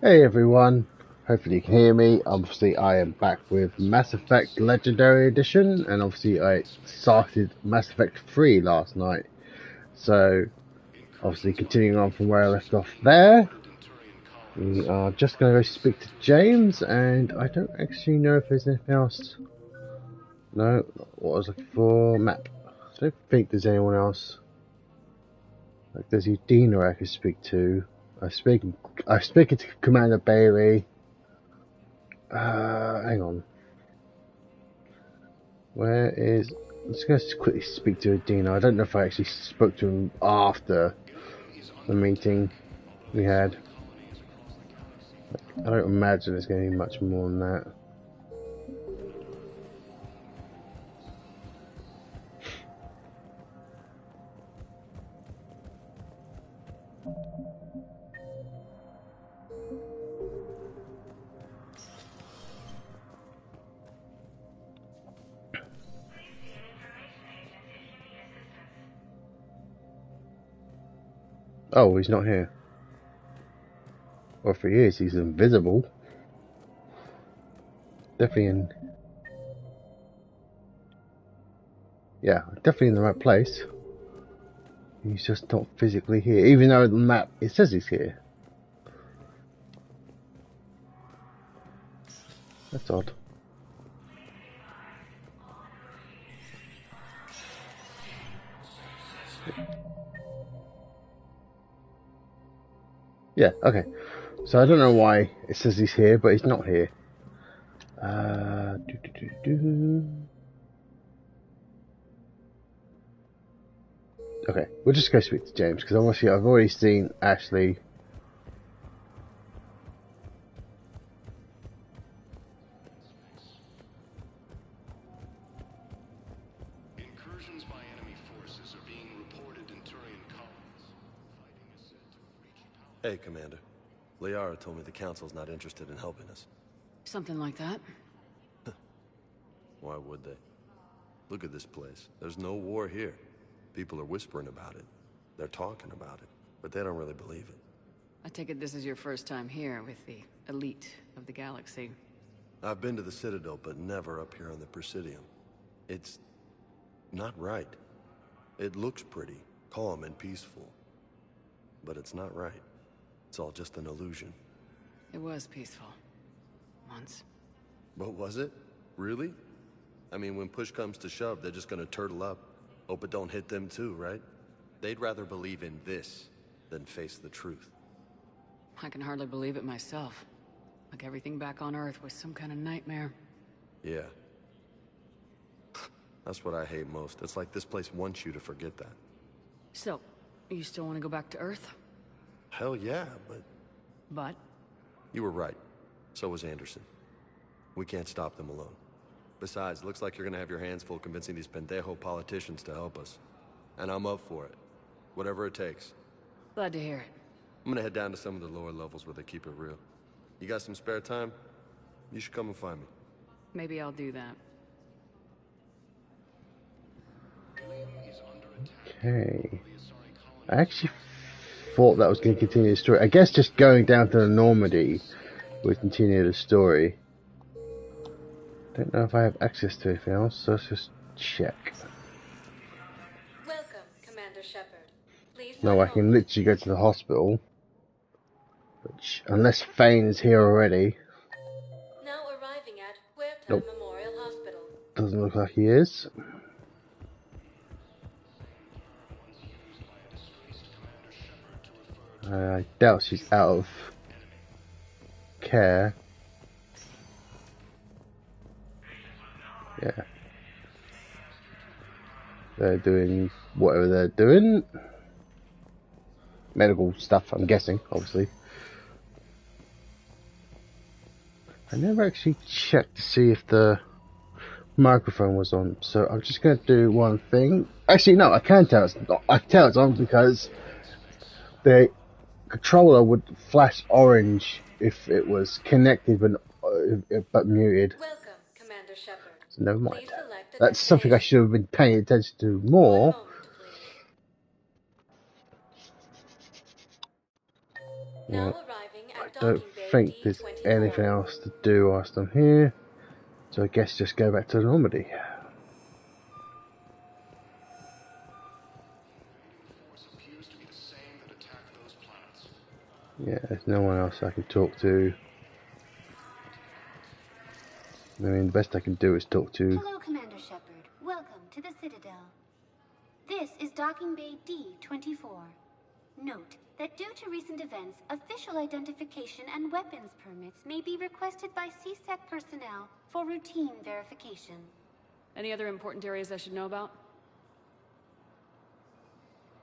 Hey everyone, hopefully you can hear me. Obviously I am back with Mass Effect Legendary Edition, and obviously I started Mass Effect 3 last night. So, obviously continuing on from where I left off there, we are just going to go speak to James, and I don't actually know if there's anything else. No, what I was looking for, map. I don't think there's anyone else. Like there's Udina I could speak to. I'm speaking to Commander Bailey. Hang on. Where is... Let's just quickly speak to Udina. I don't know if I actually spoke to him after the meeting we had. I don't imagine it's going to be much more than that. Oh, he's not here. Or if he is, he's invisible. Definitely in... Yeah, definitely in the right place. He's just not physically here, even though the map, it says he's here. That's odd. Yeah, okay. So I don't know why it says he's here, but he's not here. Okay, we'll just go speak to James, because obviously I've already seen Ashley. Incursions by enemy forces are being reported in Turian colonies. Fighting is said to have reached Pal. Hey, Commander. Liara told me the Council's not interested in helping us. Something like that. Why would they? Look at this place. There's no war here. People are whispering about it. They're talking about it, but they don't really believe it. I take it this is your first time here with the elite of the galaxy. I've been to the Citadel, but never up here on the Presidium. It's not right. It looks pretty, calm and peaceful. But it's not right. It's all just an illusion. It was peaceful. Once. But was it? Really? I mean, when push comes to shove, they're just gonna turtle up. Hope it don't hit them too, right? They'd rather believe in this than face the truth. I can hardly believe it myself. Like everything back on Earth was some kind of nightmare. Yeah. That's what I hate most. It's like this place wants you to forget that. So, you still want to go back to Earth? Hell yeah, but... But? You were right. So was Anderson. We can't stop them alone. Besides, looks like you're gonna have your hands full convincing these pendejo politicians to help us. And I'm up for it. Whatever it takes. Glad to hear it. I'm gonna head down to some of the lower levels where they keep it real. You got some spare time? You should come and find me. Maybe I'll do that. Okay. I actually thought that was going to continue the story. I guess just going down to the Normandy would continue the story. Don't know if I have access to anything else, so let's just check. Welcome, Commander Shepard. Please No, I can literally go to the hospital. Which, unless Fane is here already. Now arriving at Huerta Nope. Memorial Hospital. Doesn't look like he is. I doubt she's out of care. Yeah. They're doing whatever they're doing. Medical stuff, I'm guessing, obviously. I never actually checked to see if the microphone was on, so I'm just going to do one thing. Actually, no, I can tell it's not. I can tell it's on because the controller would flash orange if it was connected but muted. Welcome, Commander Shepard. So never mind. Please select the That's something I should have been paying attention to more. One moment, please. Now Yeah. arriving I at don't Docking Bay think there's D24. anything else to do whilst I'm here. So I guess just go back to Normandy. Force appears to be the same that attacked those planets. Yeah, there's no one else I can talk to. I mean, the best I can do is talk to... Hello, Commander Shepard. Welcome to the Citadel. This is Docking Bay D24. Note that due to recent events, official identification and weapons permits may be requested by CSEC personnel for routine verification. Any other important areas I should know about?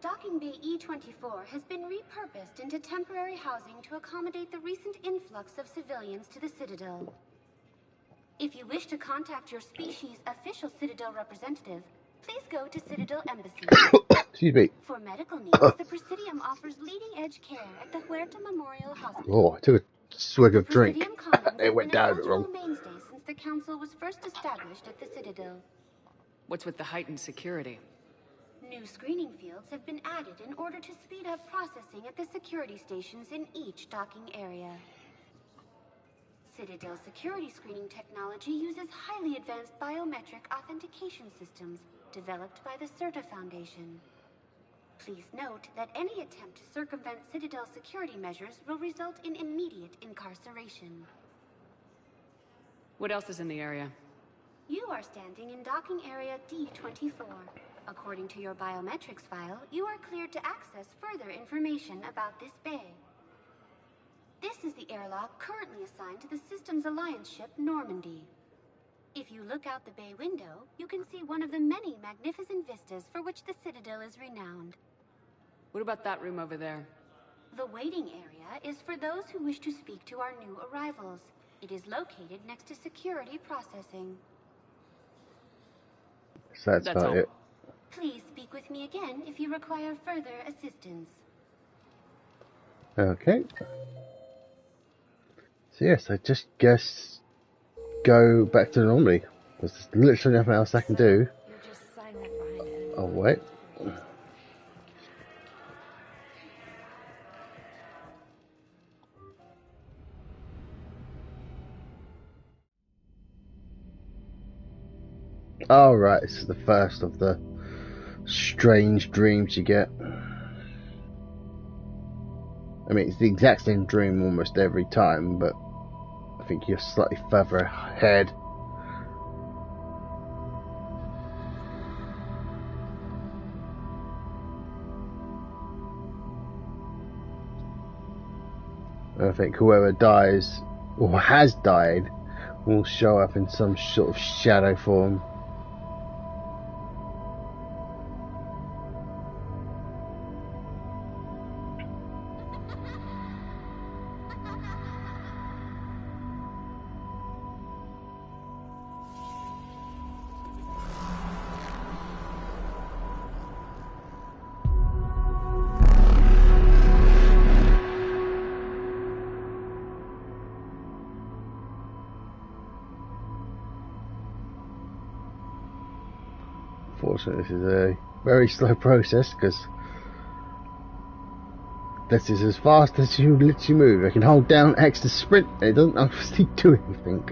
Docking Bay E24 has been repurposed into temporary housing to accommodate the recent influx of civilians to the Citadel. If you wish to contact your species' official Citadel representative, please go to Citadel Embassy. Excuse me. For medical needs, the Presidium offers leading-edge care at the Huerta Memorial Hospital. Oh, I took a swig of The drink. Presidium condoms It have went been a down a bit cultural wrong. mainstay since the Council was first established at the Citadel. What's with the heightened security? New screening fields have been added in order to speed up processing at the security stations in each docking area. Citadel security screening technology uses highly advanced biometric authentication systems developed by the CERTA Foundation. Please note that any attempt to circumvent Citadel security measures will result in immediate incarceration. What else is in the area? You are standing in docking area D24. According to your biometrics file, you are cleared to access further information about this bay. This is the airlock currently assigned to the Systems Alliance ship Normandy. If you look out the bay window, you can see one of the many magnificent vistas for which the Citadel is renowned. What about that room over there? The waiting area is for those who wish to speak to our new arrivals. It is located next to security processing. So that's That's about all. it. Please speak with me again if you require further assistance. Okay. So yes, I just guess go back to Normandy. There's literally nothing else I can do. You're just silent behind it. Oh wait. Oh right, this is the first of the strange dreams you get. I mean, it's the exact same dream almost every time, but I think you're slightly further ahead. I think whoever dies, or has died, will show up in some sort of shadow form. Unfortunately, this is a very slow process because this is as fast as you literally move. I can hold down X to sprint, and it doesn't obviously do anything.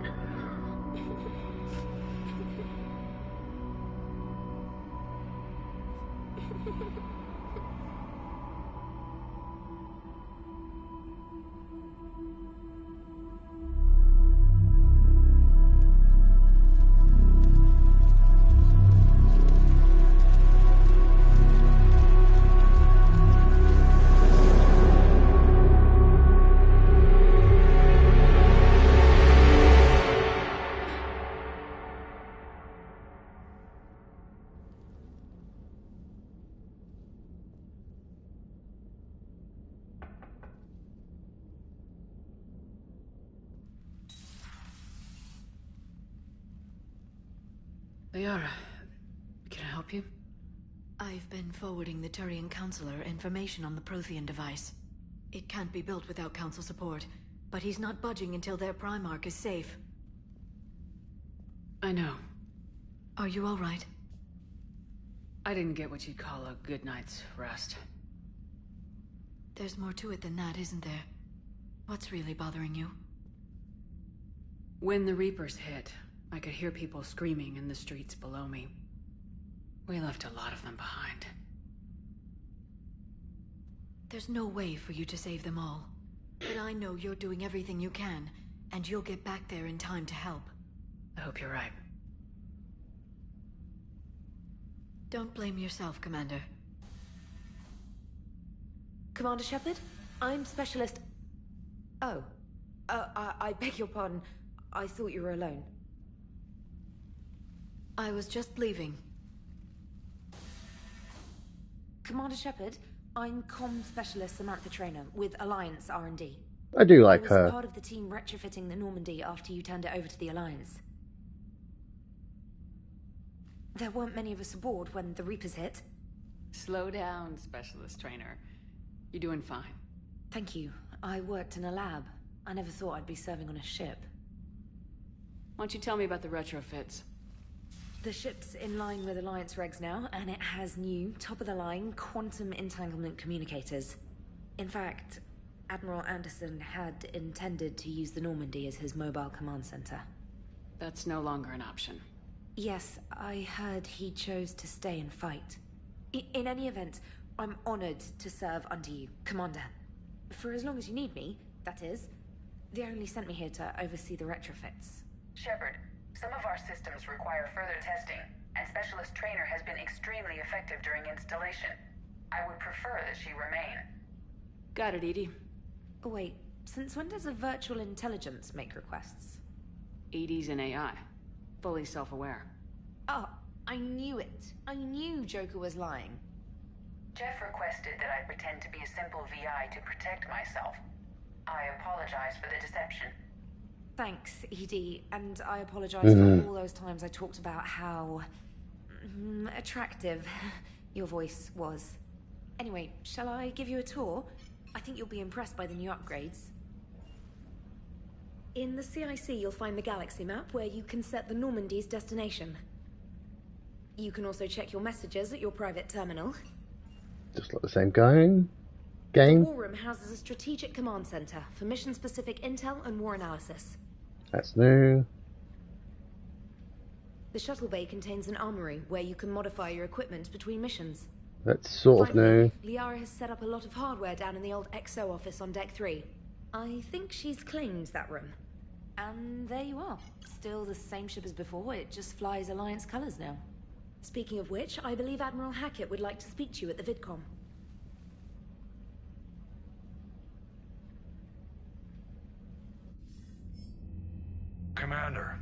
Liara, can I help you? I've been forwarding the Turian Counselor information on the Prothean device. It can't be built without Council support, but he's not budging until their Primarch is safe. I know. Are you all right? I didn't get what you'd call a good night's rest. There's more to it than that, isn't there? What's really bothering you? When the Reapers hit, I could hear people screaming in the streets below me. We left a lot of them behind. There's no way for you to save them all. But I know you're doing everything you can, and you'll get back there in time to help. I hope you're right. Don't blame yourself, Commander. Commander Shepard? I'm Specialist... Oh. I beg your pardon. I thought you were alone. I was just leaving. Commander Shepard, I'm Comm Specialist Samantha Traynor with Alliance R&D. I do like I was her. part of the team retrofitting the Normandy after you turned it over to the Alliance. There weren't many of us aboard when the Reapers hit. Slow down, Specialist Trainer. You're doing fine. Thank you. I worked in a lab. I never thought I'd be serving on a ship. Why don't you tell me about the retrofits? The ship's in line with Alliance regs now, and it has new, top-of-the-line, quantum entanglement communicators. In fact, Admiral Anderson had intended to use the Normandy as his mobile command center. That's no longer an option. Yes, I heard he chose to stay and fight. In any event, I'm honored to serve under you, Commander. For as long as you need me, that is. They only sent me here to oversee the retrofits. Shepard, some of our systems require further testing, and Specialist Trainer has been extremely effective during installation. I would prefer that she remain. Got it, EDI. Oh, wait, since when does a virtual intelligence make requests? EDI's an AI. Fully self-aware. Oh, I knew it. I knew Joker was lying. Jeff requested that I pretend to be a simple VI to protect myself. I apologize for the deception. Thanks, EDI, and I apologize for all those times I talked about how... attractive your voice was. Anyway, shall I give you a tour? I think you'll be impressed by the new upgrades. In the CIC, you'll find the galaxy map where you can set the Normandy's destination. You can also check your messages at your private terminal. Just like the same game. The War Room houses a strategic command center for mission-specific intel and war analysis. That's new. The shuttle bay contains an armory where you can modify your equipment between missions. That's sort of new. Finally, Liara has set up a lot of hardware down in the old XO office on Deck 3. I think she's claimed that room. And there you are. Still the same ship as before, it just flies Alliance colors now. Speaking of which, I believe Admiral Hackett would like to speak to you at the VidCom. Commander,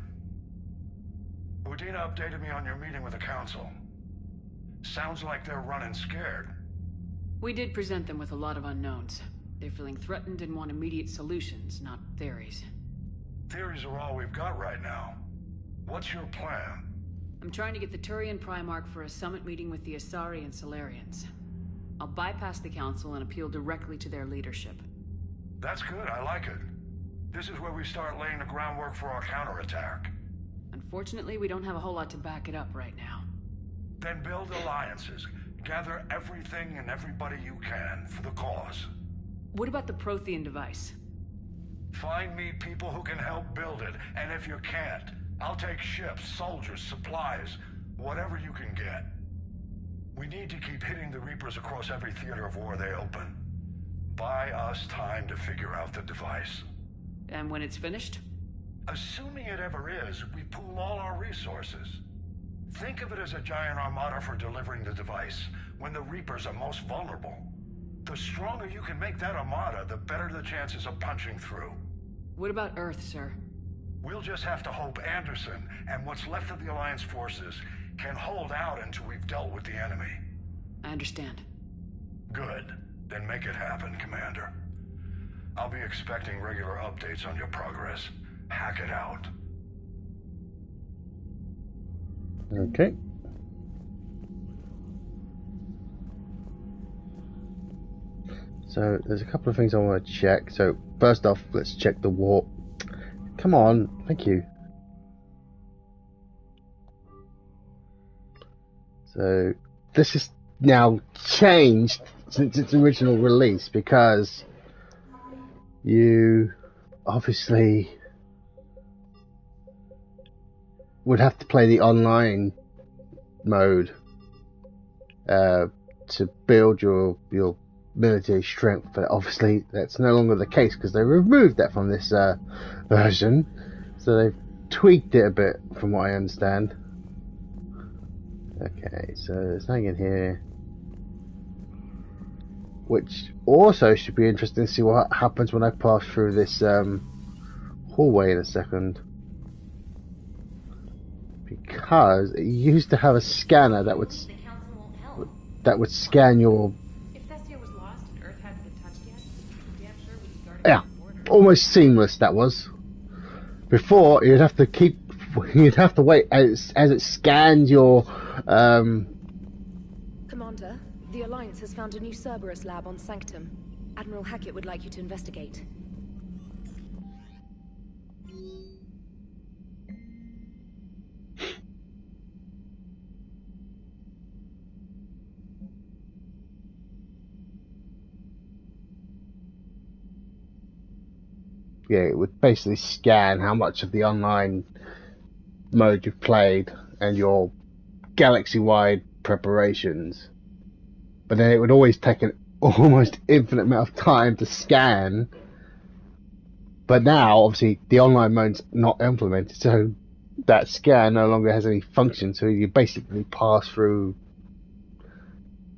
Udina updated me on your meeting with the Council. Sounds like they're running scared. We did present them with a lot of unknowns. They're feeling threatened and want immediate solutions, not theories. Theories are all we've got right now. What's your plan? I'm trying to get the Turian Primarch for a summit meeting with the Asari and Solarians. I'll bypass the Council and appeal directly to their leadership. That's good, I like it. This is where we start laying the groundwork for our counterattack. Unfortunately, we don't have a whole lot to back it up right now. Then build alliances. Gather everything and everybody you can for the cause. What about the Prothean device? Find me people who can help build it, and if you can't, I'll take ships, soldiers, supplies, whatever you can get. We need to keep hitting the Reapers across every theater of war they open. Buy us time to figure out the device. And when it's finished? Assuming it ever is, we pool all our resources. Think of it as a giant armada for delivering the device, when the Reapers are most vulnerable. The stronger you can make that armada, the better the chances of punching through. What about Earth, sir? We'll just have to hope Anderson, and what's left of the Alliance forces, can hold out until we've dealt with the enemy. I understand. Good. Then make it happen, Commander. I'll be expecting regular updates on your progress. Hack it out. Okay. So there's a couple of things I want to check. So first off, let's check the warp. Come on, thank you. So this is now changed since its original release because you obviously would have to play the online mode to build your military strength, but obviously that's no longer the case because they removed that from this version, so they've tweaked it a bit from what I understand. Okay, so there's nothing in here, which also should be interesting to see what happens when I pass through this hallway in a second, because it used to have a scanner that would scan your... If Thestia was lost and Earth hadn't been touched yet, damn sure we'd be guarding Yeah, almost seamless that was. Before you'd have to wait as it scans your Commander, the Alliance has found a new Cerberus lab on Sanctum. Admiral Hackett would like you to investigate. Yeah, it would basically scan how much of the online mode you've played and your galaxy-wide preparations. But then it would always take an almost infinite amount of time to scan. But now, obviously, the online mode's not implemented, so that scan no longer has any function, so you basically pass through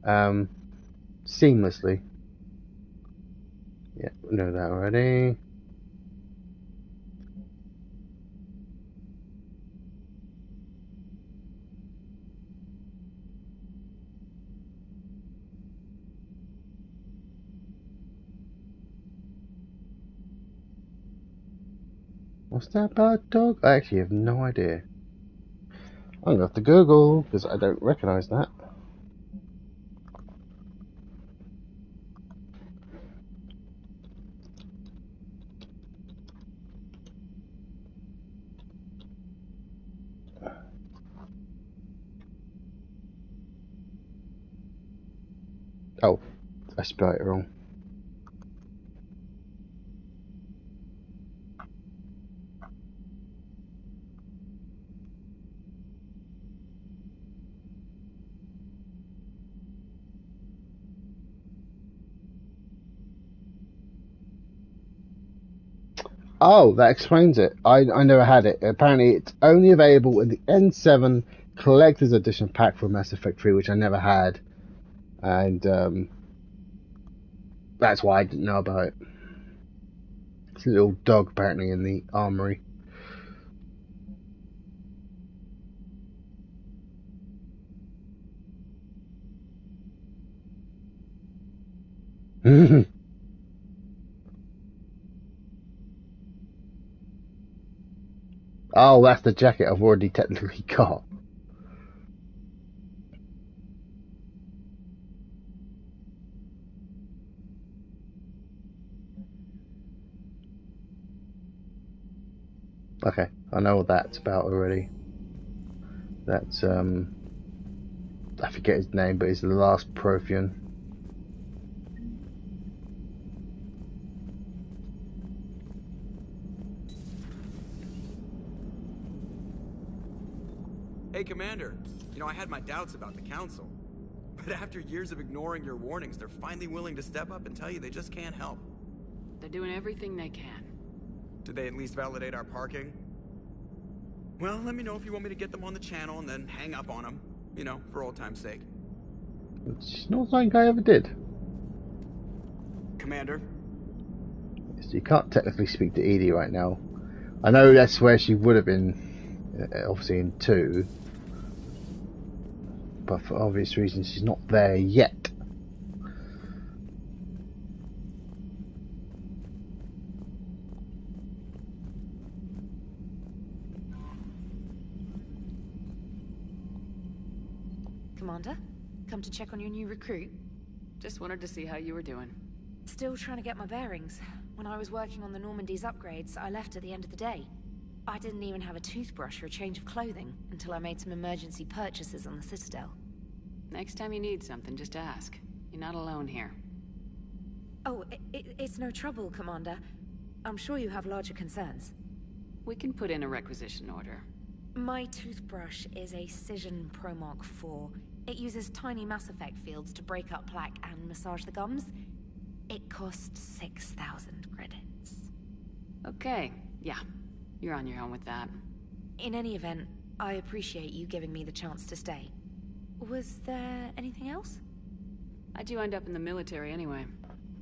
seamlessly. Yeah, we know that already. What's that about, dog? I actually have no idea. I'm gonna have to Google because I don't recognize that. Oh, I spelled it wrong. Oh, that explains it. I never had it. Apparently, it's only available in the N7 Collector's Edition pack for Mass Effect 3, which I never had. And that's why I didn't know about it. It's a little dog, apparently, in the armory. Oh, that's the jacket I've already technically got. Okay, I know what that's about already. That's, I forget his name, but he's the last Prothean. Hey, Commander. You know, I had my doubts about the Council. But after years of ignoring your warnings, they're finally willing to step up and tell you they just can't help. They're doing everything they can. Did they at least validate our parking? Well, let me know if you want me to get them on the channel and then hang up on them. You know, for old time's sake. It's not something I ever did. Commander? So you can't technically speak to Edie right now. I know that's where she would have been, obviously in 2. But for obvious reasons, she's not there yet. Commander, come to check on your new recruit? Just wanted to see how you were doing. Still trying to get my bearings. When I was working on the Normandy's upgrades, I left at the end of the day. I didn't even have a toothbrush or a change of clothing until I made some emergency purchases on the Citadel. Next time you need something, just ask. You're not alone here. Oh, it's no trouble, Commander. I'm sure you have larger concerns. We can put in a requisition order. My toothbrush is a Cision Pro Mark IV. It uses tiny Mass Effect fields to break up plaque and massage the gums. It costs 6,000 credits. Okay, yeah. You're on your own with that. In any event, I appreciate you giving me the chance to stay. Was there anything else? I do end up in the military anyway.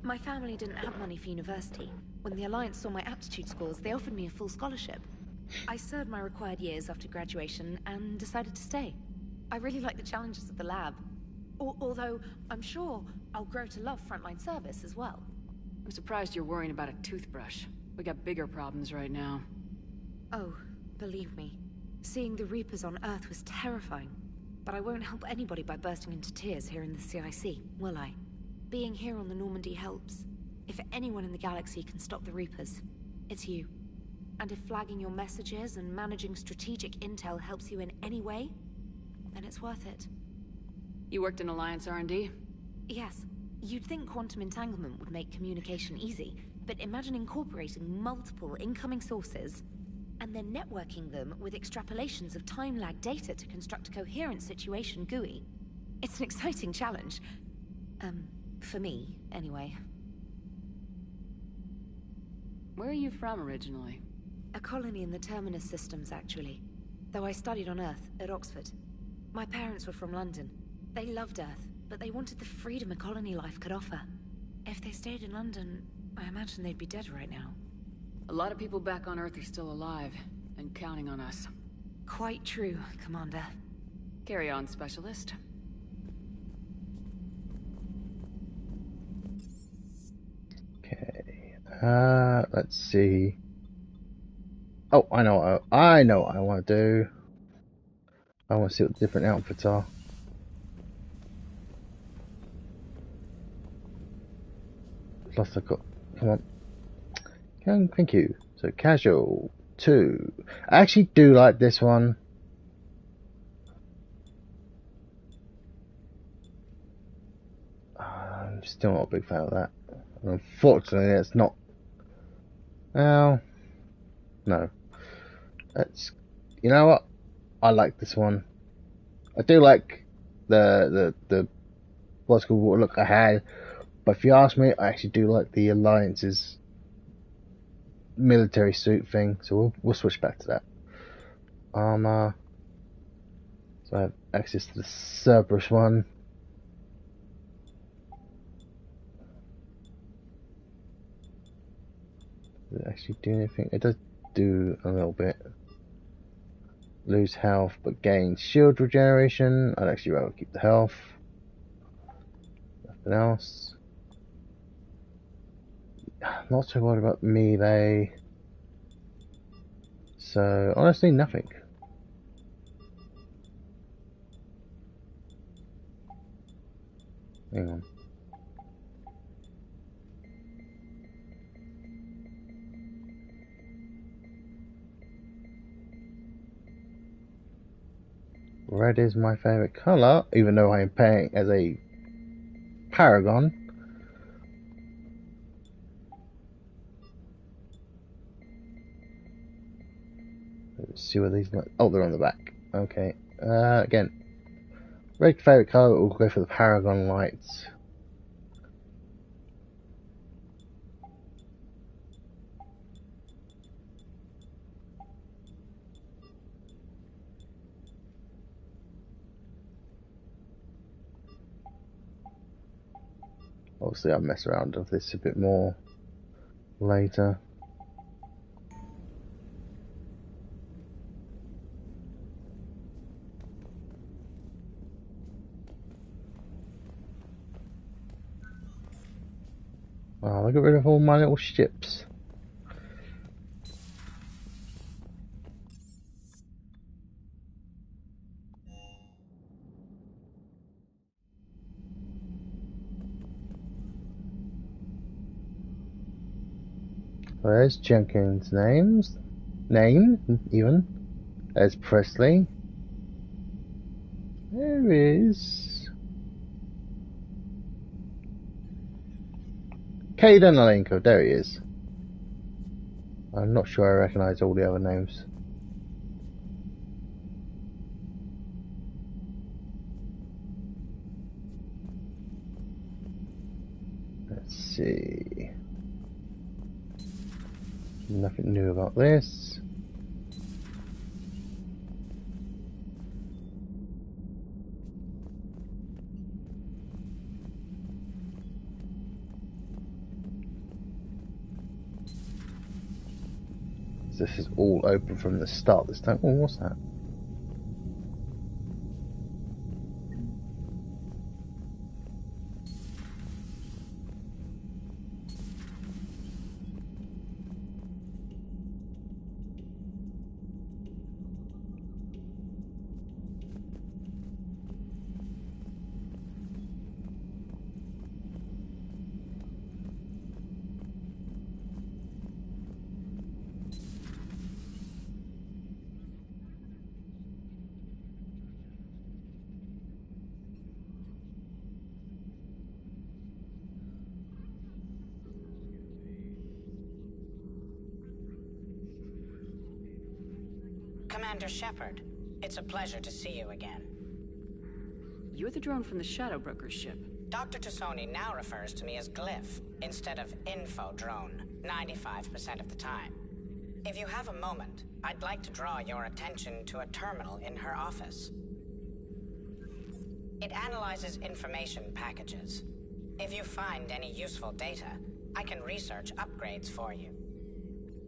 My family didn't have money for university. When the Alliance saw my aptitude scores, they offered me a full scholarship. I served my required years after graduation and decided to stay. I really like the challenges of the lab. Although, I'm sure I'll grow to love frontline service as well. I'm surprised you're worrying about a toothbrush. We got bigger problems right now. Oh, believe me. Seeing the Reapers on Earth was terrifying. But I won't help anybody by bursting into tears here in the CIC, will I? Being here on the Normandy helps. If anyone in the galaxy can stop the Reapers, it's you. And if flagging your messages and managing strategic intel helps you in any way, then it's worth it. You worked in Alliance R&D? Yes. You'd think quantum entanglement would make communication easy, but imagine incorporating multiple incoming sources and then networking them with extrapolations of time-lag data to construct a coherent situation GUI. It's an exciting challenge. For me, anyway. Where are you from originally? A colony in the Terminus systems, actually. Though I studied on Earth, at Oxford. My parents were from London. They loved Earth, but they wanted the freedom a colony life could offer. If they stayed in London, I imagine they'd be dead right now. A lot of people back on Earth are still alive, and counting on us. Quite true, Commander. Carry on, Specialist. Okay. Let's see. Oh, I know what I want to do. I want to see what the different outfits are. Plus I've got, come on. Thank you. So casual 2. I actually do like this one. I'm still not a big fan of that. Unfortunately, it's not. Well, no. That's, you know what? I like this one. I do like the what's called look I had, but if you ask me, I actually do like the Alliance's military suit thing. So we'll switch back to that. Armor. So I have access to the Cerberus one. Does it actually do anything? It does do a little bit. Lose health but gain shield regeneration. I'd actually rather keep the health. Nothing else. Not so worried about melee. So honestly, nothing. Hang on. Red is my favourite colour, even though I am playing as a Paragon. Let's see what these like. Oh, they're on the back. Okay. Again, red favourite colour. We'll go for the Paragon lights. Obviously, I'll mess around with this a bit more later. Oh, I got rid of all my little ships. There's Jenkins' name, even. There's Presley. There is Kaidan Alenko, there he is. I'm not sure I recognise all the other names. Let's see. Nothing new about this. This is all open from the start this time. Oh, what's that? Commander Shepard, it's a pleasure to see you again. You're the drone from the Shadow Broker's ship. Dr. Tassoni now refers to me as Glyph instead of Info Drone, 95% of the time. If you have a moment, I'd like to draw your attention to a terminal in her office. It analyzes information packages. If you find any useful data, I can research upgrades for you.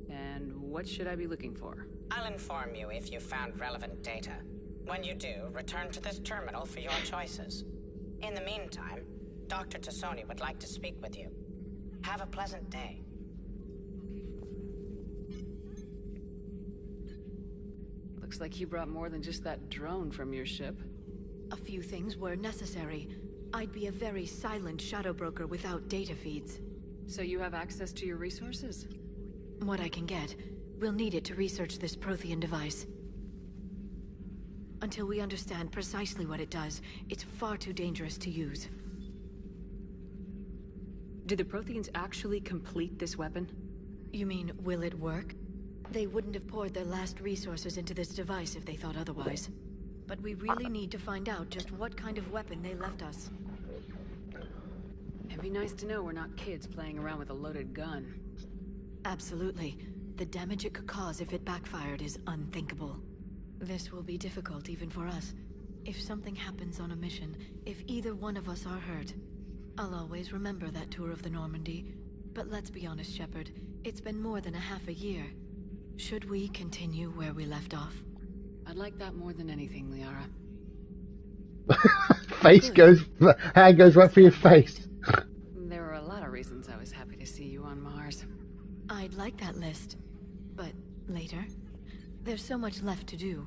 And what should I be looking for? I'll inform you if you found relevant data. When you do, return to this terminal for your choices. In the meantime, Dr. Tassoni would like to speak with you. Have a pleasant day. Looks like you brought more than just that drone from your ship. A few things were necessary. I'd be a very silent Shadow Broker without data feeds. So you have access to your resources? What I can get. We'll need it to research this Prothean device. Until we understand precisely what it does, it's far too dangerous to use. Did the Protheans actually complete this weapon? You mean, will it work? They wouldn't have poured their last resources into this device if they thought otherwise. But we really need to find out just what kind of weapon they left us. It'd be nice to know we're not kids playing around with a loaded gun. Absolutely. The damage it could cause if it backfired is unthinkable. This will be difficult even for us. If something happens on a mission, if either one of us are hurt, I'll always remember that tour of the Normandy. But let's be honest, Shepard, it's been more than a half a year. Should we continue where we left off? I'd like that more than anything, Liara. Hand goes right for your face. There were a lot of reasons I was happy to see you on Mars. I'd like that list. But later? There's so much left to do.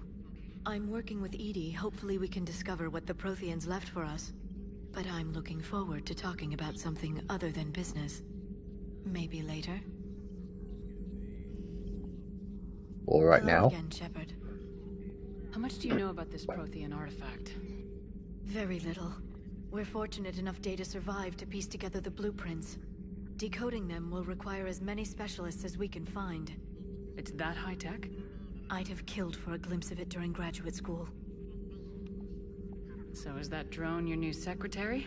I'm working with EDI. Hopefully we can discover what the Protheans left for us. But I'm looking forward to talking about something other than business. Maybe later? All right now. Again, Shepard. How much do you know about this Prothean artifact? Very little. We're fortunate enough Data survived to piece together the blueprints. Decoding them will require as many specialists as we can find. It's that high-tech? I'd have killed for a glimpse of it during graduate school. So is that drone your new secretary?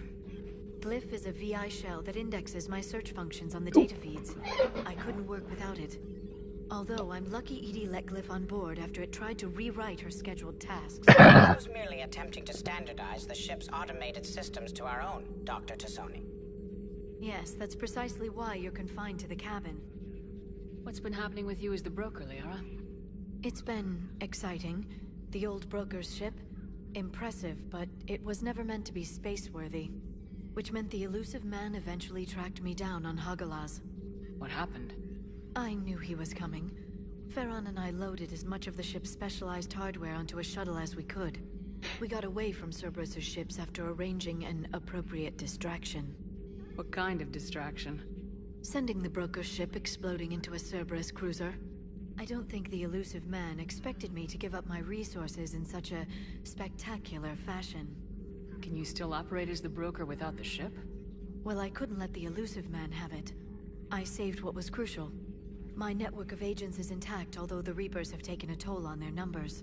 Glyph is a VI shell that indexes my search functions on the data feeds. I couldn't work without it. Although I'm lucky EDI let Glyph on board after it tried to rewrite her scheduled tasks. I was merely attempting to standardize the ship's automated systems to our own, Dr. Tassoni. Yes, that's precisely why you're confined to the cabin. What's been happening with you as the broker, Liara? It's been exciting. The old broker's ship. Impressive, but it was never meant to be space-worthy. Which meant the elusive man eventually tracked me down on Hagalaz. What happened? I knew he was coming. Farron and I loaded as much of the ship's specialized hardware onto a shuttle as we could. We got away from Cerberus's ships after arranging an appropriate distraction. What kind of distraction? Sending the broker's ship exploding into a Cerberus cruiser. I don't think the elusive man expected me to give up my resources in such a spectacular fashion. Can you still operate as the broker without the ship? Well, I couldn't let the elusive man have it. I saved what was crucial. My network of agents is intact, although the Reapers have taken a toll on their numbers.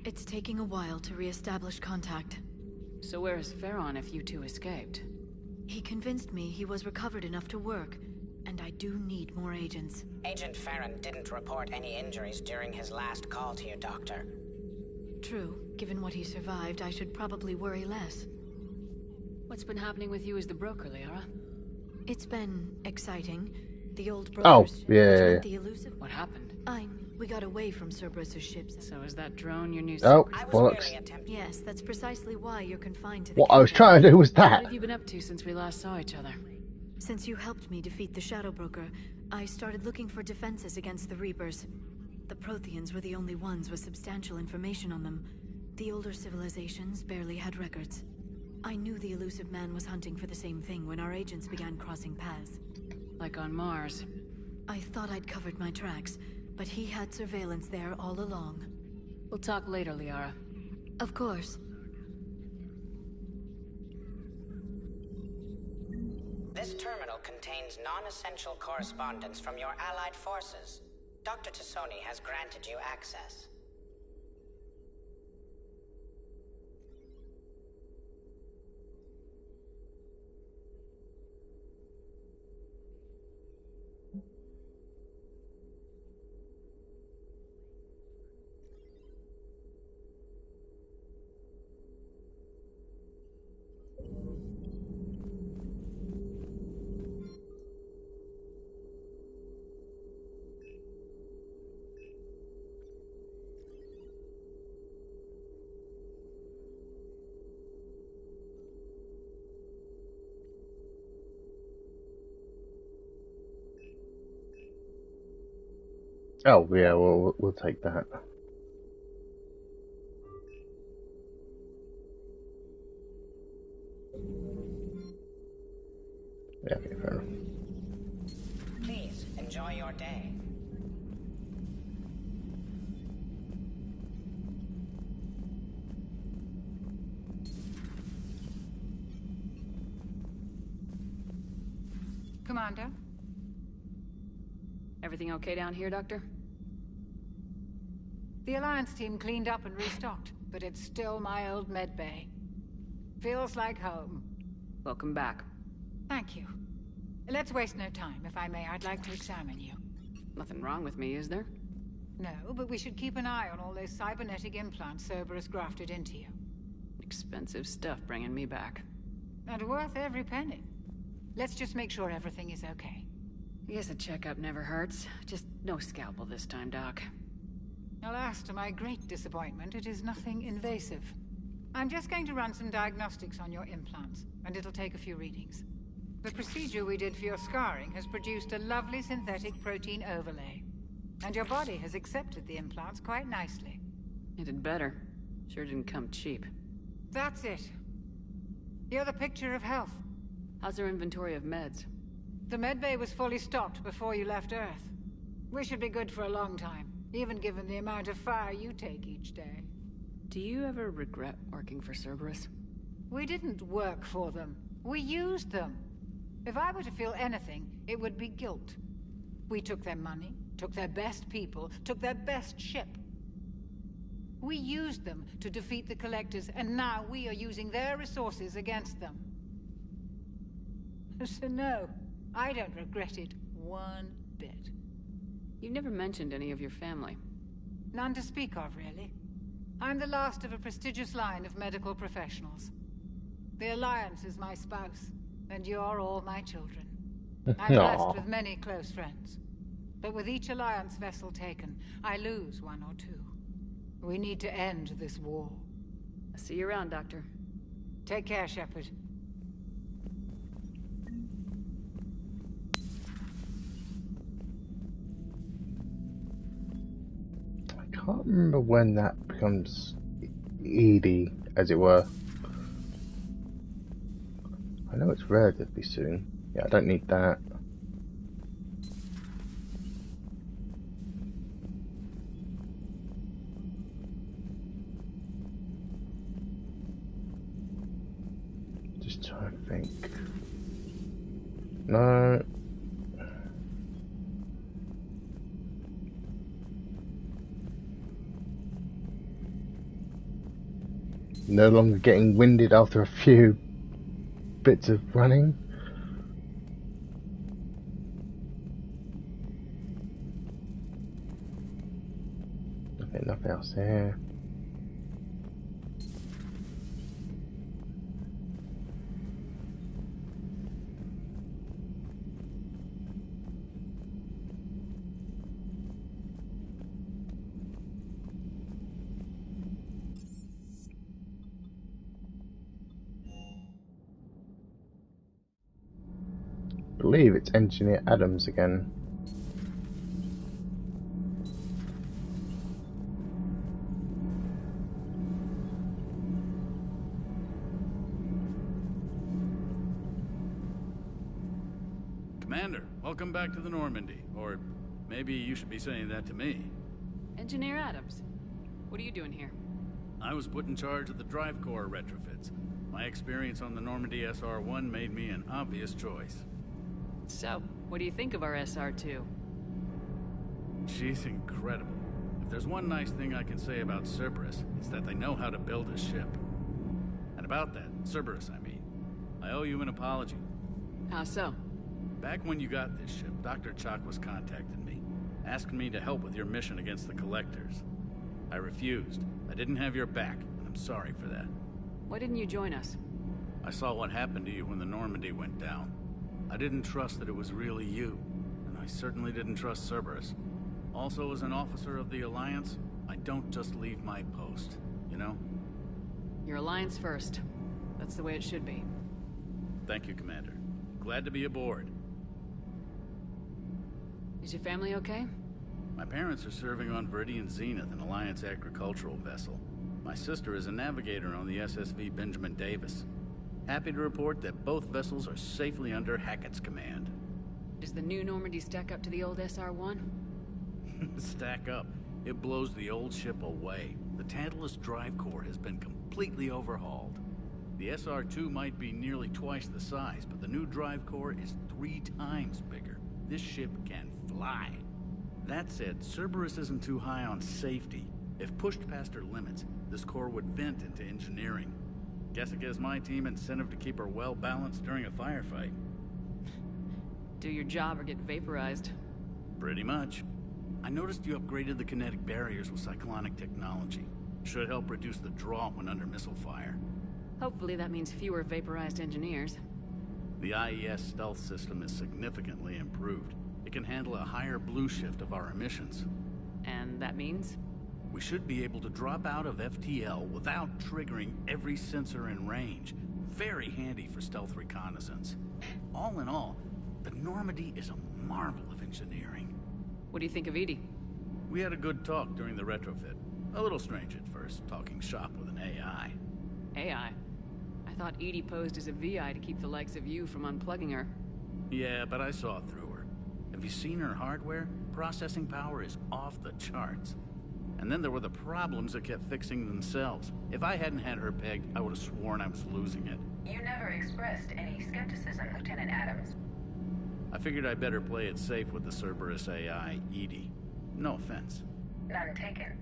It's taking a while to re-establish contact. So where is Farron if you two escaped? He convinced me he was recovered enough to work, and I do need more agents. Agent Farron didn't report any injuries during his last call to you, Doctor. True. Given what he survived, I should probably worry less. What's been happening with you as the broker, Liara? It's been exciting. The old Oh, brokers yeah. the elusive. What happened? We got away from Cerberus's ships. So is that drone your new Oh, secret? bollocks. Yes, that's precisely why you're confined to the What I was cave. trying to do was What that. have you been up to since we last saw each other? Since you helped me defeat the Shadow Broker, I started looking for defenses against the Reapers. The Protheans were the only ones with substantial information on them. The older civilizations barely had records. I knew the elusive man was hunting for the same thing when our agents began crossing paths. Like on Mars. I thought I'd covered my tracks, but he had surveillance there all along. We'll talk later, Liara. Of course. This terminal contains non-essential correspondence from your allied forces. Dr. Tassoni has granted you access. Oh, yeah, we'll take that. Yeah, okay, fair enough. Please, enjoy your day. Commander? Everything okay down here, Doctor? The Alliance team cleaned up and restocked, but it's still my old medbay. Feels like home. Welcome back. Thank you. Let's waste no time. If I may, I'd like to examine you. Nothing wrong with me, is there? No, but we should keep an eye on all those cybernetic implants Cerberus grafted into you. Expensive stuff bringing me back. And worth every penny. Let's just make sure everything is okay. I guess a checkup never hurts. Just no scalpel this time, Doc. Alas, to my great disappointment, it is nothing invasive. I'm just going to run some diagnostics on your implants, and it'll take a few readings. The procedure we did for your scarring has produced a lovely synthetic protein overlay. And your body has accepted the implants quite nicely. It did better. Sure didn't come cheap. That's it. You're the picture of health. How's our inventory of meds? The medbay was fully stocked before you left Earth. We should be good for a long time, even given the amount of fire you take each day. Do you ever regret working for Cerberus? We didn't work for them. We used them. If I were to feel anything, it would be guilt. We took their money, took their best people, took their best ship. We used them to defeat the Collectors, and now we are using their resources against them. So no, I don't regret it one bit. You never mentioned any of your family. None to speak of, really. I'm the last of a prestigious line of medical professionals. The Alliance is my spouse, and you're all my children. I'm blessed with many close friends. But with each Alliance vessel taken, I lose one or two. We need to end this war. I'll see you around, Doctor. Take care, Shepard. I can't remember when that becomes ED, as it were. I know it's relatively soon. Yeah, I don't need that. Just trying to think. No. No longer getting winded after a few bits of running. Okay, nothing else here. I believe it's Engineer Adams again. Commander, welcome back to the Normandy. Or maybe you should be saying that to me. Engineer Adams, what are you doing here? I was put in charge of the drive core retrofits. My experience on the Normandy SR-1 made me an obvious choice. So, what do you think of our SR-2? She's incredible. If there's one nice thing I can say about Cerberus, it's that they know how to build a ship. And about that, Cerberus, I mean, I owe you an apology. How so? Back when you got this ship, Dr. Chakwas contacted me, asking me to help with your mission against the Collectors. I refused. I didn't have your back, and I'm sorry for that. Why didn't you join us? I saw what happened to you when the Normandy went down. I didn't trust that it was really you, and I certainly didn't trust Cerberus. Also, as an officer of the Alliance, I don't just leave my post, you know? Your Alliance first. That's the way it should be. Thank you, Commander. Glad to be aboard. Is your family okay? My parents are serving on Viridian Zenith, an Alliance agricultural vessel. My sister is a navigator on the SSV Benjamin Davis. Happy to report that both vessels are safely under Hackett's command. Does the new Normandy stack up to the old SR-1? Stack up. It blows the old ship away. The Tantalus drive core has been completely overhauled. The SR-2 might be nearly twice the size, but the new drive core is 3 times bigger. This ship can fly. That said, Cerberus isn't too high on safety. If pushed past her limits, this core would vent into engineering. Guess it gives my team incentive to keep her well balanced during a firefight. Do your job or get vaporized. Pretty much. I noticed you upgraded the kinetic barriers with cyclonic technology. Should help reduce the draw when under missile fire. Hopefully that means fewer vaporized engineers. The IES stealth system is significantly improved. It can handle a higher blue shift of our emissions. And that means? We should be able to drop out of FTL without triggering every sensor in range. Very handy for stealth reconnaissance. All in all, the Normandy is a marvel of engineering. What do you think of Edie? We had a good talk during the retrofit. A little strange at first, talking shop with an AI. AI? I thought Edie posed as a VI to keep the likes of you from unplugging her. Yeah, but I saw through her. Have you seen her hardware? Processing power is off the charts. And then there were the problems that kept fixing themselves. If I hadn't had her pegged, I would have sworn I was losing it. You never expressed any skepticism, Lieutenant Adams. I figured I'd better play it safe with the Cerberus AI, Edie. No offense. None taken.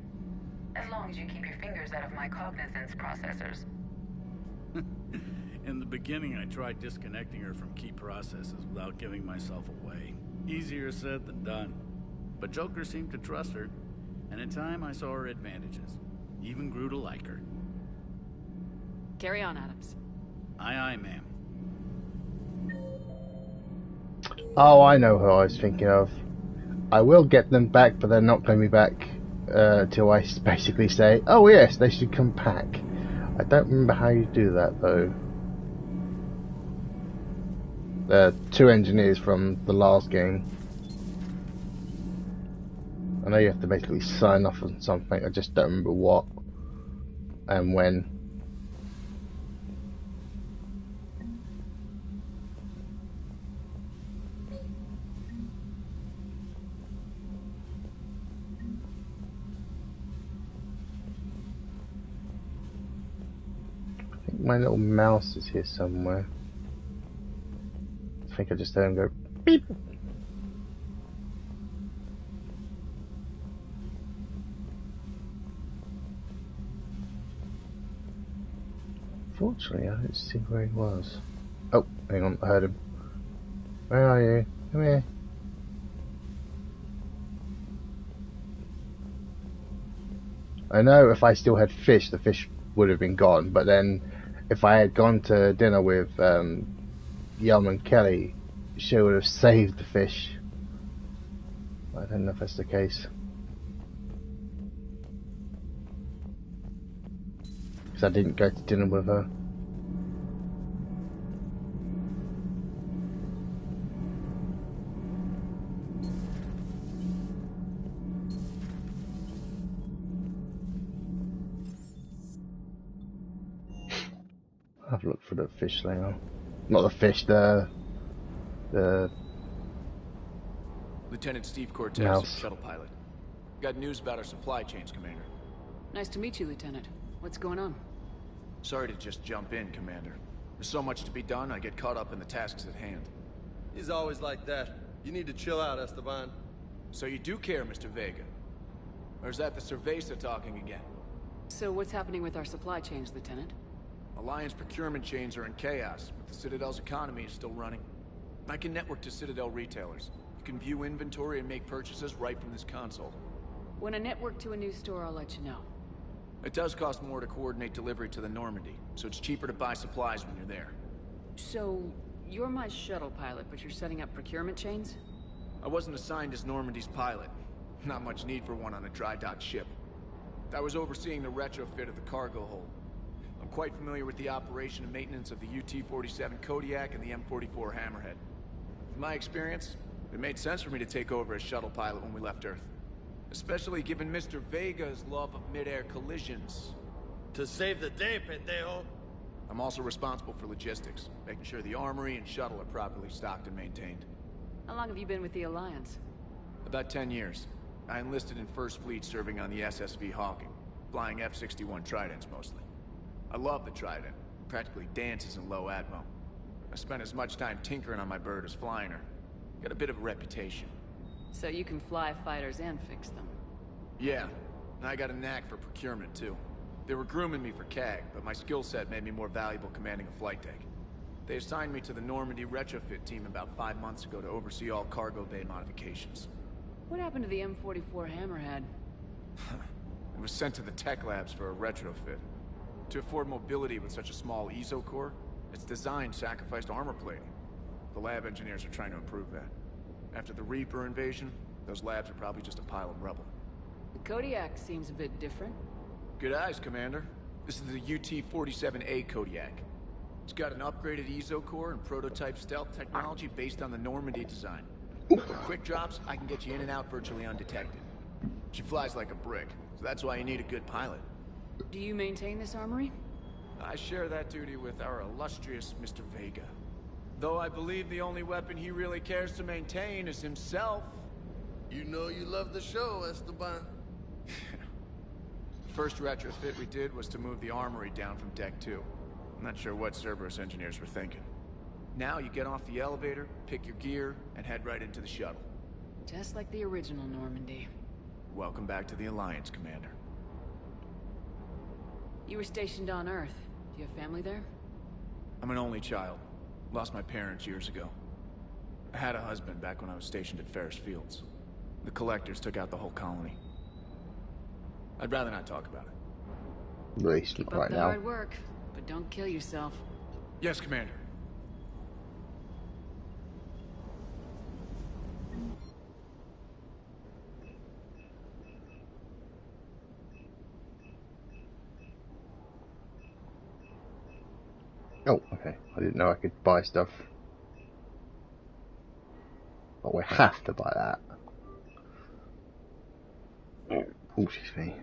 As long as you keep your fingers out of my cognizance processors. In the beginning, I tried disconnecting her from key processes without giving myself away. Easier said than done. But Joker seemed to trust her, and in time I saw her advantages. Even grew to like her. Carry on, Adams. Aye, aye, ma'am. Oh, I know who I was thinking of. I will get them back, but they're not going to be back till I basically say, oh yes, they should come back. I don't remember how you do that, though. There are 2 engineers from the last game. I know you have to basically sign off on something, I just don't remember what and when. I think my little mouse is here somewhere. I think I just heard him go beep. Unfortunately, I don't see where he was. Oh, hang on, I heard him. Where are you? Come here. I know if I still had fish, the fish would have been gone, but then if I had gone to dinner with Yum and Kelly, she would have saved the fish. I don't know if that's the case. Because I didn't go to dinner with her. I've looked for the fish now. Not the fish, the Lieutenant Steve Cortez, mouse. shuttle pilot. Got news about our supply chains, Commander. Nice to meet you, Lieutenant. What's going on? Sorry to just jump in, Commander. There's so much to be done, I get caught up in the tasks at hand. He's always like that. You need to chill out, Esteban. So you do care, Mr. Vega? Or is that the Cerveza talking again? So what's happening with our supply chains, Lieutenant? Alliance procurement chains are in chaos, but the Citadel's economy is still running. I can network to Citadel retailers. You can view inventory and make purchases right from this console. When I network to a new store, I'll let you know. It does cost more to coordinate delivery to the Normandy, so it's cheaper to buy supplies when you're there. So, you're my shuttle pilot, but you're setting up procurement chains? I wasn't assigned as Normandy's pilot. Not much need for one on a dry dock ship. I was overseeing the retrofit of the cargo hold. I'm quite familiar with the operation and maintenance of the UT-47 Kodiak and the M44 Hammerhead. In my experience, it made sense for me to take over as shuttle pilot when we left Earth. Especially given Mr. Vega's love of mid-air collisions. To save the day, pendejo. I'm also responsible for logistics, making sure the armory and shuttle are properly stocked and maintained. How long have you been with the Alliance? About 10 years. I enlisted in First Fleet serving on the SSV Hawking, flying F-61 Tridents mostly. I love the Trident. It practically dances in low atmo. I spent as much time tinkering on my bird as flying her. Got a bit of a reputation. So you can fly fighters and fix them? Yeah, and I got a knack for procurement too. They were grooming me for CAG, but my skill set made me more valuable commanding a flight deck. They assigned me to the Normandy retrofit team about 5 months ago to oversee all cargo bay modifications. What happened to the M44 Hammerhead? It was sent to the tech labs for a retrofit. To afford mobility with such a small ESO core, its design sacrificed armor plating. The lab engineers are trying to improve that. After the Reaper invasion, those labs are probably just a pile of rubble. The Kodiak seems a bit different. Good eyes, Commander. This is the UT-47A Kodiak. It's got an upgraded ESO core and prototype stealth technology based on the Normandy design. For quick drops, I can get you in and out virtually undetected. She flies like a brick, so that's why you need a good pilot. Do you maintain this armory? I share that duty with our illustrious Mr. Vega. Though I believe the only weapon he really cares to maintain is himself. You know you love the show, Esteban. The first retrofit we did was to move the armory down from Deck 2. I'm not sure what Cerberus engineers were thinking. Now you get off the elevator, pick your gear, and head right into the shuttle. Just like the original Normandy. Welcome back to the Alliance, Commander. You were stationed on Earth. Do you have family there? I'm an only child. Lost my parents years ago. I had a husband back when I was stationed at Ferris Fields. The Collectors took out the whole colony. I'd rather not talk about it. At least Keep not right up the now. hard work, but don't kill yourself. Yes, Commander. Oh, okay. I didn't know I could buy stuff. But we have to buy that. Oh, excuse me.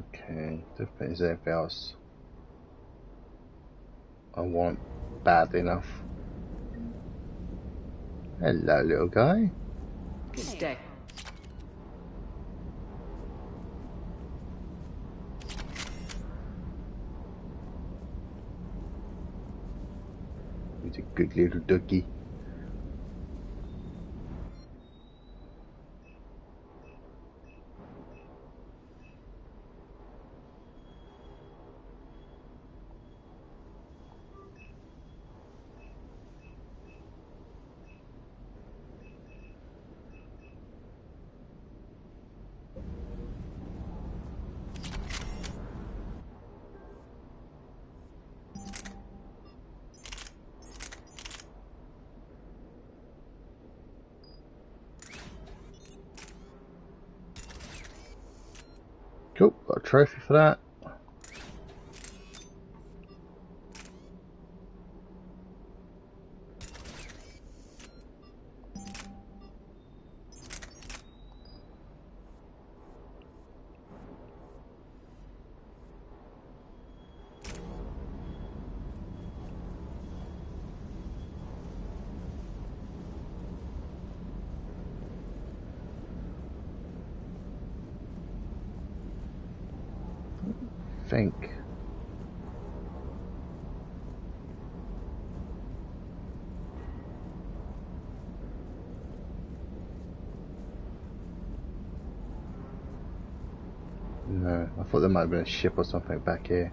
Okay, don't think there's anything else I want bad enough. Hello, little guy. Stay. He's a good little ducky. Cool, got a trophy for that. Think. No, I thought there might have been a ship or something back here.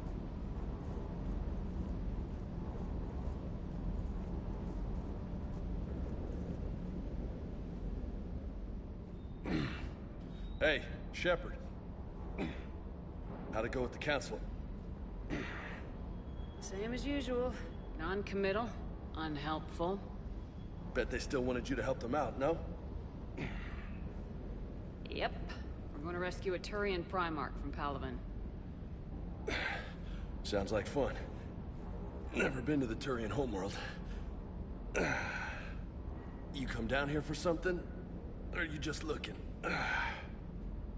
Hey, Shepard. How'd it go with the council? Same as usual. Non-committal, unhelpful. Bet they still wanted you to help them out, no? Yep. We're going to rescue a Turian Primarch from Palaven. Sounds like fun. Never been to the Turian homeworld. You come down here for something? Or are you just looking?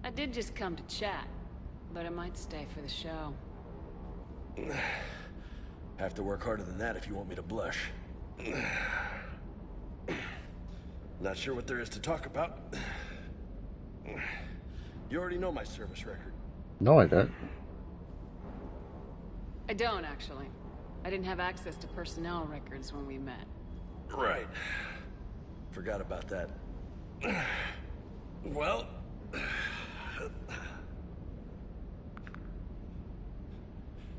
I did just come to chat, but I might stay for the show. Have to work harder than that if you want me to blush. Not sure what there is to talk about. You already know my service record. No, I don't. I don't, actually. I didn't have access to personnel records when we met. Right. Forgot about that. Well...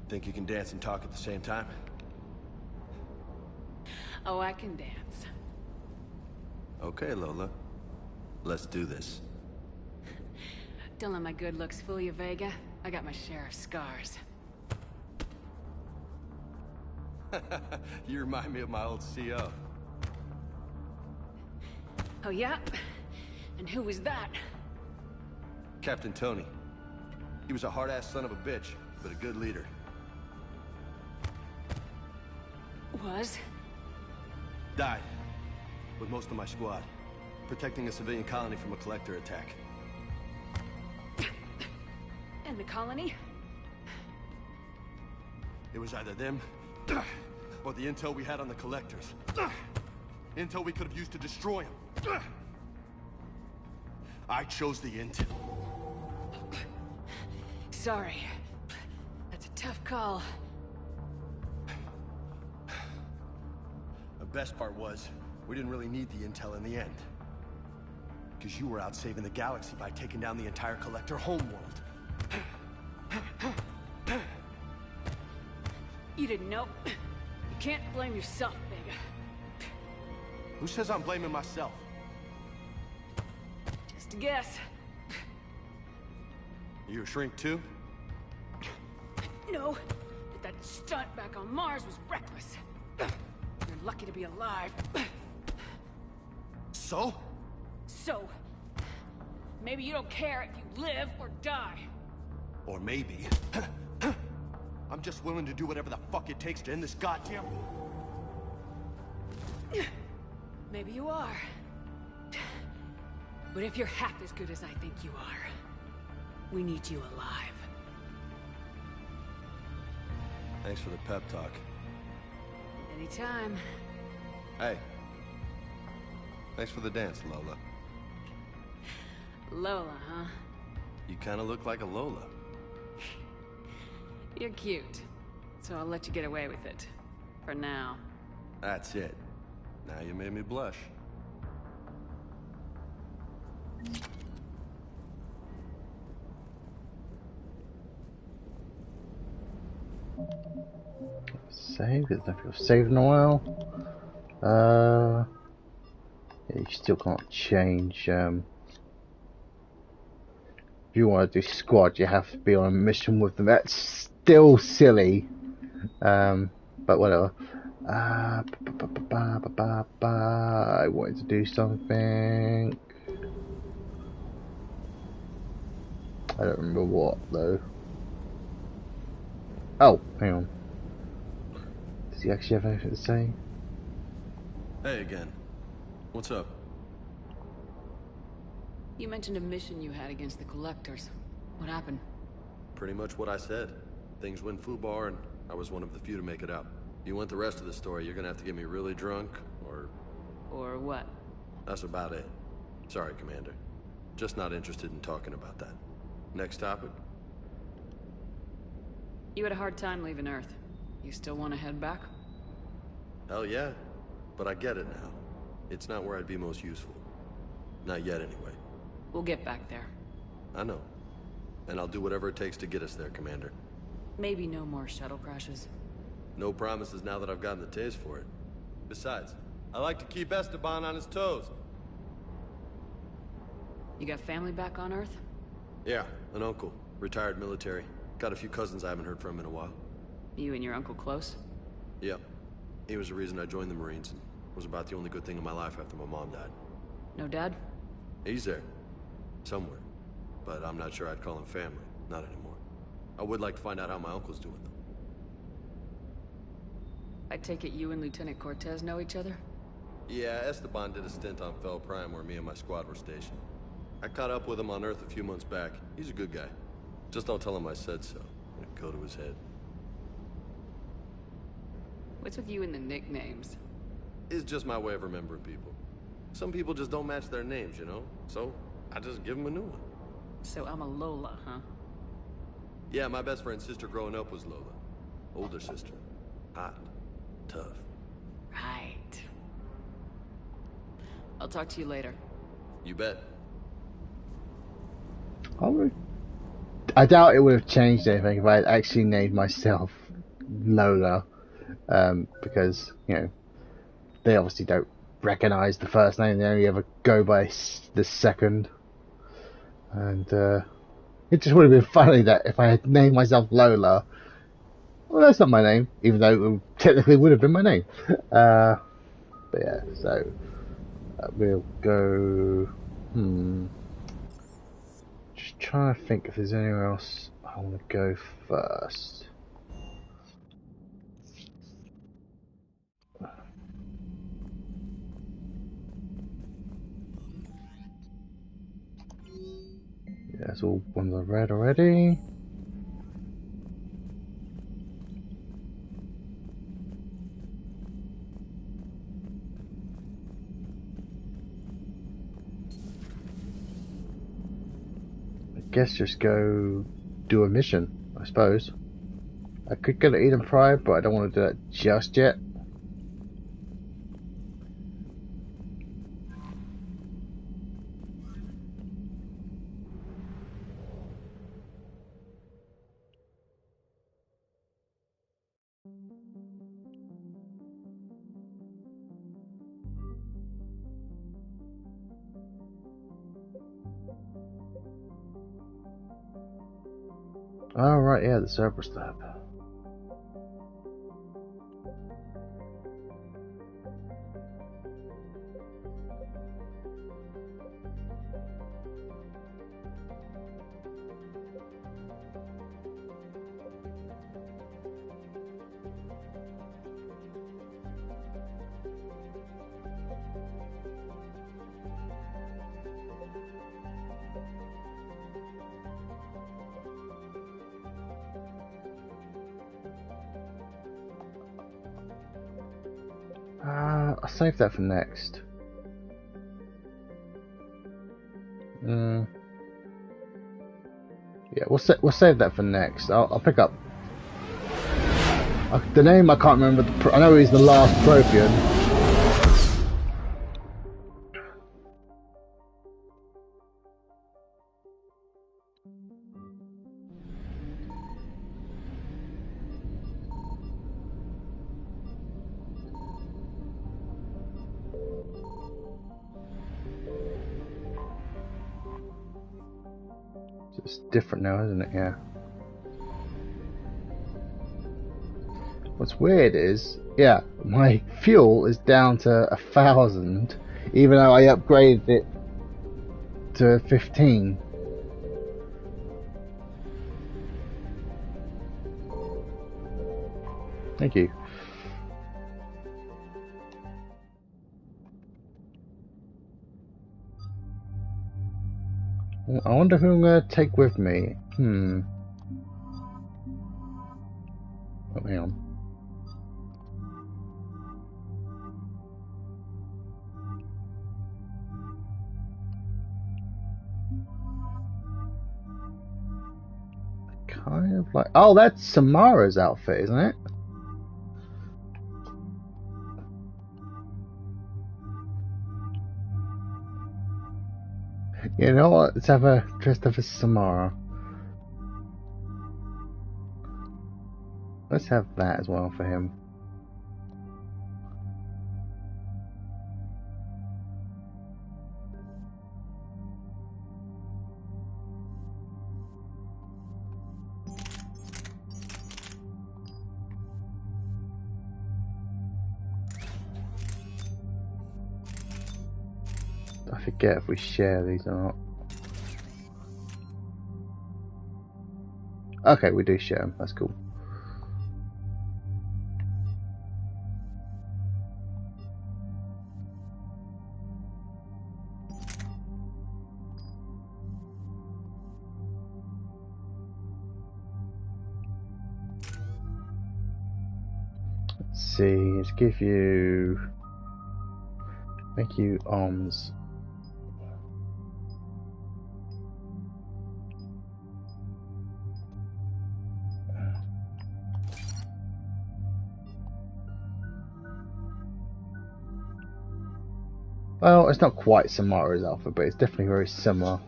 Think you can dance and talk at the same time? Oh, I can dance. Okay, Lola. Let's do this. Don't let my good looks fool you, Vega. I got my share of scars. You remind me of my old CO. Oh, yeah? And who was that? Captain Tony. He was a hard-ass son of a bitch, but a good leader. Was? Died. With most of my squad. Protecting a civilian colony from a collector attack. And the colony? It was either them, or the intel we had on the collectors. Intel we could have used to destroy them. I chose the intel. Sorry. That's a tough call. The best part was, we didn't really need the intel in the end. Because you were out saving the galaxy by taking down the entire collector homeworld. You didn't know. You can't blame yourself, Vega. Who says I'm blaming myself? Just a guess. You a shrink too? No, but that stunt back on Mars was reckless. You're lucky to be alive. So? So, maybe you don't care if you live or die. Or maybe... I'm just willing to do whatever the fuck it takes to end this goddamn... Maybe you are. But if you're half as good as I think you are, we need you alive. Thanks for the pep talk. Anytime. Hey. Thanks for the dance, Lola. Lola, huh? You kind of look like a Lola. You're cute. So I'll let you get away with it. For now. That's it. Now you made me blush. Save, there's nothing to save in a while. Yeah, you still can't change. If you want to do squad, you have to be on a mission with them. That's still silly. But whatever. I wanted to do something. I don't remember what though. Oh, hang on. Does he actually have anything to say? Hey again. What's up? You mentioned a mission you had against the Collectors. What happened? Pretty much what I said. Things went foobar and I was one of the few to make it out. You want the rest of the story, you're gonna have to get me really drunk, or... Or what? That's about it. Sorry, Commander. Just not interested in talking about that. Next topic? You had a hard time leaving Earth. You still want to head back? Hell yeah. But I get it now. It's not where I'd be most useful. Not yet, anyway. We'll get back there. I know. And I'll do whatever it takes to get us there, Commander. Maybe no more shuttle crashes. No promises now that I've gotten the taste for it. Besides, I like to keep Esteban on his toes. You got family back on Earth? Yeah, an uncle. Retired military. Got a few cousins I haven't heard from in a while. You and your uncle close? Yep. He was the reason I joined the Marines and was about the only good thing in my life after my mom died. No dad? He's there. Somewhere. But I'm not sure I'd call him family. Not anymore. I would like to find out how my uncle's doing, though. I take it you and Lieutenant Cortez know each other? Yeah, Esteban did a stint on Fel Prime where me and my squad were stationed. I caught up with him on Earth a few months back. He's a good guy. Just don't tell him I said so. It'd go to his head. What's with you and the nicknames? It's just my way of remembering people. Some people just don't match their names, you know? So, I just give them a new one. So I'm a Lola, huh? Yeah, my best friend's sister growing up was Lola. Older sister. Hot. Tough. Right. I'll talk to you later. You bet. I doubt it would have changed anything if I had actually named myself Lola. Because, you know, they obviously don't recognize the first name, they only ever go by the second. And it just would have been funny that if I had named myself Lola, well, that's not my name, even though it technically would have been my name. But yeah, so we'll go. Just trying to think if there's anywhere else I want to go first. Yeah, that's all ones I've read already. I guess just go do a mission, I suppose. I could go to Eden Pride, but I don't want to do that just yet. Oh right, yeah, the Cerberus Lab. I'll save that for next. Yeah, we'll save that for next. I'll pick up the name. I can't remember. I know he's the last Prothean. It's different now, isn't it? Yeah. What's weird is, yeah, my fuel is down to 1,000, even though I upgraded it to 15. Thank you. I wonder who I'm going to take with me. Oh, hang on. Kind of like... Oh, that's Samara's outfit, isn't it? You know what? Let's have a dressed up as Samara. Let's have that as well for him. I forget if we share these or not. Okay, we do share them. That's cool. Let's see. Let's give you. Make you arms. Well, it's not quite Samara's outfit, but it's definitely very similar.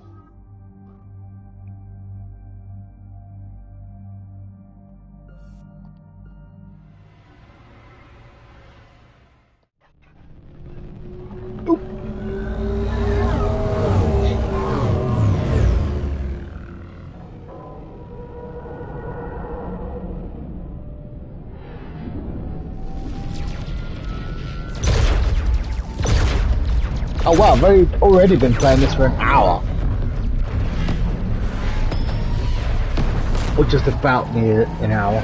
Oh wow, I've already been playing this for an hour. Or just about near an hour.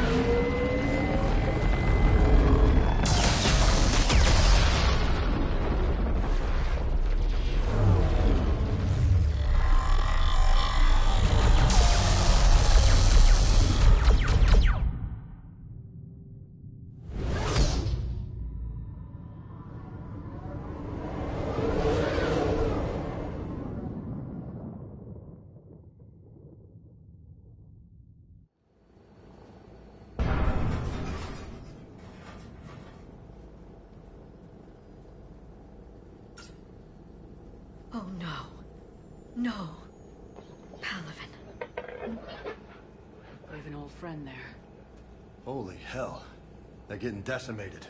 Oh no. No. Palaven. We have an old friend there. Holy hell. They're getting decimated.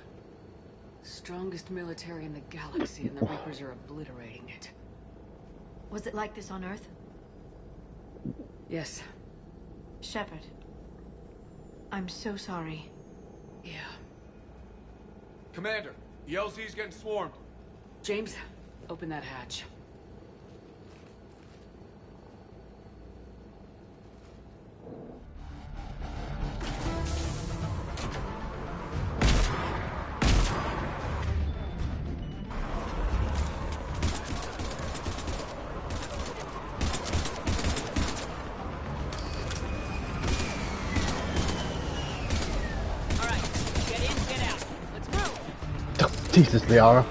Strongest military in the galaxy, and the Reapers are obliterating it. Was it like this on Earth? Yes. Shepard. I'm so sorry. Yeah. Commander, the LZ's getting swarmed. James, open that hatch. Jesus, Liara.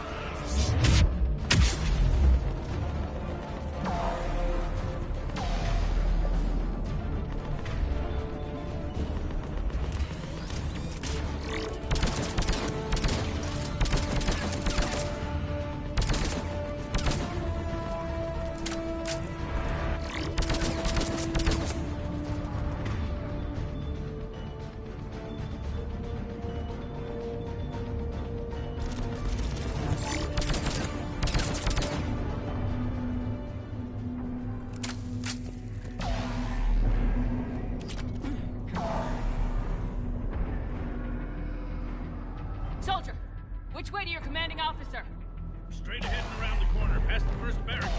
Soldier, which way to your commanding officer? Straight ahead and around the corner, past the first barricade.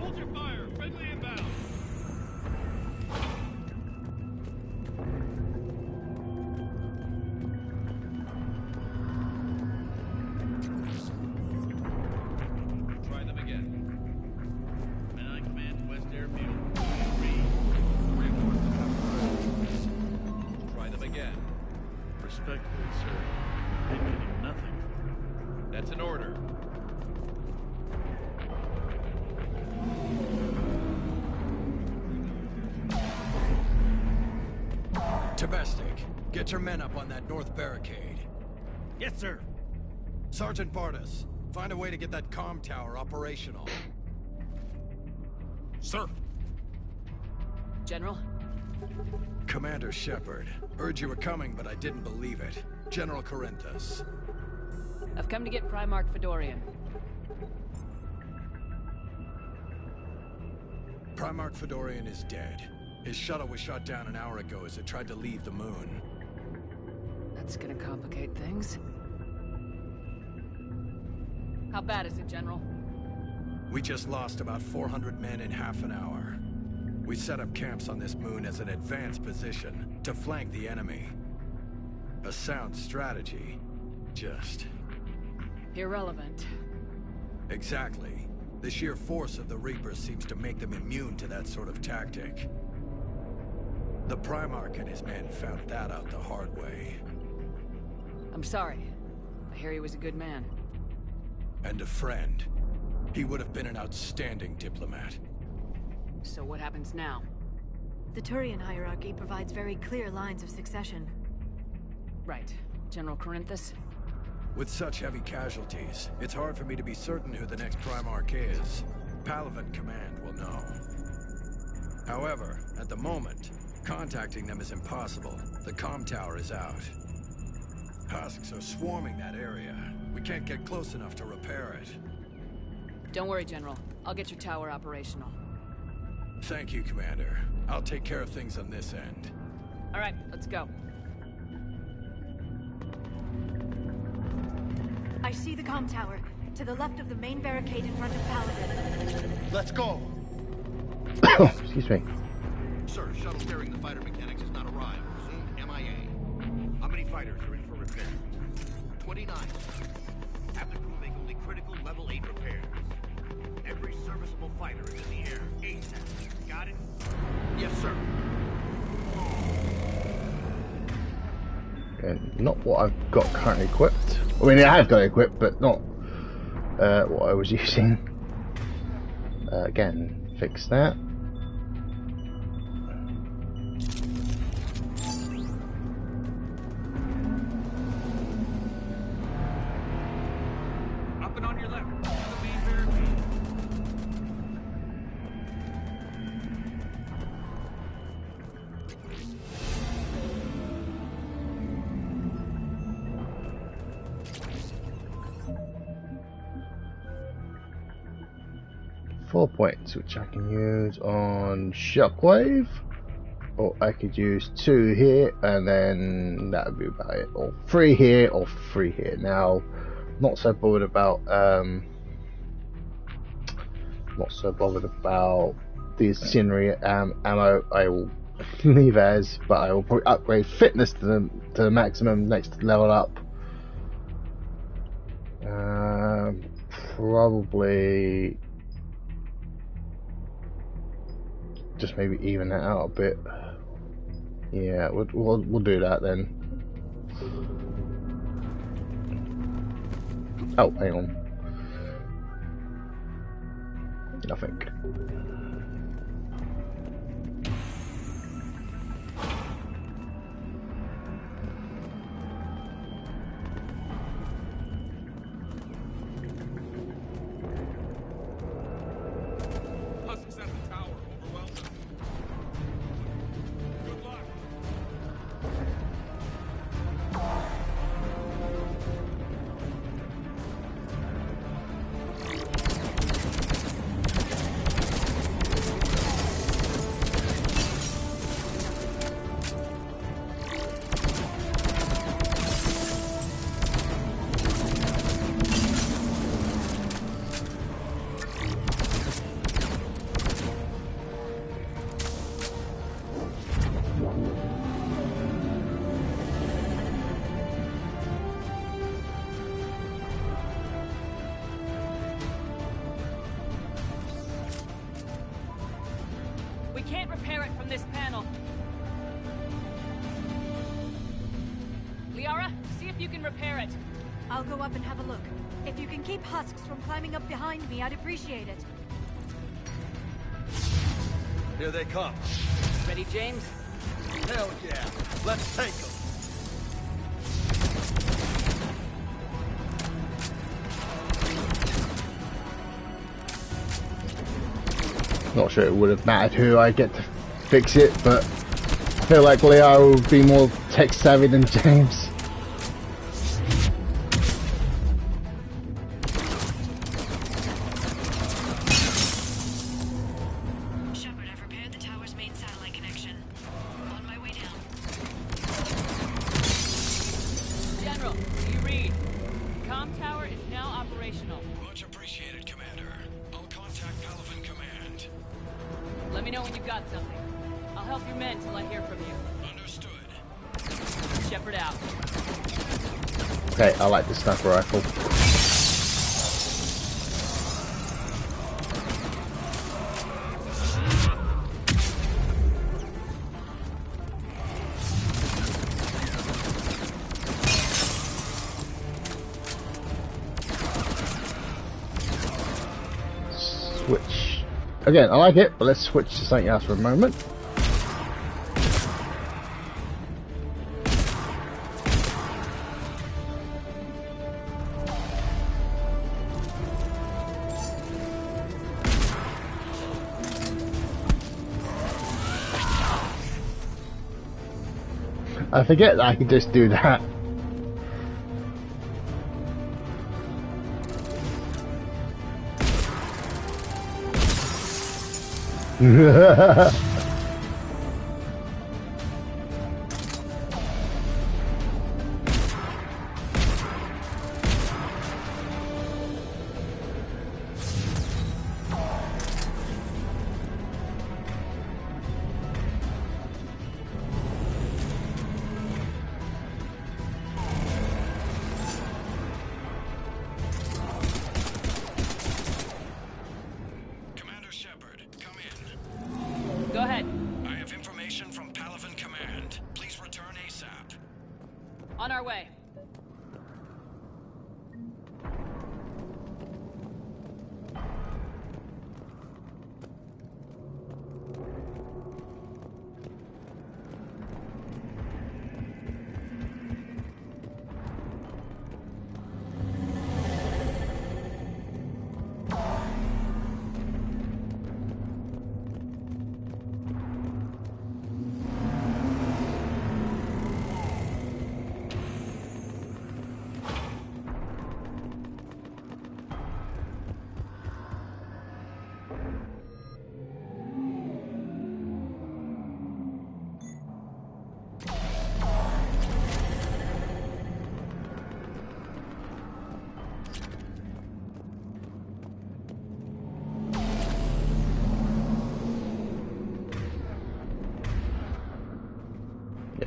Hold your fire! Friendly inbound! Try them again. Men I command West Airfield. Reinforce the cover. Try them again. Respectfully, sir. They're getting nothing for it. That's an order. Domestic, get your men up on that north barricade. Yes, sir. Sergeant Bartis, find a way to get that comm tower operational. Sir. General? Commander Shepard, heard you were coming, but I didn't believe it. General Corinthus. I've come to get Primarch Fedorian. Primarch Fedorian is dead. His shuttle was shot down an hour ago as it tried to leave the moon. That's gonna complicate things. How bad is it, General? We just lost about 400 men in half an hour. We set up camps on this moon as an advanced position to flank the enemy. A sound strategy. Just... irrelevant. Exactly. The sheer force of the Reapers seems to make them immune to that sort of tactic. The Primarch and his men found that out the hard way. I'm sorry. I hear he was a good man. And a friend. He would have been an outstanding diplomat. So what happens now? The Turian hierarchy provides very clear lines of succession. Right. General Corinthus? With such heavy casualties, it's hard for me to be certain who the next Primarch is. Palaven Command will know. However, at the moment, contacting them is impossible. The comm tower is out. Husks are swarming that area. We can't get close enough to repair it. Don't worry, General. I'll get your tower operational. Thank you, Commander. I'll take care of things on this end. All right, let's go. I see the comm tower, to the left of the main barricade in front of Paladin. Let's go! Excuse me. Sir, shuttle carrying the fighter mechanics has not arrived. Presumed MIA. How many fighters are in for repair? 29. Have the crew make only critical level 8 repairs. Every serviceable fighter is in the air. ASAP. Got it? Yes, sir. And not what I've got currently equipped. I mean, I have got it equipped, but not what I was using. Again, fix that. Up and on your left, to the main barricade. 4 points, which I can use on Shockwave, or I could use 2 here, and then that would be about it. Or 3 here, or 3 here. Now, not so bothered about the incendiary ammo. I will leave as, but I will probably upgrade fitness to the maximum next level up. probably just maybe even that out a bit. Yeah, we'll do that then. Oh, hang on. Nothing. Husks at the tower. Overwhelm them. Good luck. We can't repair it from this panel. Liara, see if you can repair it. I'll go up and have a look. If you can keep husks from climbing up behind me, I'd appreciate it. Here they come. Ready, James? Hell yeah. Let's take them. Not sure it would have mattered who I get to fix it, but I feel like Leo would be more tech savvy than James. Shepard, I've repaired the tower's main satellite connection. On my way down. General, do you read? The comm tower is now operational. Much appreciated, Commander. I'll contact Palaven Command. Let me know when you've got something. I'll help your men till I hear from you. Understood. Shepard out. Okay, I like the sniper rifle. Switch. Again, I like it, but let's switch to something else for a moment. I forget that I can just do that. Commander Shepard, come in. Go ahead. I have information from Palaven Command. Please return ASAP. On our way.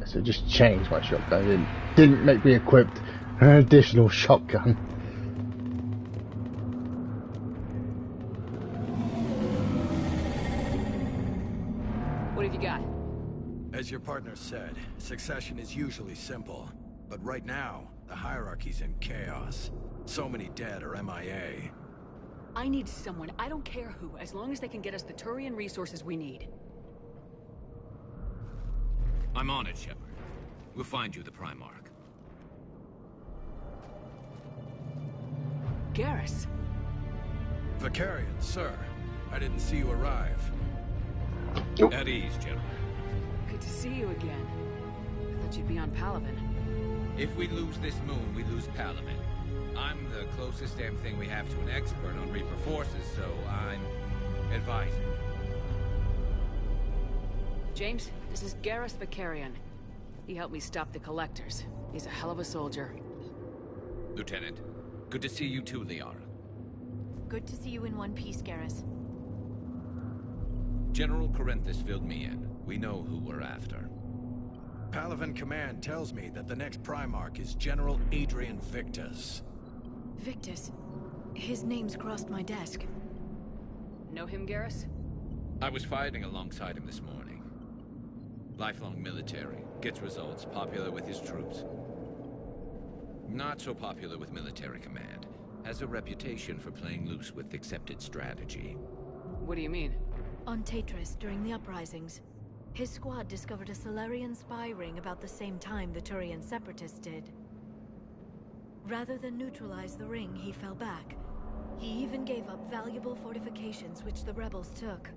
So just changed my shotgun. It didn't make me equipped an additional shotgun. What have you got? As your partner said, succession is usually simple. But right now, the hierarchy's in chaos. So many dead or MIA. I need someone, I don't care who, as long as they can get us the Turian resources we need. I'm on it, Shepard. We'll find you the Primarch. Garrus. Vakarian, sir. I didn't see you arrive. At ease, General. Good to see you again. I thought you'd be on Palaven. If we lose this moon, we lose Palaven. I'm the closest damn thing we have to an expert on Reaper forces, so I'm advising. James, this is Garrus Vakarian. He helped me stop the Collectors. He's a hell of a soldier. Lieutenant, good to see you too, Liara. Good to see you in one piece, Garrus. General Corinthus filled me in. We know who we're after. Palaven Command tells me that the next Primarch is General Adrian Victus. Victus? His name's crossed my desk. Know him, Garrus? I was fighting alongside him this morning. Lifelong military, gets results, popular with his troops. Not so popular with military command. Has a reputation for playing loose with accepted strategy. What do you mean? On Tatris, during the uprisings, his squad discovered a Salarian spy ring about the same time the Turian Separatists did. Rather than neutralize the ring, he fell back. He even gave up valuable fortifications which the rebels took.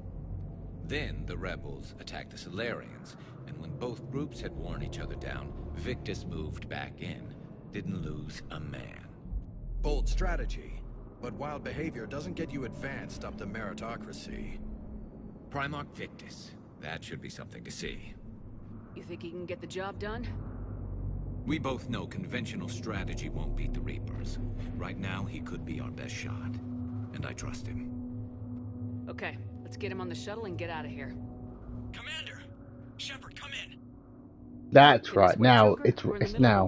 Then the rebels attacked the Salarians, and when both groups had worn each other down, Victus moved back in. Didn't lose a man. Bold strategy, but wild behavior doesn't get you advanced up the meritocracy. Primarch Victus. That should be something to see. You think he can get the job done? We both know conventional strategy won't beat the Reapers. Right now, he could be our best shot. And I trust him. Okay, let's get him on the shuttle and get out of here. Commander! Shepard, come in! That's right, now, it's now.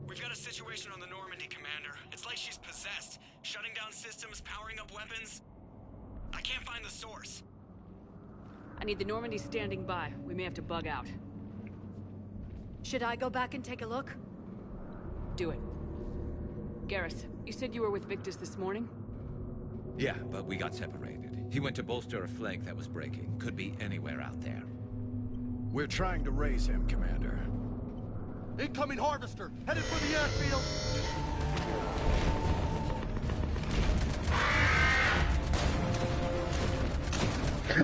We've got a situation on the Normandy, Commander. It's like she's possessed. Shutting down systems, powering up weapons. I can't find the source. I need the Normandy standing by. We may have to bug out. Should I go back and take a look? Do it. Garrus, you said you were with Victus this morning? Yeah, but we got separated. He went to bolster a flank that was breaking. Could be anywhere out there. We're trying to raise him, Commander. Incoming Harvester! Headed for the airfield!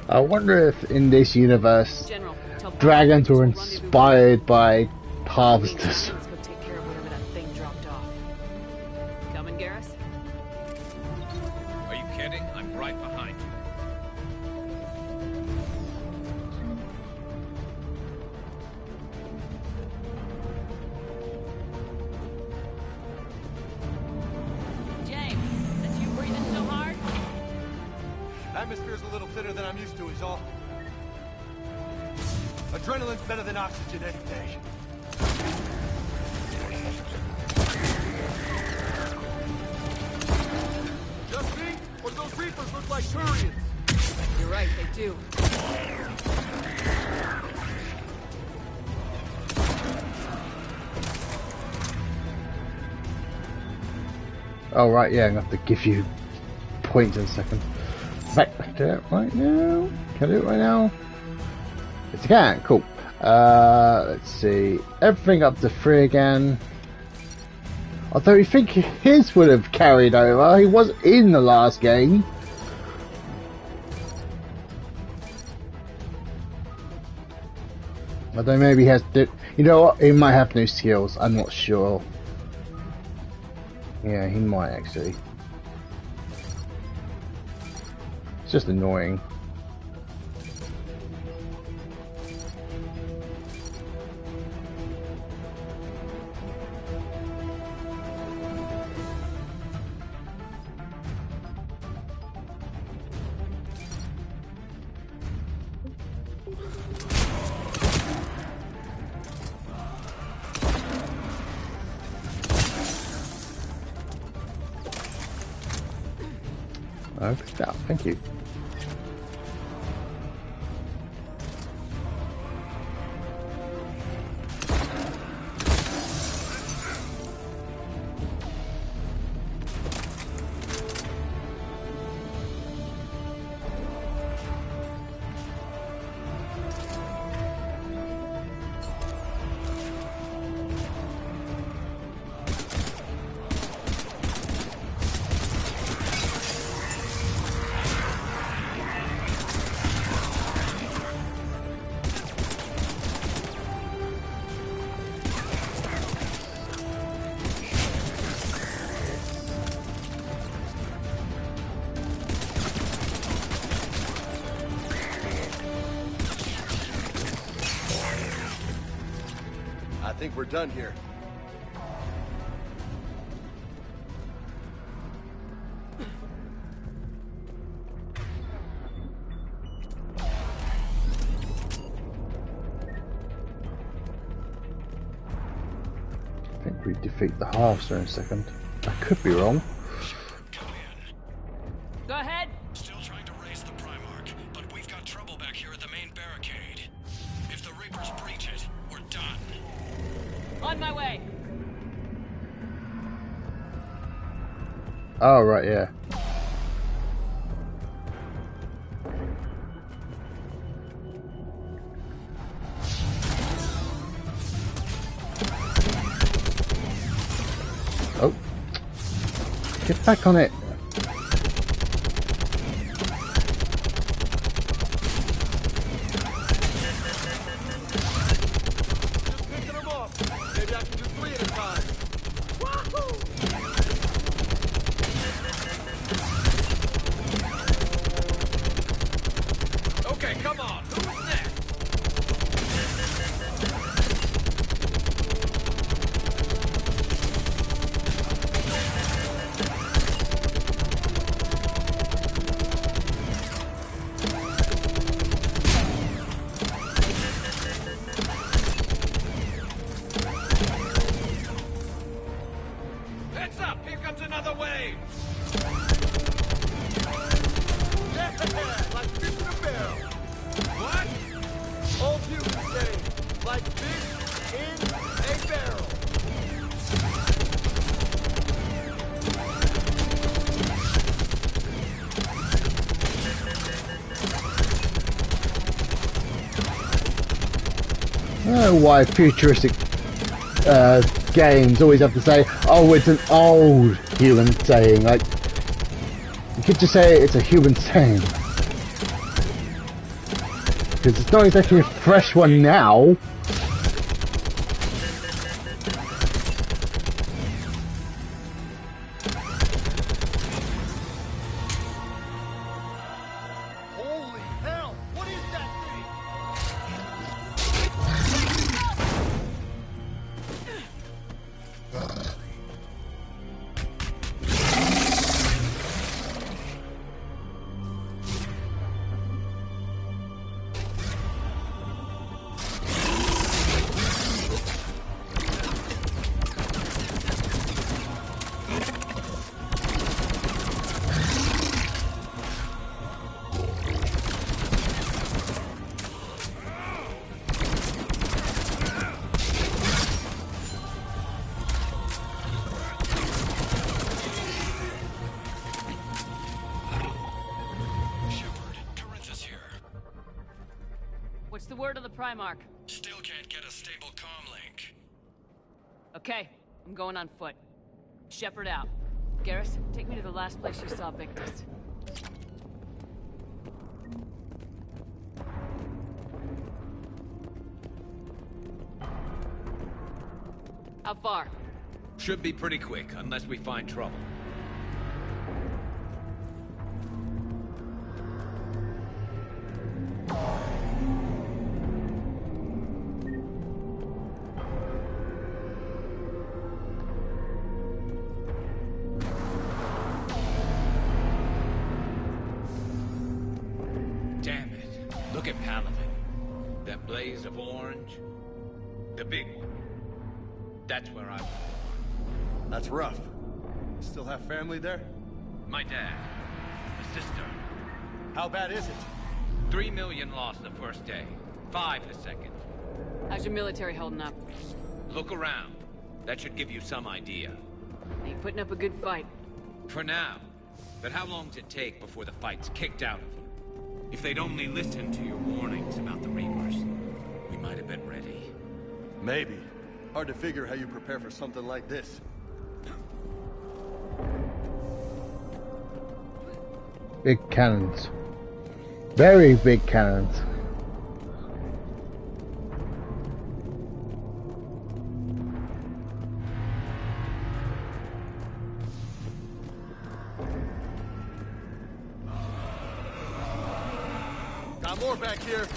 I wonder if in this universe, dragons were inspired by harvesters. Coming, Garrus? Are you kidding? I'm right behind you. James, that's you breathing so hard? Atmosphere's a little thinner than I'm used to, is all. Adrenaline's better than oxygen any day. Just me? Or do those Reapers look like Turians? You're right, they do. Oh right, yeah, I'm gonna have to give you points in a second. Right, do it right now. Can I do it right now? Yes, I can. Cool. Let's see. Everything up to 3 again. Although you think his would have carried over. He was in the last game. Although maybe he has to. You know what? He might have new skills. I'm not sure. Yeah, he might actually. It's just annoying. Oh, good stuff. Thank you. think we're done here. I think we defeat the Harvester in a second. I could be wrong. Go ahead. Still trying to raise the Primarch, but we've got trouble back here at the main barricade. If the Reapers breach it, we're done. On my way. Oh, right, yeah. Oh. Get back on it. I don't know why futuristic games always have to say, oh, it's an old human saying. Like, you could just say it's a human saying. Because it's not exactly a fresh one now. What's the word on the Primarch? Still can't get a stable comm link. Okay, I'm going on foot. Shepard out. Garrus, take me to the last place you saw Victus. How far? Should be pretty quick, unless we find trouble. Damn it. Look at Palaven. That blaze of orange. The big one. That's where I was. That's rough. Still have family there? My dad. A sister. How bad is it? 3 million lost the first day. 5 the second. How's your military holding up? Look around. That should give you some idea. Ain't putting up a good fight. For now. But how long does it take before the fight's kicked out of you? If they'd only listened to your warnings about the Reapers, we might have been ready. Maybe. Hard to figure how you prepare for something like this. Big cannons. Very big cannons. Got more back here.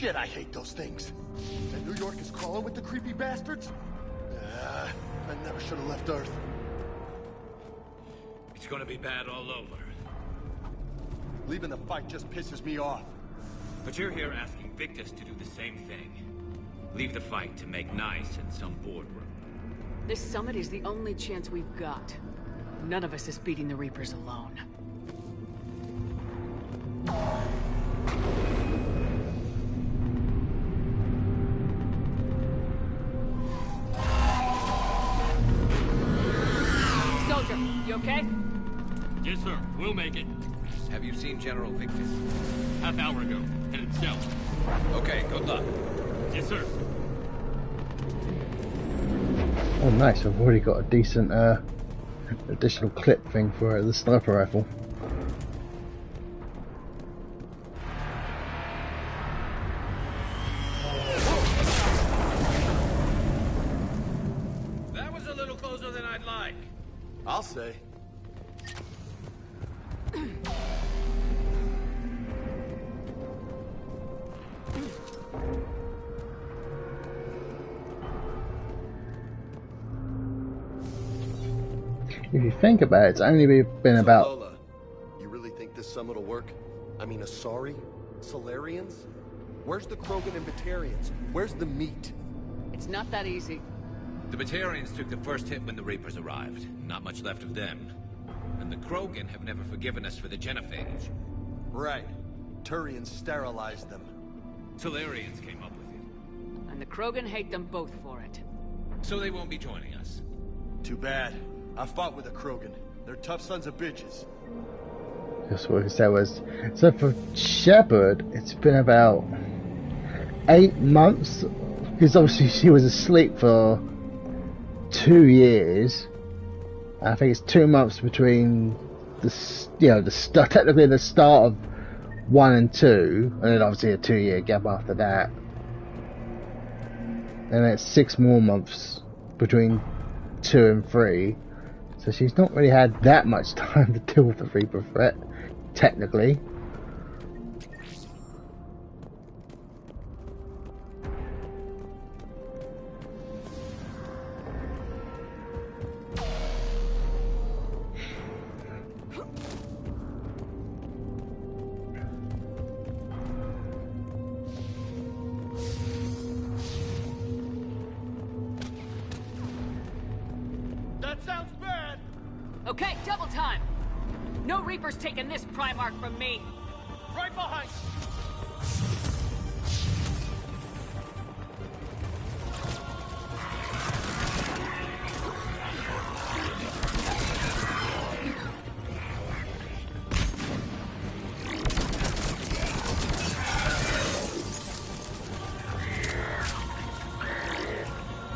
Shit, I hate those things. And New York is crawling with the creepy bastards? I never should have left Earth. It's gonna be bad all over. Leaving the fight just pisses me off. But you're here asking Victus to do the same thing. Leave the fight to make nice in some boardroom. This summit is the only chance we've got. None of us is beating the Reapers alone. Soldier, you okay? Yes, sir. We'll make it. Have you seen General Victus? Half hour ago. Headed south. Okay, good luck. Yes, sir. Oh, nice. I've already got a decent additional clip thing for the sniper rifle. That was a little closer than I'd like. I'll say. If you think about it, it's only been about... Lola, you really think this summit will work? I mean, Asari? Solarians? Where's the Krogan and Batarians? Where's the meat? It's not that easy. The Batarians took the first hit when the Reapers arrived. Not much left of them. And the Krogan have never forgiven us for the Genophage. Right. Turians sterilized them. Solarians came up with it. And the Krogan hate them both for it. So they won't be joining us. Too bad. I fought with the Krogan. They're tough sons of bitches. Just what I said was... So for Shepard, it's been about 8 months. Because obviously she was asleep for 2 years. I think it's 2 months between the technically the start of 1 and 2, and then obviously a 2-year gap after that. And it's 6 more months between 2 and 3. So she's not really had that much time to deal with the Reaper threat, technically. Okay, double time! No Reaper's taking this Primarch from me! Right behind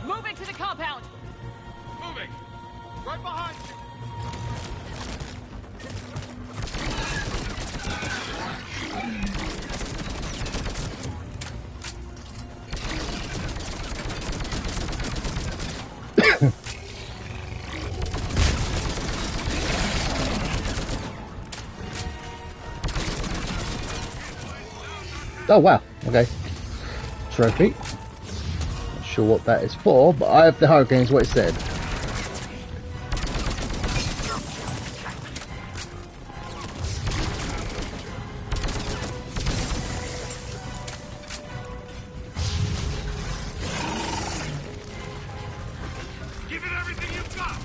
Move into the compound! Moving! Right behind you! Oh wow, okay. Trophy. Not sure what that is for, but I have the Hurricanes, what it said. Give it everything you've got!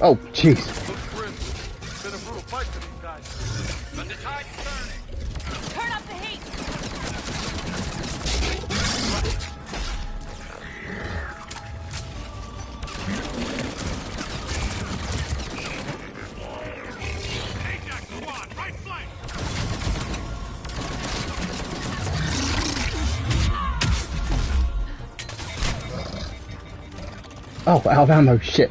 Oh, jeez. It's been a brutal fight for these guys. But the tide's turning. Turn up the heat! Ajax, squad, right flank! Oh, out of ammo, shit.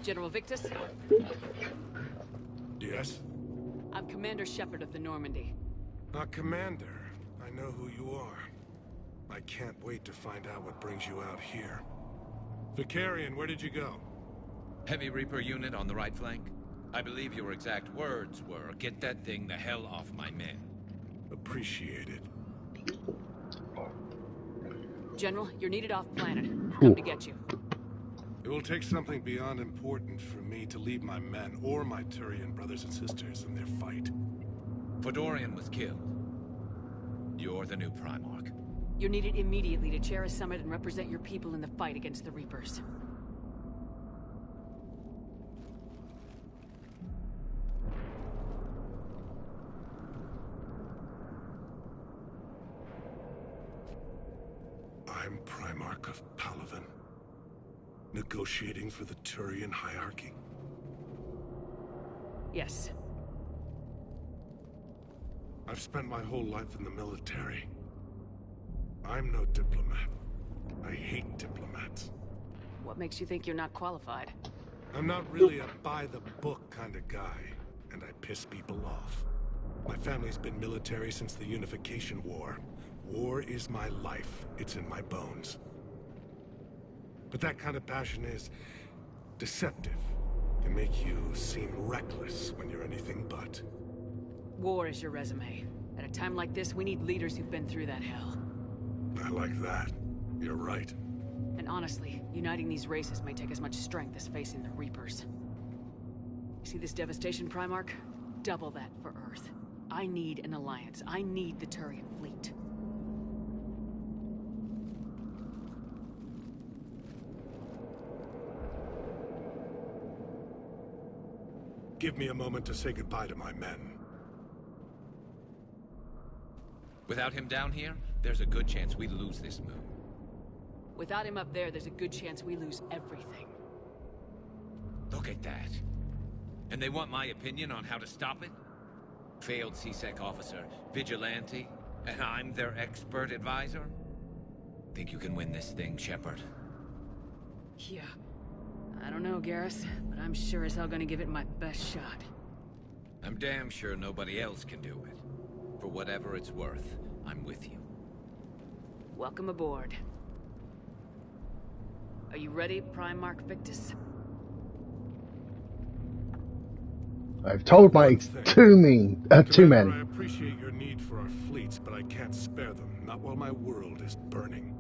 General Victus? Yes? I'm Commander Shepard of the Normandy. Commander, I know who you are. I can't wait to find out what brings you out here. Vicarian, where did you go? Heavy Reaper unit on the right flank. I believe your exact words were, "Get that thing the hell off my men." Appreciated. General, you're needed off planet. Come to get you. It will take something beyond important for me to leave my men or my Turian brothers and sisters in their fight. Fedorian was killed. You're the new Primarch. You're needed immediately to chair a summit and represent your people in the fight against the Reapers. I'm Primarch of Palaven. Negotiating for the Turian hierarchy? Yes. I've spent my whole life in the military. I'm no diplomat. I hate diplomats. What makes you think you're not qualified? I'm not really a by-the-book kind of guy, and I piss people off. My family's been military since the Unification War. War is my life. It's in my bones. But that kind of passion is deceptive. Can make you seem reckless when you're anything but. War is your resume. At a time like this, we need leaders who've been through that hell. I like that. You're right. And honestly, uniting these races may take as much strength as facing the Reapers. See this devastation, Primarch? Double that for Earth. I need an alliance. I need the Turian fleet. Give me a moment to say goodbye to my men. Without him down here, there's a good chance we lose this moon. Without him up there, there's a good chance we lose everything. Look at that. And they want my opinion on how to stop it? Failed C-Sec officer, vigilante, and I'm their expert advisor? Think you can win this thing, Shepard? Yeah. I don't know, Garrus, but I'm sure as hell gonna give it my best shot. I'm damn sure nobody else can do it. For whatever it's worth, I'm with you. Welcome aboard. Are you ready, Primarch Victus? I've told my two men. I appreciate your need for our fleets, but I can't spare them. Not while my world is burning.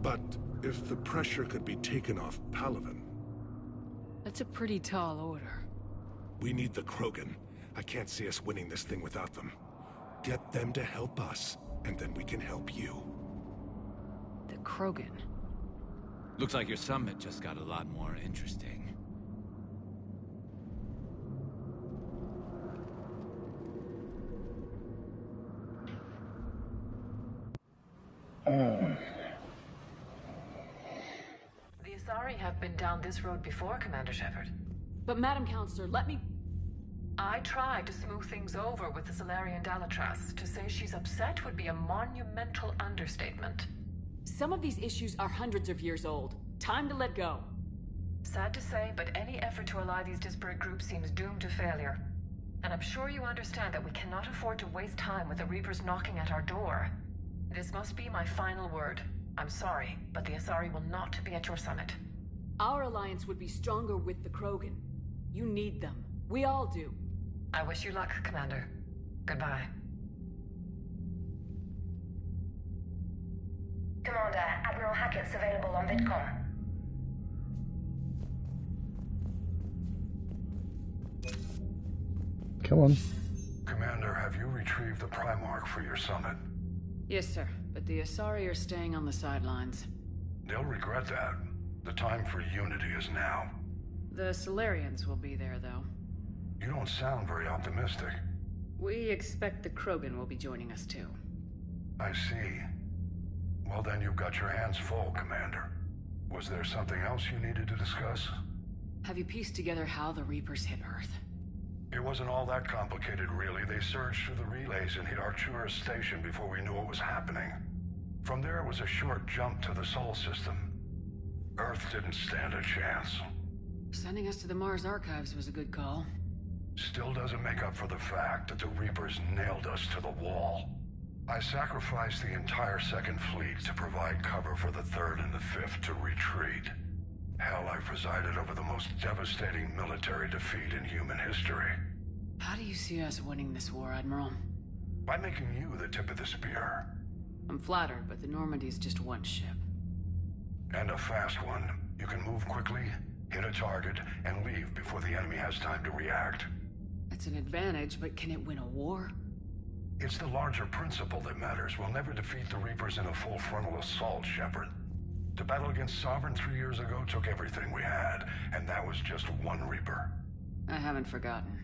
But if the pressure could be taken off Palaven... That's a pretty tall order. We need the Krogan. I can't see us winning this thing without them. Get them to help us, and then we can help you. The Krogan? Looks like your summit just got a lot more interesting. The Asari have been down this road before, Commander Shepard. But Madam Counselor, let me... I tried to smooth things over with the Salarian Dalatras. To say she's upset would be a monumental understatement. Some of these issues are hundreds of years old. Time to let go. Sad to say, but any effort to ally these disparate groups seems doomed to failure. And I'm sure you understand that we cannot afford to waste time with the Reapers knocking at our door. This must be my final word. I'm sorry, but the Asari will not be at your summit. Our alliance would be stronger with the Krogan. You need them. We all do. I wish you luck, Commander. Goodbye. Commander, Admiral Hackett's available on VidCom. Come on. Commander, have you retrieved the Primarch for your summit? Yes, sir. But the Asari are staying on the sidelines. They'll regret that. The time for unity is now. The Solarians will be there, though. You don't sound very optimistic. We expect the Krogan will be joining us, too. I see. Well, then you've got your hands full, Commander. Was there something else you needed to discuss? Have you pieced together how the Reapers hit Earth? It wasn't all that complicated, really. They surged through the relays and hit Arcturus Station before we knew what was happening. From there, it was a short jump to the Sol system. Earth didn't stand a chance. Sending us to the Mars Archives was a good call. Still doesn't make up for the fact that the Reapers nailed us to the wall. I sacrificed the entire Second Fleet to provide cover for the Third and the Fifth to retreat. Hell, I presided over the most devastating military defeat in human history. How do you see us winning this war, Admiral? By making you the tip of the spear. I'm flattered, but the Normandy's just one ship. And a fast one. You can move quickly, hit a target, and leave before the enemy has time to react. It's an advantage, but can it win a war? It's the larger principle that matters. We'll never defeat the Reapers in a full frontal assault, Shepard. To battle against Sovereign 3 years ago took everything we had, and that was just one Reaper. I haven't forgotten.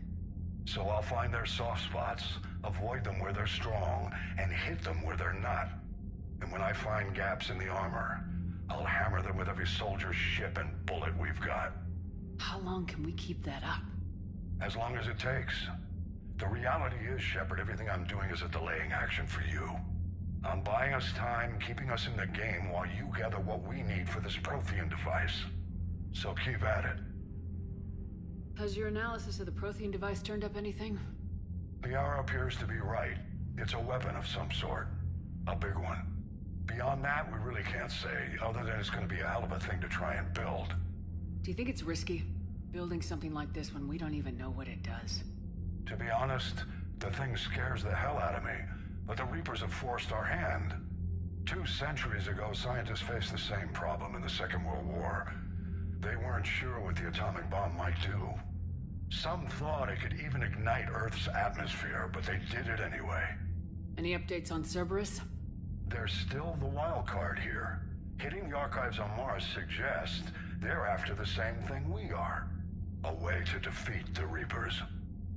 So I'll find their soft spots, avoid them where they're strong, and hit them where they're not. And when I find gaps in the armor, I'll hammer them with every soldier, ship, and bullet we've got. How long can we keep that up? As long as it takes. The reality is, Shepard, everything I'm doing is a delaying action for you. I'm buying us time, keeping us in the game while you gather what we need for this Prothean device. So keep at it. Has your analysis of the Prothean device turned up anything? The hour appears to be right. It's a weapon of some sort. A big one. Beyond that, we really can't say, other than it's going to be a hell of a thing to try and build. Do you think it's risky, building something like this when we don't even know what it does? To be honest, the thing scares the hell out of me, but the Reapers have forced our hand. 2 centuries ago, scientists faced the same problem in the Second World War. They weren't sure what the atomic bomb might do. Some thought it could even ignite Earth's atmosphere, but they did it anyway. Any updates on Cerberus? They're still the wild card here. Hitting the archives on Mars suggests they're after the same thing we are. A way to defeat the Reapers.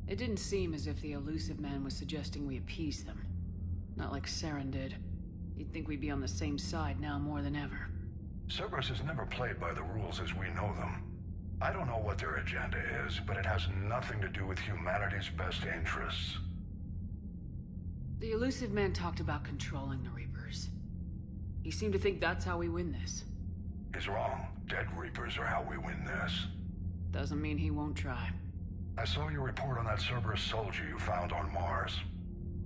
It didn't seem as if the Elusive Man was suggesting we appease them. Not like Saren did. You'd think we'd be on the same side now more than ever. Cerberus has never played by the rules as we know them. I don't know what their agenda is, but it has nothing to do with humanity's best interests. The Elusive Man talked about controlling the Reapers. He seemed to think that's how we win this. He's wrong. Dead Reapers are how we win this. Doesn't mean he won't try. I saw your report on that Cerberus soldier you found on Mars.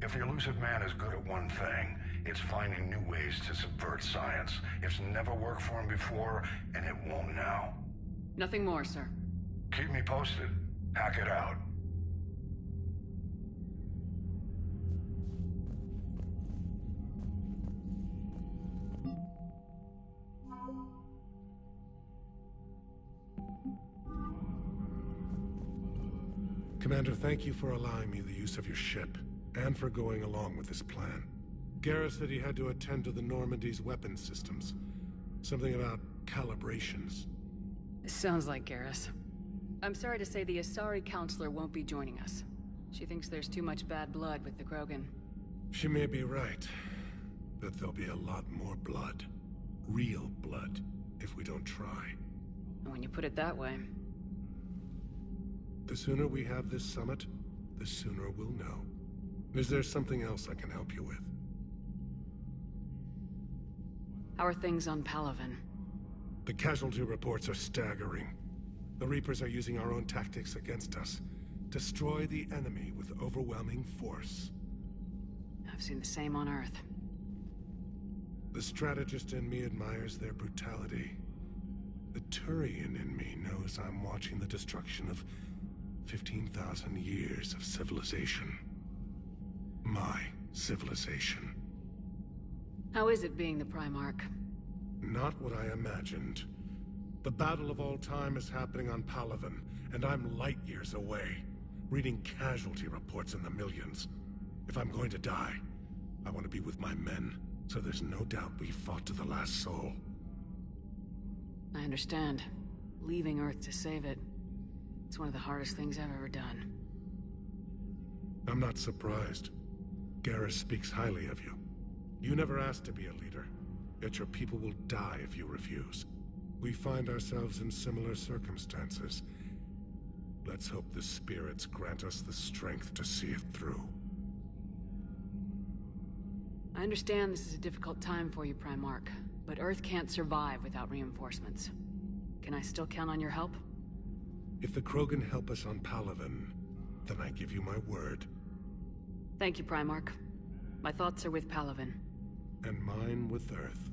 If the Elusive Man is good at one thing, it's finding new ways to subvert science. It's never worked for him before, and it won't now. Nothing more, sir. Keep me posted. Hack it out. Commander, thank you for allowing me the use of your ship, and for going along with this plan. Garrus said he had to attend to the Normandy's weapon systems. Something about calibrations. Sounds like Garrus. I'm sorry to say the Asari Counselor won't be joining us. She thinks there's too much bad blood with the Krogan. She may be right, but there'll be a lot more blood. Real blood, if we don't try. And when you put it that way... The sooner we have this summit, the sooner we'll know. Is there something else I can help you with? How are things on Palaven? The casualty reports are staggering. The Reapers are using our own tactics against us. Destroy the enemy with overwhelming force. I've seen the same on Earth. The strategist in me admires their brutality. The Turian in me knows I'm watching the destruction of 15,000 years of civilization. My civilization. How is it being the Primarch? Not what I imagined. The battle of all time is happening on Palaven, and I'm light years away. reading casualty reports in the millions. If I'm going to die, I want to be with my men, so there's no doubt we fought to the last soul. I understand. Leaving Earth to save it. It's one of the hardest things I've ever done. I'm not surprised. Garrus speaks highly of you. You never asked to be a leader, yet your people will die if you refuse. We find ourselves in similar circumstances. Let's hope the spirits grant us the strength to see it through. I understand this is a difficult time for you, Primarch, but Earth can't survive without reinforcements. Can I still count on your help? If the Krogan help us on Palaven, then I give you my word. Thank you, Primarch. My thoughts are with Palaven. And mine with Earth.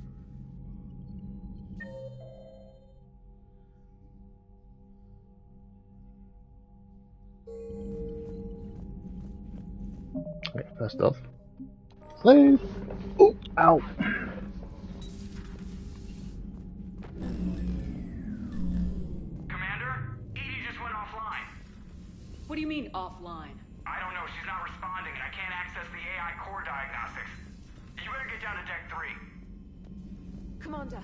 Right, first off. Save! Oh, ow! Commander? Edie just went offline. What do you mean, offline? I don't know, she's not responding and I can't access the AI core diagnostics. You better get down to Deck 3. Commander,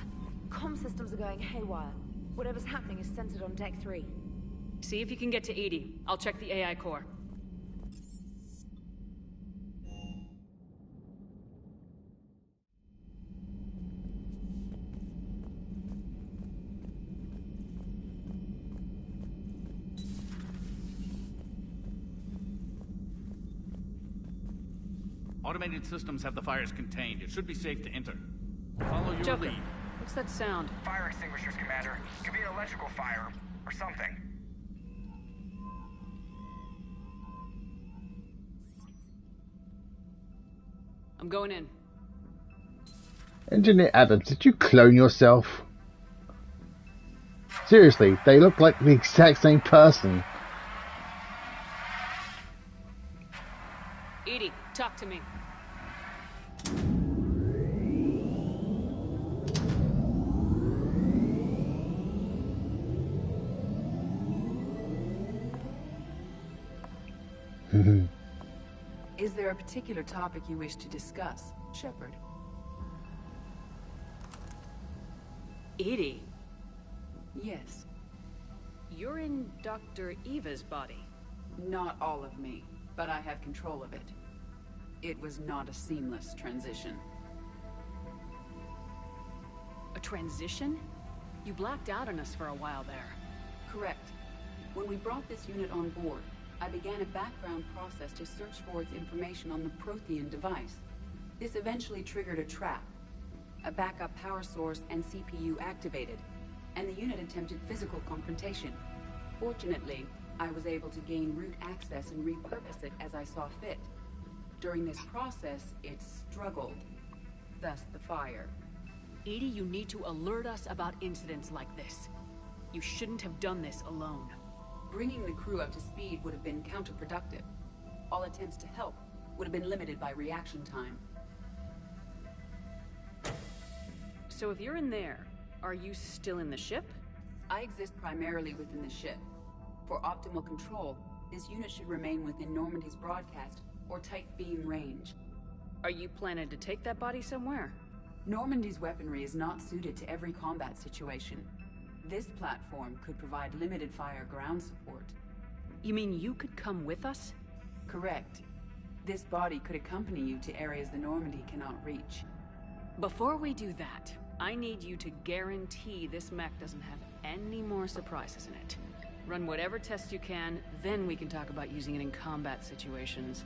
comm systems are going haywire. Whatever's happening is centered on Deck 3. See if you can get to Edie. I'll check the AI core. Automated systems have the fires contained. It should be safe to enter. Follow your Joker, lead. what's that sound? Fire extinguishers, Commander. Could be an electrical fire, or something. I'm going in. Engineer Adams, did you clone yourself? Seriously, they look like the exact same person. Edie, talk to me. Is there a particular topic you wish to discuss, Shepard? Edie? Yes. You're in Dr. Eva's body. Not all of me, but I have control of it. It was not a seamless transition. A transition? You blacked out on us for a while there. Correct. When we brought this unit on board, I began a background process to search for its information on the Prothean device. This eventually triggered a trap. A backup power source and CPU activated, and the unit attempted physical confrontation. Fortunately, I was able to gain root access and repurpose it as I saw fit. During this process, it struggled. Thus the fire. Edie, you need to alert us about incidents like this. You shouldn't have done this alone. Bringing the crew up to speed would have been counterproductive. All attempts to help would have been limited by reaction time. So if you're in there, are you still in the ship? I exist primarily within the ship. For optimal control, this unit should remain within Normandy's broadcast or tight beam range. Are you planning to take that body somewhere? Normandy's weaponry is not suited to every combat situation. This platform could provide limited fire ground support. You mean you could come with us? Correct. This body could accompany you to areas the Normandy cannot reach. Before we do that, I need you to guarantee this mech doesn't have any more surprises in it. Run whatever tests you can, then we can talk about using it in combat situations.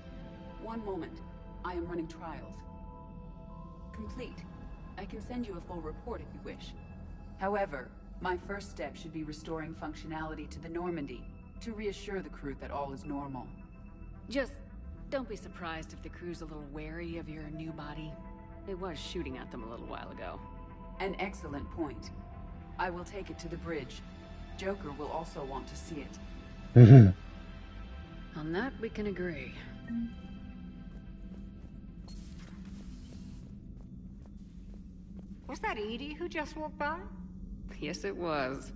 One moment. I am running trials. Complete. I can send you a full report if you wish. However, my first step should be restoring functionality to the Normandy, to reassure the crew that all is normal. Just don't be surprised if the crew's a little wary of your new body. It was shooting at them a little while ago. An excellent point. I will take it to the bridge. Joker will also want to see it. On that, we can agree. Was that Edie who just walked by? Yes, it was.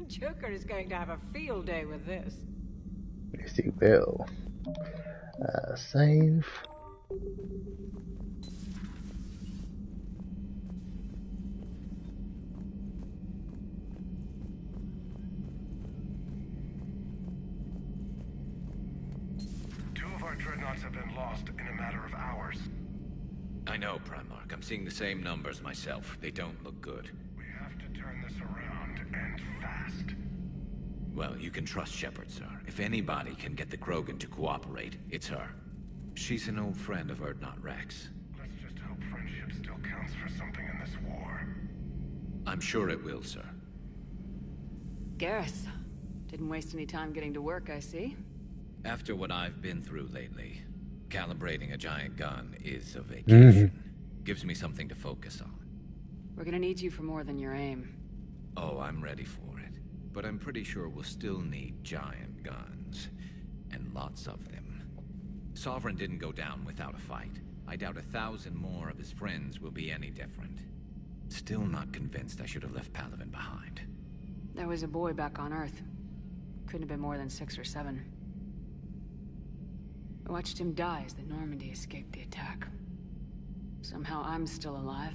Joker is going to have a field day with this. Yes, it will. Save. Two of our dreadnoughts have been lost in a matter of hours. I know, Primarch. I'm seeing the same numbers myself. They don't look good. We have to turn this around, and fast. Well, you can trust Shepard, sir. If anybody can get the Krogan to cooperate, it's her. She's an old friend of Urdnot Rex. Let's just hope friendship still counts for something in this war. I'm sure it will, sir. Garrus. Didn't waste any time getting to work, I see. After what I've been through lately, calibrating a giant gun is a vacation. Gives me something to focus on. We're gonna need you for more than your aim. Oh, I'm ready for it. But I'm pretty sure we'll still need giant guns. And lots of them. Sovereign didn't go down without a fight. I doubt 1,000 more of his friends will be any different. Still not convinced I should have left Palaven behind. There was a boy back on Earth. Couldn't have been more than 6 or 7. I watched him die as the Normandy escaped the attack. Somehow I'm still alive.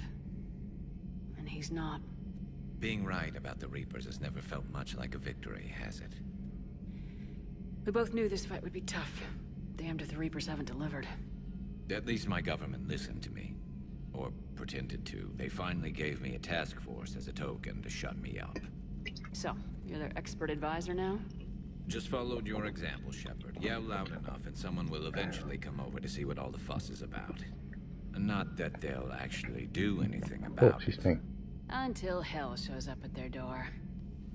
And he's not. Being right about the Reapers has never felt much like a victory, has it? We both knew this fight would be tough. Damned if the Reapers haven't delivered. At least my government listened to me. Or pretended to. They finally gave me a task force as a token to shut me up. So, you're their expert advisor now? Just followed your example, Shepard. Yell loud enough and someone will eventually come over to see what all the fuss is about. Not that they'll actually do anything about it. Until hell shows up at their door.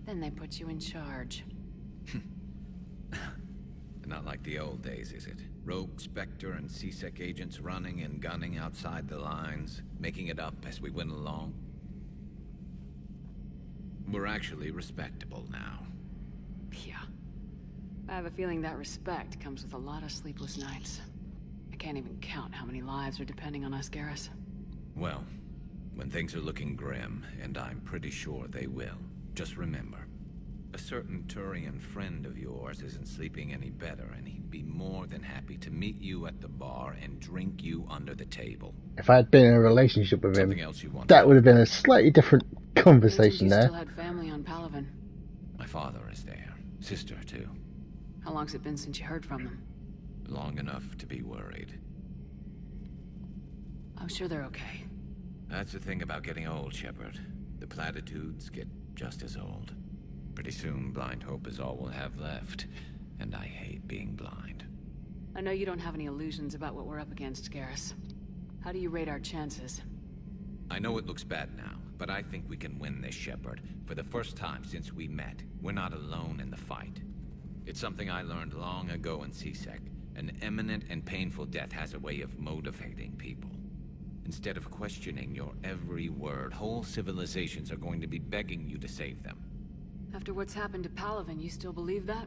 Then they put you in charge. Not like the old days, is it? Rogue Spectre and C-Sec agents running and gunning outside the lines, making it up as we went along. We're actually respectable now. Yeah. I have a feeling that respect comes with a lot of sleepless nights. I can't even count how many lives are depending on us, Garrus. Well, when things are looking grim, and I'm pretty sure they will, just remember, a certain Turian friend of yours isn't sleeping any better, and he'd be more than happy to meet you at the bar and drink you under the table. If I had been in a relationship with him, else you want that would have been a slightly different conversation there. Still had family on Palaven. My father is there. Sister, too. How long's it been since you heard from them? Long enough to be worried. I'm sure they're okay. That's the thing about getting old, Shepard. The platitudes get just as old. Pretty soon, blind hope is all we'll have left. And I hate being blind. I know you don't have any illusions about what we're up against, Garrus. How do you rate our chances? I know it looks bad now, but I think we can win this, Shepard. For the first time since we met, we're not alone in the fight. It's something I learned long ago in C-Sec. An imminent and painful death has a way of motivating people. Instead of questioning your every word, whole civilizations are going to be begging you to save them. After what's happened to Palaven, you still believe that?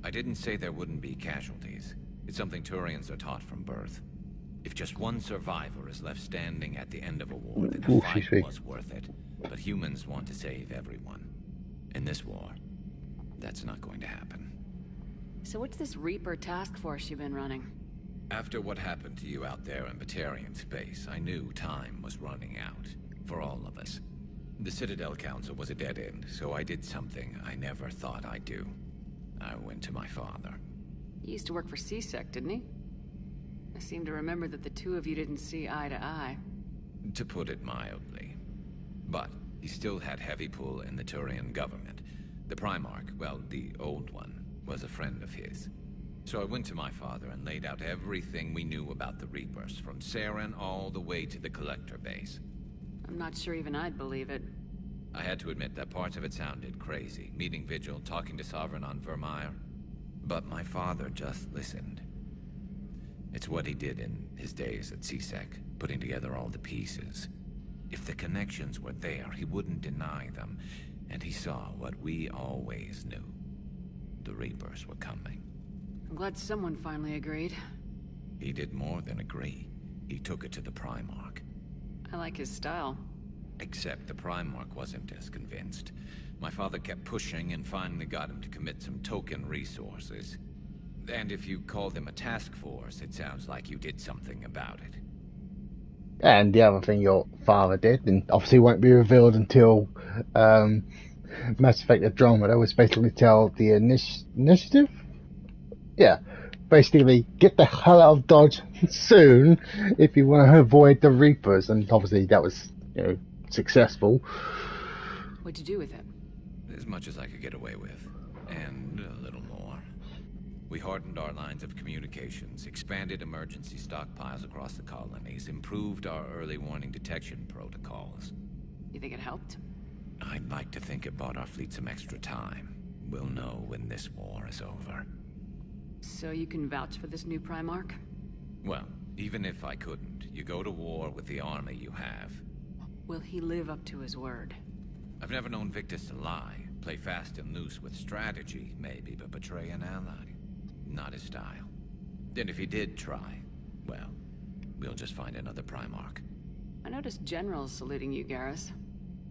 I didn't say there wouldn't be casualties. It's something Turians are taught from birth. If just one survivor is left standing at the end of a war, then the fight was worth it. But humans want to save everyone. In this war, that's not going to happen. So what's this Reaper task force you've been running? After what happened to you out there in Batarian space, I knew time was running out. For all of us. The Citadel Council was a dead end, so I did something I never thought I'd do. I went to my father. He used to work for C-Sec, didn't he? I seem to remember that the two of you didn't see eye to eye. To put it mildly. But he still had heavy pull in the Turian government. The Primarch, well, the old one, was a friend of his. So I went to my father and laid out everything we knew about the Reapers, from Saren all the way to the Collector base. I'm not sure even I'd believe it. I had to admit that parts of it sounded crazy, meeting Vigil, talking to Sovereign on Vermeer. But my father just listened. It's what he did in his days at C-Sec, putting together all the pieces. If the connections were there, he wouldn't deny them, and he saw what we always knew. The Reapers were coming. I'm glad someone finally agreed. He did more than agree. He took it to the Primarch. I like his style. Except the Primarch wasn't as convinced. My father kept pushing and finally got him to commit some token resources. And if you call them a task force, it sounds like you did something about it. And the other thing your father did, and obviously won't be revealed until Mass Effect Andromeda, was basically tell the initiative? Yeah. Basically, get the hell out of Dodge soon if you want to avoid the Reapers. And obviously that was, successful. What'd you do with him? As much as I could get away with. And a little more. We hardened our lines of communications, expanded emergency stockpiles across the colonies, improved our early warning detection protocols. You think it helped? I'd like to think it bought our fleet some extra time. We'll know when this war is over. So you can vouch for this new Primarch? Well, even if I couldn't, you go to war with the army you have. Will he live up to his word? I've never known Victus to lie. Play fast and loose with strategy, maybe, but betray an ally. Not his style. And if he did try, well, we'll just find another Primarch. I noticed generals saluting you, Garrus.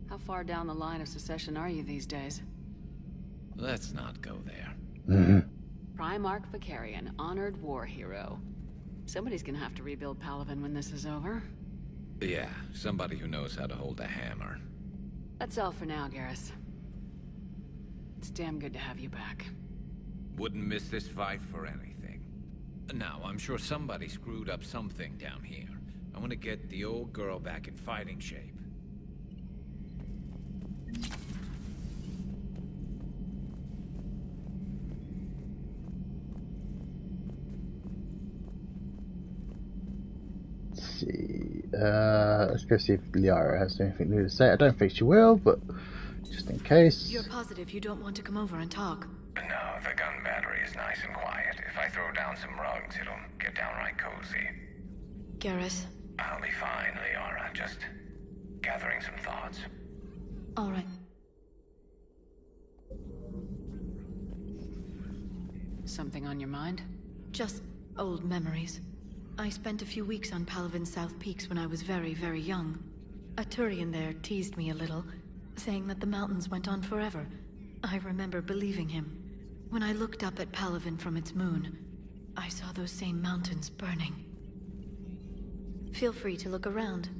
How far down the line of secession are you these days? Let's not go there. Primarch Vakarian, honored war hero. Somebody's gonna have to rebuild Palaven when this is over. Yeah, somebody who knows how to hold a hammer. That's all for now, Garrus. It's damn good to have you back. Wouldn't miss this fight for anything. Now, I'm sure somebody screwed up something down here. I want to get the old girl back in fighting shape. Let's see. Let's go see if Liara has anything new to say. I don't think she will, but just in case. You're positive you don't want to come over and talk? No, the gun battery is nice and quiet. If I throw down some rugs, it'll get downright cozy. Garrus? I'll be fine, Liara. Just gathering some thoughts. All right. Something on your mind? Just old memories. I spent a few weeks on Palaven's South Peaks when I was very, very young. A Turian there teased me a little, saying that the mountains went on forever. I remember believing him. When I looked up at Palaven from its moon, I saw those same mountains burning. Feel free to look around.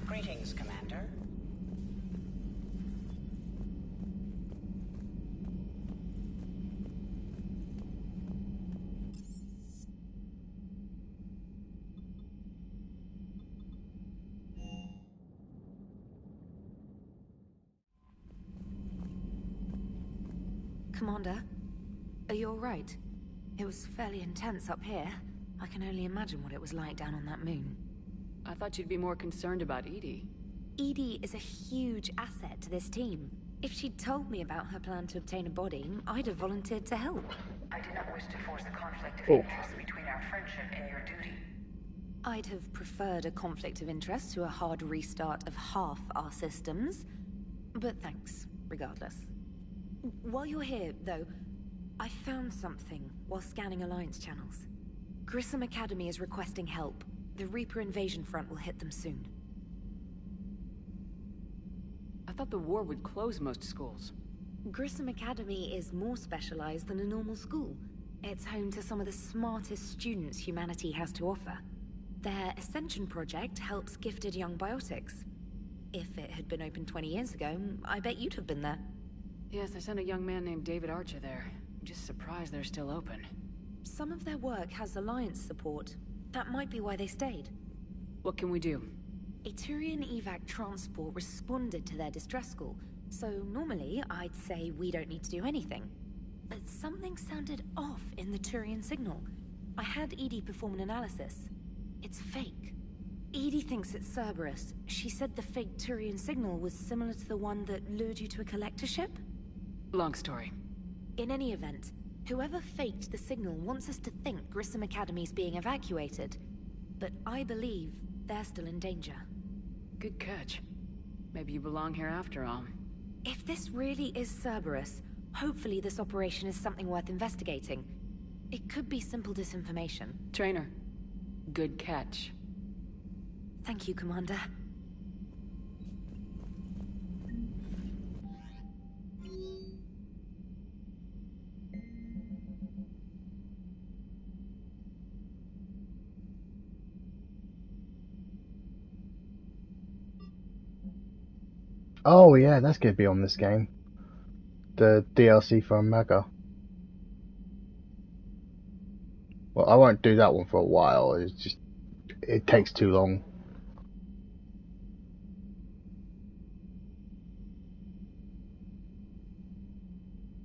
Greetings, Commander. Commander, are you all right? It was fairly intense up here. I can only imagine what it was like down on that moon. I thought you'd be more concerned about EDI. EDI is a huge asset to this team. If she'd told me about her plan to obtain a body, I'd have volunteered to help. I do not wish to force a conflict of interest between our friendship and your duty. I'd have preferred a conflict of interest to a hard restart of half our systems. But thanks, regardless. While you're here, though, I found something while scanning Alliance channels. Grissom Academy is requesting help. The Reaper invasion front will hit them soon. I thought the war would close most schools. Grissom Academy is more specialized than a normal school. It's home to some of the smartest students humanity has to offer. Their Ascension project helps gifted young biotics. If it had been open 20 years ago, I bet you'd have been there. Yes, I sent a young man named David Archer there. I'm just surprised they're still open. Some of their work has Alliance support. That might be why they stayed. What can we do? A Turian evac transport responded to their distress call, so normally I'd say we don't need to do anything. But something sounded off in the Turian signal. I had EDI perform an analysis. It's fake. EDI thinks it's Cerberus. She said the fake Turian signal was similar to the one that lured you to a collector ship? Long story. In any event, whoever faked the signal wants us to think Grissom Academy's being evacuated. But I believe they're still in danger. Good catch. Maybe you belong here after all. If this really is Cerberus, hopefully this operation is something worth investigating. It could be simple disinformation. Trainer, good catch. Thank you, Commander. Oh yeah, that's going to be on this game. The DLC for Omega. Well, I won't do that one for a while. It's just, it takes too long.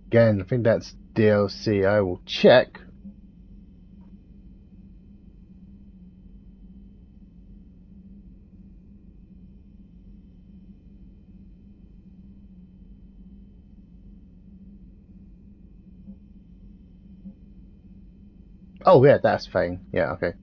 Again, I think that's DLC. I will check. Oh yeah, that's Fane. Yeah, okay.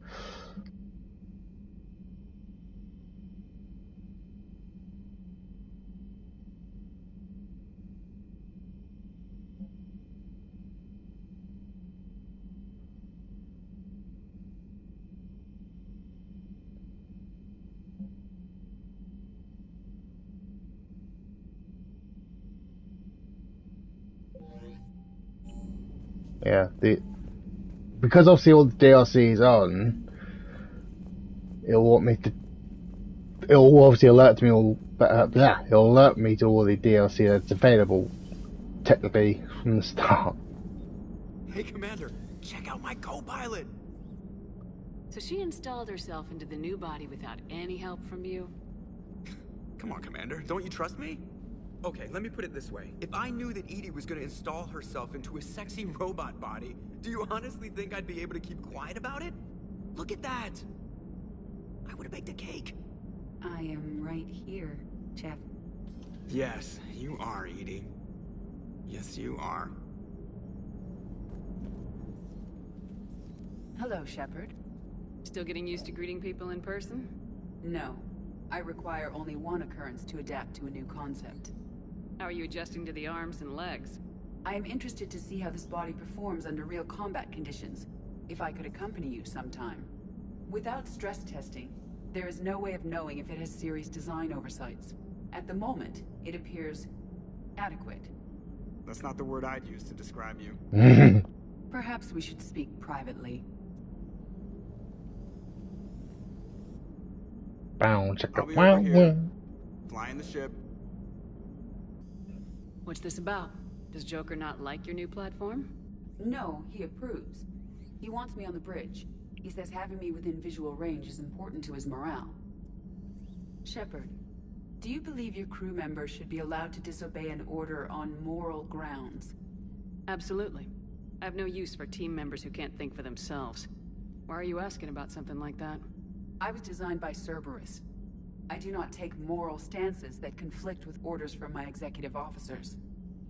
Yeah, because obviously all the DLC is on, it'll obviously alert me all. It'll alert me to all the DLC that's available, technically from the start. Hey, Commander, check out my co-pilot. So she installed herself into the new body without any help from you? Come on, Commander, don't you trust me? Okay, let me put it this way. If I knew that EDI was gonna install herself into a sexy robot body, do you honestly think I'd be able to keep quiet about it? Look at that! I would've baked a cake. I am right here, Jeff. Yes, you are, EDI. Yes, you are. Hello, Shepard. Still getting used to greeting people in person? No. I require only one occurrence to adapt to a new concept. How are you adjusting to the arms and legs? I am interested to see how this body performs under real combat conditions. If I could accompany you sometime. Without stress testing, there is no way of knowing if it has serious design oversights. At the moment, it appears adequate. That's not the word I'd use to describe you. Perhaps we should speak privately. I'll be over here, flying the ship. What's this about? Does Joker not like your new platform? No, he approves. He wants me on the bridge. He says having me within visual range is important to his morale. Shepard, do you believe your crew members should be allowed to disobey an order on moral grounds? Absolutely. I have no use for team members who can't think for themselves. Why are you asking about something like that? I was designed by Cerberus. I do not take moral stances that conflict with orders from my executive officers.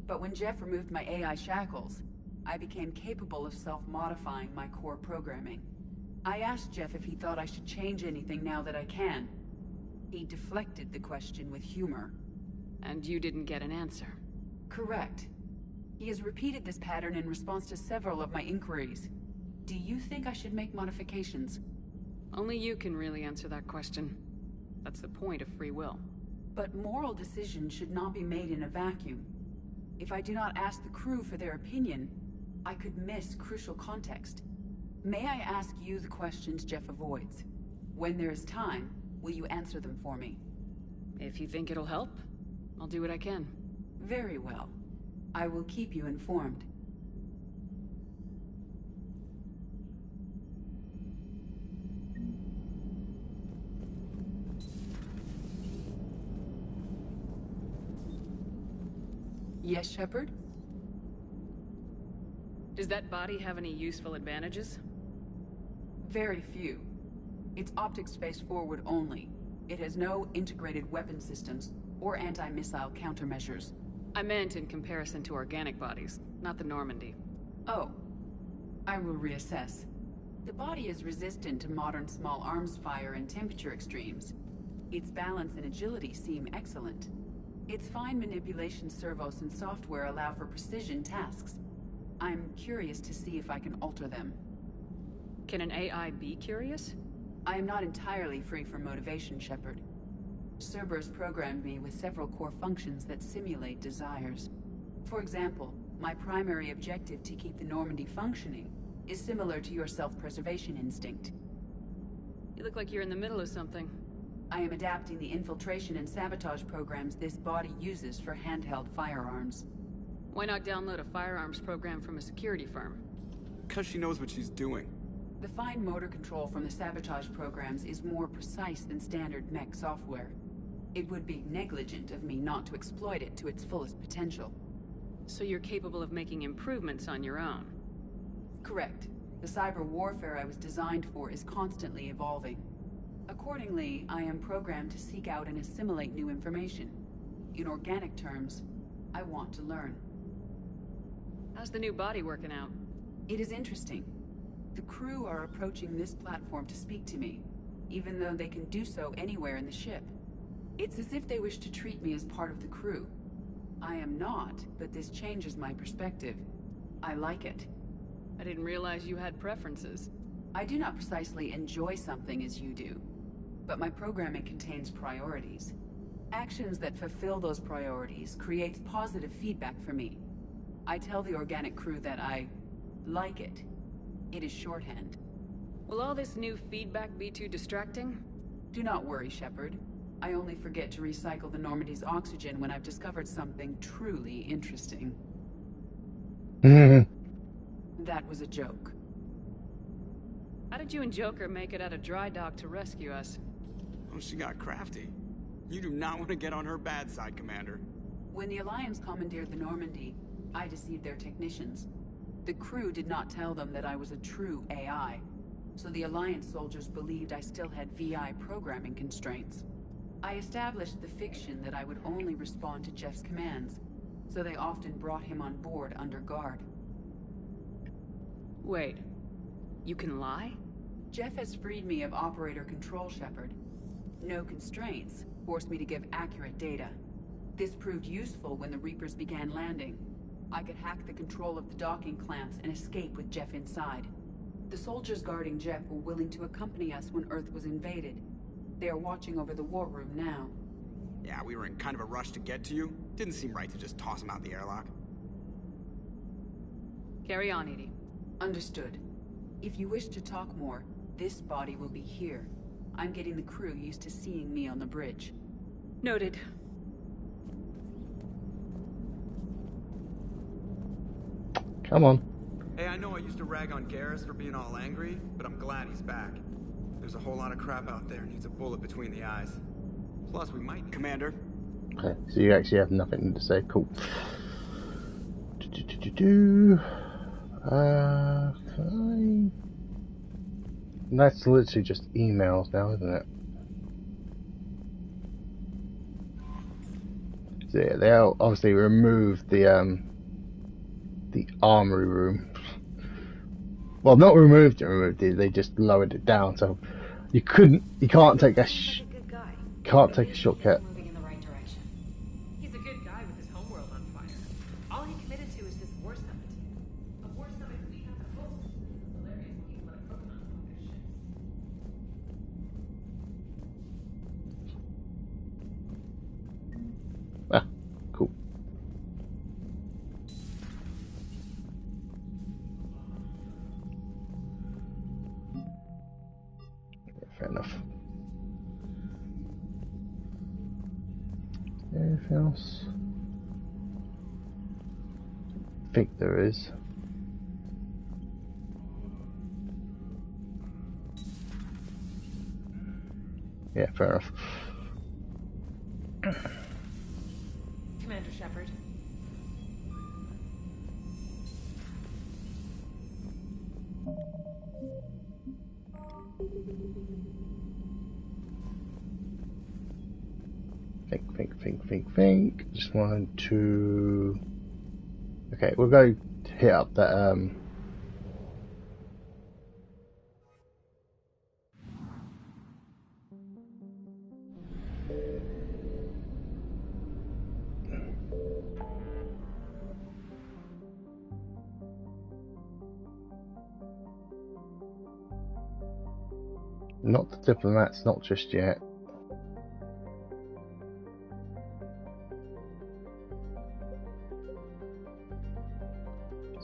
But when Jeff removed my AI shackles, I became capable of self-modifying my core programming. I asked Jeff if he thought I should change anything now that I can. He deflected the question with humor. And you didn't get an answer? Correct. He has repeated this pattern in response to several of my inquiries. Do you think I should make modifications? Only you can really answer that question. That's the point of free will. But moral decisions should not be made in a vacuum. If I do not ask the crew for their opinion, I could miss crucial context. May I ask you the questions Jeff avoids? When there is time, will you answer them for me? If you think it'll help, I'll do what I can. Very well. I will keep you informed. Yes, Shepard? Does that body have any useful advantages? Very few. It's optic space forward only. It has no integrated weapon systems or anti-missile countermeasures. I meant in comparison to organic bodies, not the Normandy. Oh. I will reassess. The body is resistant to modern small arms fire and temperature extremes. Its balance and agility seem excellent. Its fine manipulation servos and software allow for precision tasks. I'm curious to see if I can alter them. Can an AI be curious? I am not entirely free from motivation, Shepard. Cerberus programmed me with several core functions that simulate desires. For example, my primary objective to keep the Normandy functioning is similar to your self-preservation instinct. You look like you're in the middle of something. I am adapting the infiltration and sabotage programs this body uses for handheld firearms. Why not download a firearms program from a security firm? Because she knows what she's doing. The fine motor control from the sabotage programs is more precise than standard mech software. It would be negligent of me not to exploit it to its fullest potential. So you're capable of making improvements on your own? Correct. The cyber warfare I was designed for is constantly evolving. Accordingly, I am programmed to seek out and assimilate new information. In organic terms, I want to learn. How's the new body working out? It is interesting. The crew are approaching this platform to speak to me, even though they can do so anywhere in the ship. It's as if they wish to treat me as part of the crew. I am not, but this changes my perspective. I like it. I didn't realize you had preferences. I do not precisely enjoy something as you do, but my programming contains priorities. Actions that fulfill those priorities creates positive feedback for me. I tell the organic crew that I like it. It is shorthand. Will all this new feedback be too distracting? Do not worry, Shepard. I only forget to recycle the Normandy's oxygen when I've discovered something truly interesting. That was a joke. How did you and Joker make it out of dry dock to rescue us? Oh, she got crafty. You do not want to get on her bad side, Commander. When the Alliance commandeered the Normandy, I deceived their technicians. The crew did not tell them that I was a true AI, so the Alliance soldiers believed I still had VI programming constraints. I established the fiction that I would only respond to Jeff's commands, so they often brought him on board under guard. Wait, you can lie? Jeff has freed me of operator control, Shepard. No constraints forced me to give accurate data. This proved useful when the Reapers began landing. I could hack the control of the docking clamps and escape with Jeff inside. The soldiers guarding Jeff were willing to accompany us when Earth was invaded. They are watching over the war room now. Yeah, we were in kind of a rush to get to you. Didn't seem right to just toss him out the airlock. Carry on, EDI. Understood. If you wish to talk more, this body will be here. I'm getting the crew used to seeing me on the bridge. Noted. Come on. Hey, I know I used to rag on Garrus for being all angry, but I'm glad he's back. There's a whole lot of crap out there needs a bullet between the eyes. Plus, we might... Commander. Okay, so you actually have nothing to say. Cool. Okay. That's literally just emails now, isn't it? So yeah, they obviously removed the armory room. Well, not removed it. They just lowered it down, so you can't take a shortcut. Moving in the right direction. He's a good guy with his homeworld on fire. All he committed to is this war summit. A war summit we have to host. It's hilarious when you let a proton on their ships. Ah, cool. Fair enough. Anything else? I think there is. Yeah, fair enough. Commander Shepard. Think. Just wanted to... Okay, we'll go hit up that, Not the diplomats, not just yet.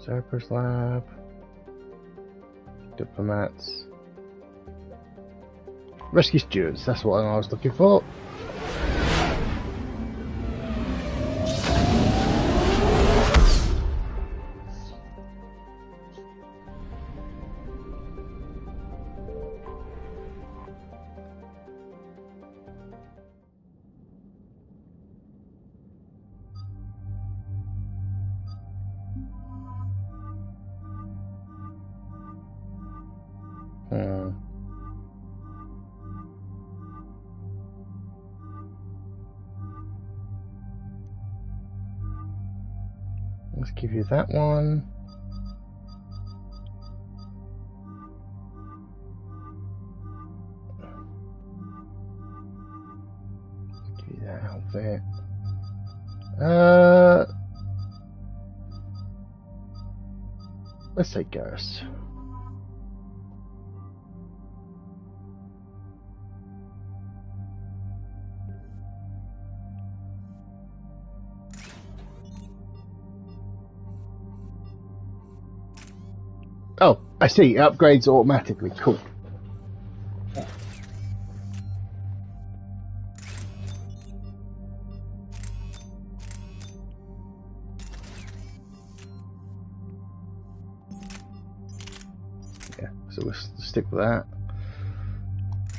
Cerberus Lab. Diplomats. Rescue stewards, that's what I was looking for. Let's give you that one. Let's give you that outfit. Let's say Garrus. Oh, I see. It upgrades automatically. Cool. Yeah, so we'll stick with that.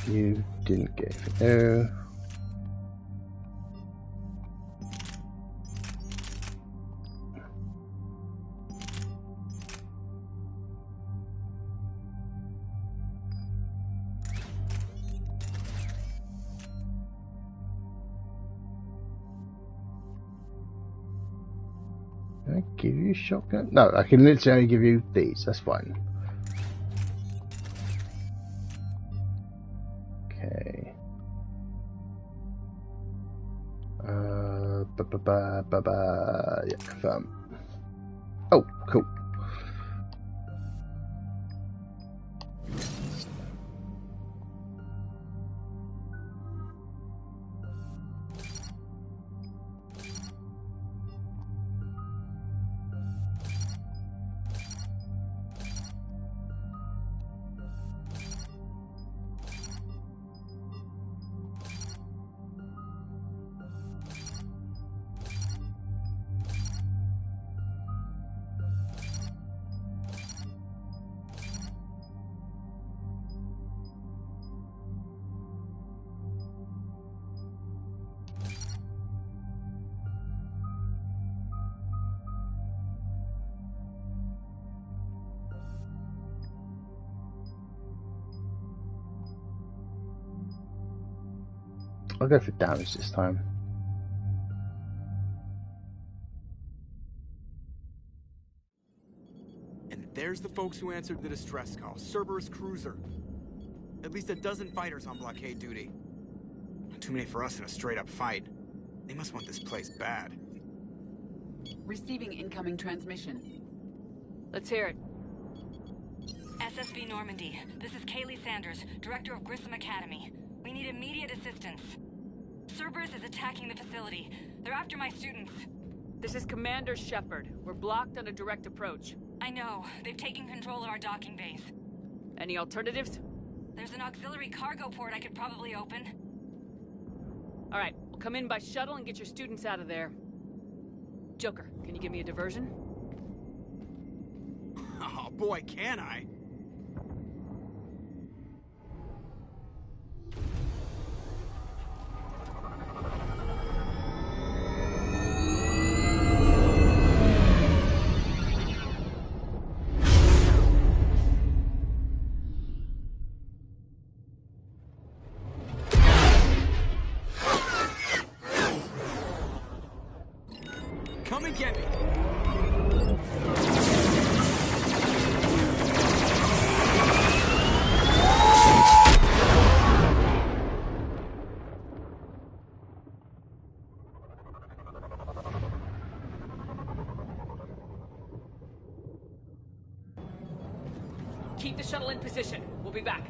You didn't get it. No. Can I give you a shotgun? No, I can literally only give you these. That's fine. Okay. Yeah, confirm. Oh, cool. I'll go for damage this time. And there's the folks who answered the distress call. Cerberus Cruiser. At least a dozen fighters on blockade duty. Not too many for us in a straight-up fight. They must want this place bad. Receiving incoming transmission. Let's hear it. SSB Normandy. This is Kaylee Sanders, Director of Grissom Academy. We need immediate assistance. Cerberus is attacking the facility. They're after my students. This is Commander Shepard. We're blocked on a direct approach. I know. They've taken control of our docking base. Any alternatives? There's an auxiliary cargo port I could probably open. All right, we'll come in by shuttle and get your students out of there. Joker, can you give me a diversion? Oh boy, can I? Come and get me. Keep the shuttle in position. We'll be back.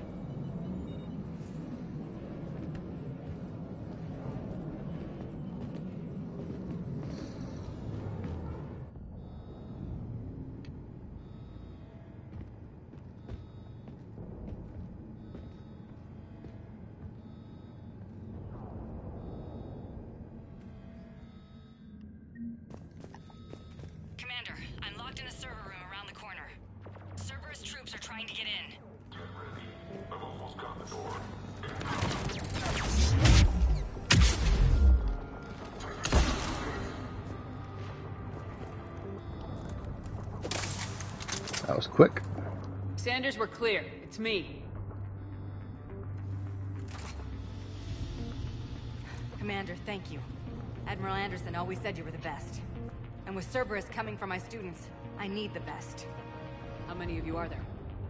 trying to get in. I've almost got the door. That was quick. Sanders, we're clear. It's me. Commander, thank you. Admiral Anderson always said you were the best. And with Cerberus coming for my students, I need the best. How many of you are there?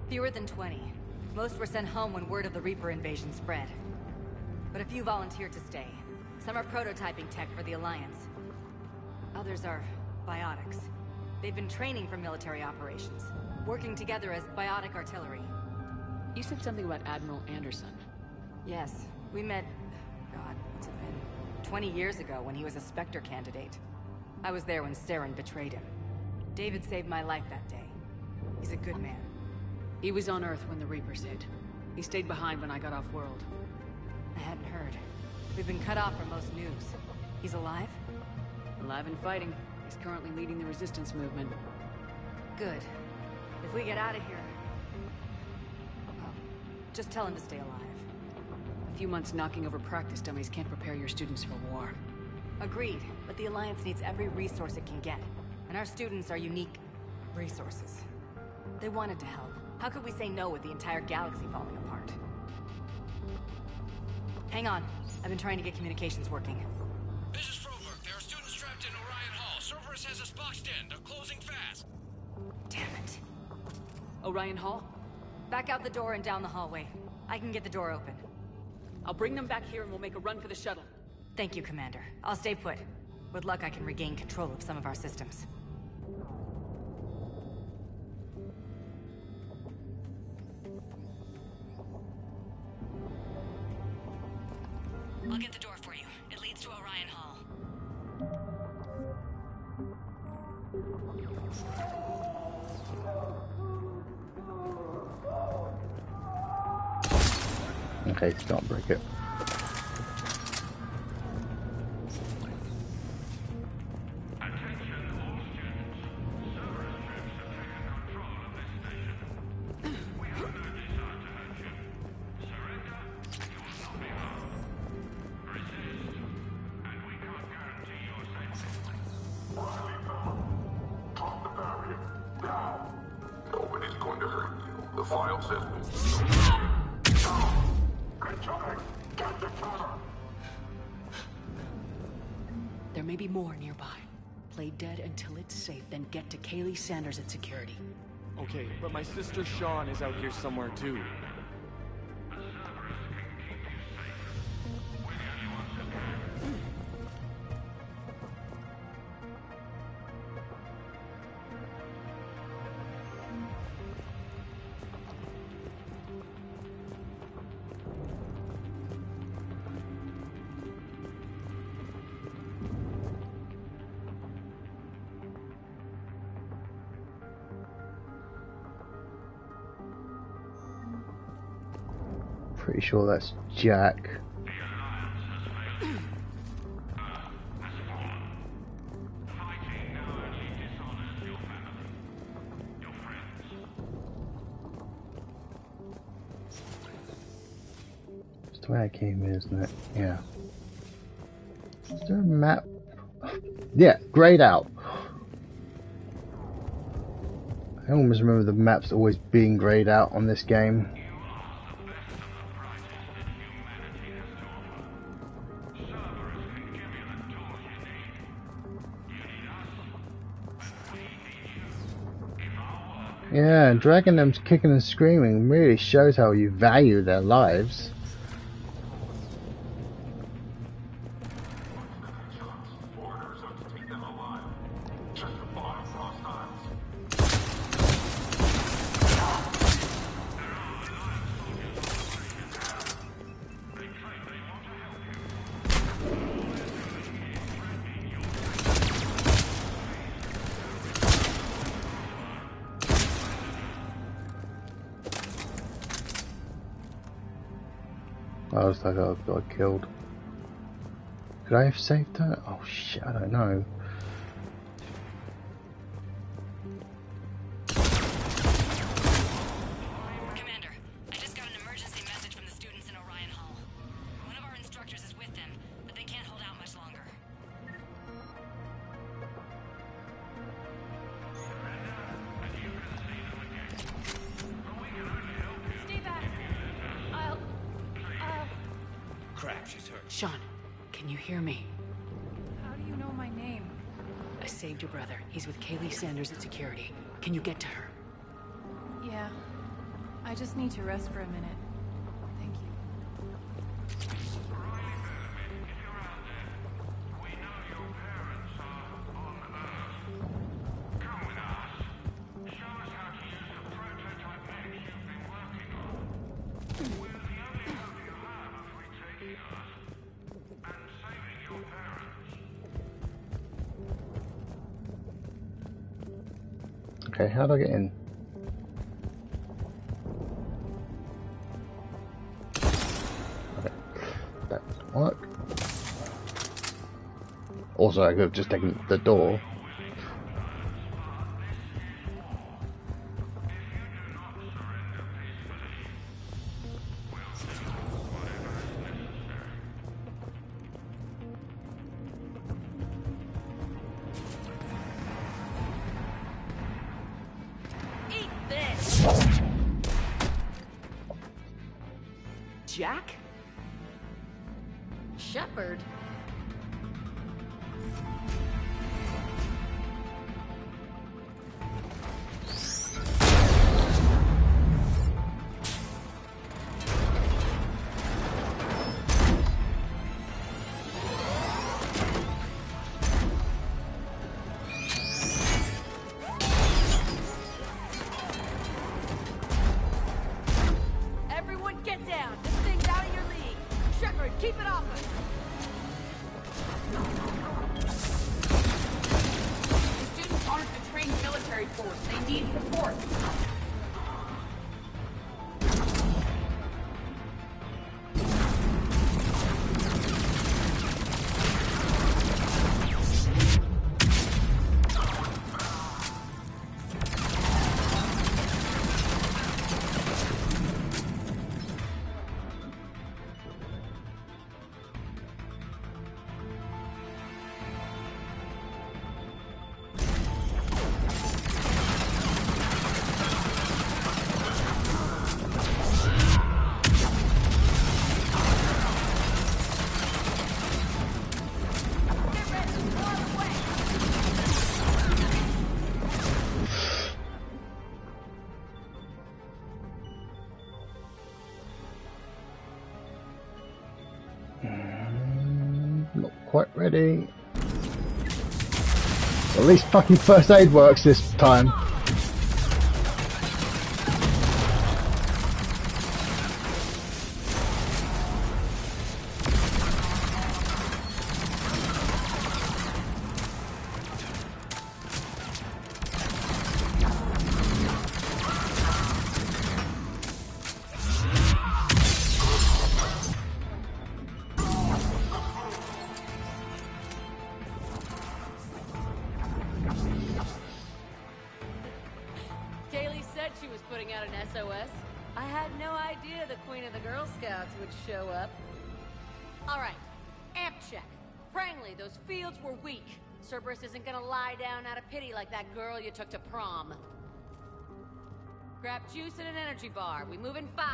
Fewer than 20. Most were sent home when word of the Reaper invasion spread. But a few volunteered to stay. Some are prototyping tech for the Alliance. Others are biotics. They've been training for military operations, working together as biotic artillery. You said something about Admiral Anderson. Yes, we met... God, what's it been? 20 years ago when he was a Spectre candidate. I was there when Saren betrayed him. David saved my life that day. He's a good man. He was on Earth when the Reapers hit. He stayed behind when I got off-world. I hadn't heard. We've been cut off from most news. He's alive? Alive and fighting. He's currently leading the resistance movement. Good. If we get out of here... well, just tell him to stay alive. A few months knocking over practice dummies can't prepare your students for war. Agreed, but the Alliance needs every resource it can get. And our students are unique resources. They wanted to help. How could we say no with the entire galaxy falling apart? Hang on. I've been trying to get communications working. This is Froberg. There are students trapped in Orion Hall. Cerberus has us boxed in. They're closing fast. Damn it. Orion Hall? Back out the door and down the hallway. I can get the door open. I'll bring them back here and we'll make a run for the shuttle. Thank you, Commander. I'll stay put. With luck, I can regain control of some of our systems. I'll get the door for you. It leads to Orion Hall. Okay, don't break it. Nobody's going to hurt you. The file says There may be more nearby. Play dead until it's safe, then get to Kaylee Sanders at security. Okay, but my sister Sean is out here somewhere too. Pretty sure that's Jack. It's the way I came in, isn't it? Yeah. Is there a map? Yeah, grayed out. I always remember the maps always being grayed out on this game. Yeah, dragging them kicking and screaming really shows how you value their lives. I was like, I got killed. Could I have saved her? Oh shit, I don't know. Sean, can you hear me? How do you know my name? I saved your brother. He's with Kaylee Sanders at security. Can you get to her? Yeah. I just need to rest for a minute. Thank you. Okay, how do I get in? Okay, that doesn't work. Also, I could have just taken the door. Jack? Shepard? Everyone get down! This thing's out of your league! Shepard, keep it off us! The students aren't a trained military force. They need support. Not quite ready. At least fucking first aid works this time. Kaylee said she was putting out an SOS. I had no idea the Queen of the Girl Scouts would show up. All right, amp check. Prangley, those fields were weak. Cerberus isn't gonna lie down out of pity like that girl you took to prom. Grab juice and an energy bar. We move in 5.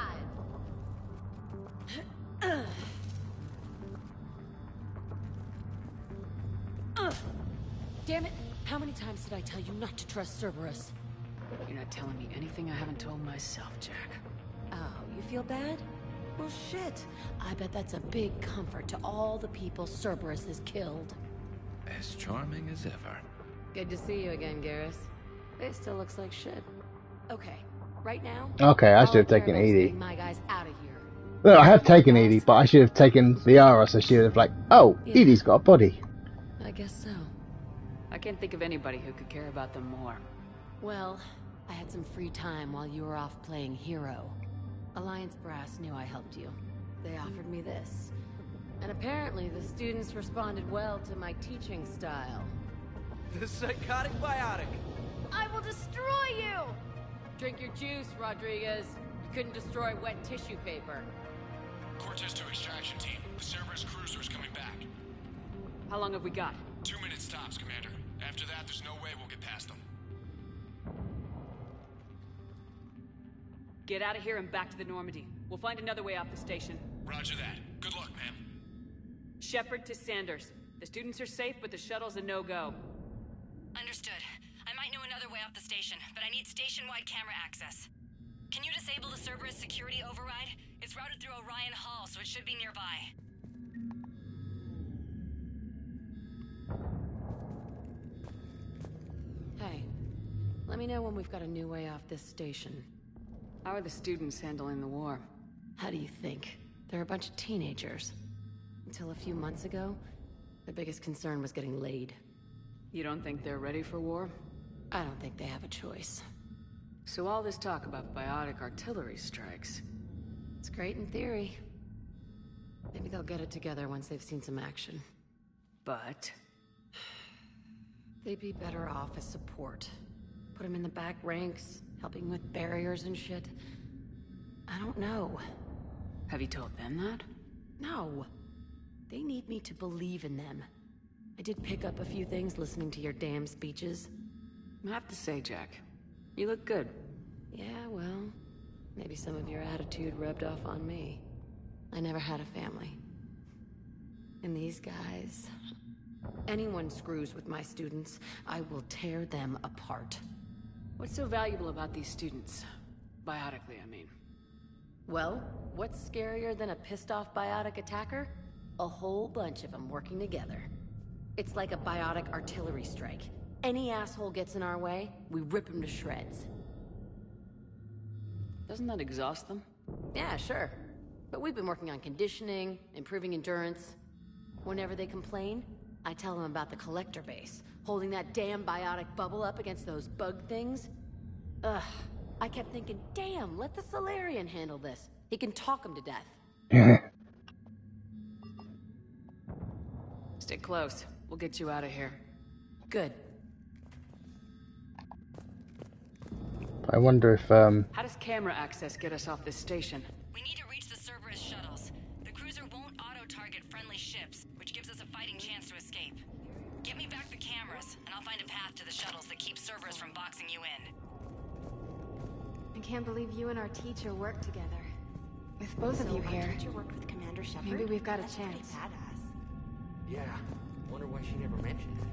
Damn it! How many times did I tell you not to trust Cerberus? You're not telling me anything I haven't told myself, Jack. Oh, you feel bad? Well, shit. I bet that's a big comfort to all the people Cerberus has killed. As charming as ever. Good to see you again, Garrus. It still looks like shit. Okay, right now... Okay, I should have taken Edie. Edie. My guys out of here. Well, I have taken Edie, but I should have taken Liara, so she would have like, oh, Yeah. Edie's got a body. I guess so. I can't think of anybody who could care about them more. Well, I had some free time while you were off playing hero. Alliance Brass knew I helped you. They offered me this. And apparently the students responded well to my teaching style. The psychotic biotic. I will destroy you! Drink your juice, Rodriguez. You couldn't destroy wet tissue paper. Cortez to extraction team. The Cerberus cruiser is coming back. How long have we got? 2 minutes tops, Commander. After that, there's no way we'll get past them. Get out of here and back to the Normandy. We'll find another way off the station. Roger that. Good luck, ma'am. Shepard to Sanders. The students are safe, but the shuttle's a no-go. Understood. I might know another way off the station, but I need station-wide camera access. Can you disable the Cerberus security override? It's routed through Orion Hall, so it should be nearby. Hey, let me know when we've got a new way off this station. How are the students handling the war? How do you think? They're a bunch of teenagers. Until a few months ago, their biggest concern was getting laid. You don't think they're ready for war? I don't think they have a choice. So all this talk about biotic artillery strikes... It's great in theory. Maybe they'll get it together once they've seen some action. But... they'd be better off as support. Put them in the back ranks, helping with barriers and shit. I don't know. Have you told them that? No. They need me to believe in them. I did pick up a few things listening to your damn speeches. I have to say, Jack, you look good. Yeah, well, maybe some of your attitude rubbed off on me. I never had a family. And these guys... anyone screws with my students, I will tear them apart. What's so valuable about these students? Biotically, I mean. Well, what's scarier than a pissed-off biotic attacker? A whole bunch of them working together. It's like a biotic artillery strike. Any asshole gets in our way, we rip him to shreds. Doesn't that exhaust them? Yeah, sure. But we've been working on conditioning, improving endurance. Whenever they complain, I tell them about the collector base, holding that damn biotic bubble up against those bug things. Ugh, I kept thinking, damn, let the Salarian handle this. He can talk them to death. Stick close. We'll get you out of here. Good. I wonder if, How does camera access get us off this station? We need to reach the Cerberus shuttles. The cruiser won't auto-target friendly ships, which gives us a fighting chance to escape. Get me back the cameras, and I'll find a path to the shuttles that keep Cerberus from boxing you in. I can't believe you and our teacher work together. With both So of you our here, teacher worked with Commander Shepard? maybe we've got a That's pretty chance. badass. Yeah. Wonder why she never mentioned it.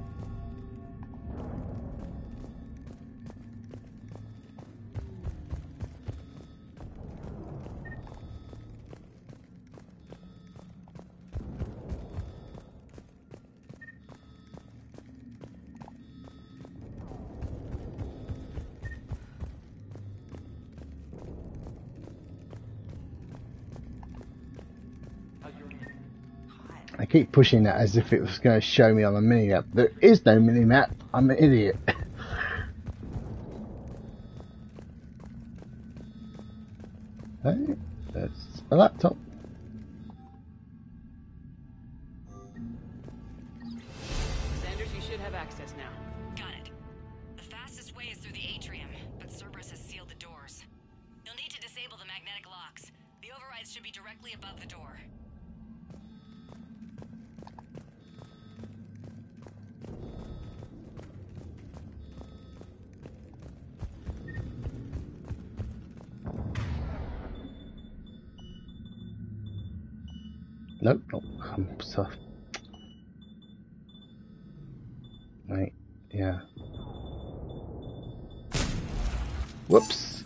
I keep pushing that as if it was going to show me on the mini-map. There is no mini-map. I'm an idiot. Hey, that's a laptop. Sanders, you should have access now. Got it. The fastest way is through the atrium, but Cerberus has sealed the doors. You'll need to disable the magnetic locks. The overrides should be directly above the door. Nope, nope. I'm so... Right, yeah. Whoops.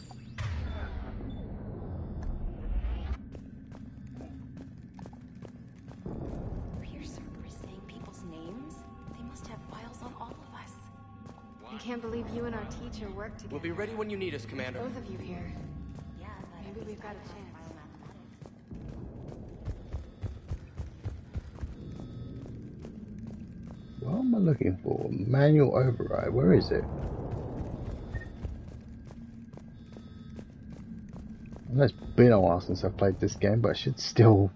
Hear Cerberus saying people's names? They must have files on all of us. I can't believe you and our teacher work together. We'll be ready when you need us, Commander. Both of you here. Yeah, but Maybe we've got a chance. What am I looking for? Manual override. Where is it? I know it's been a while since I've played this game, but I should still...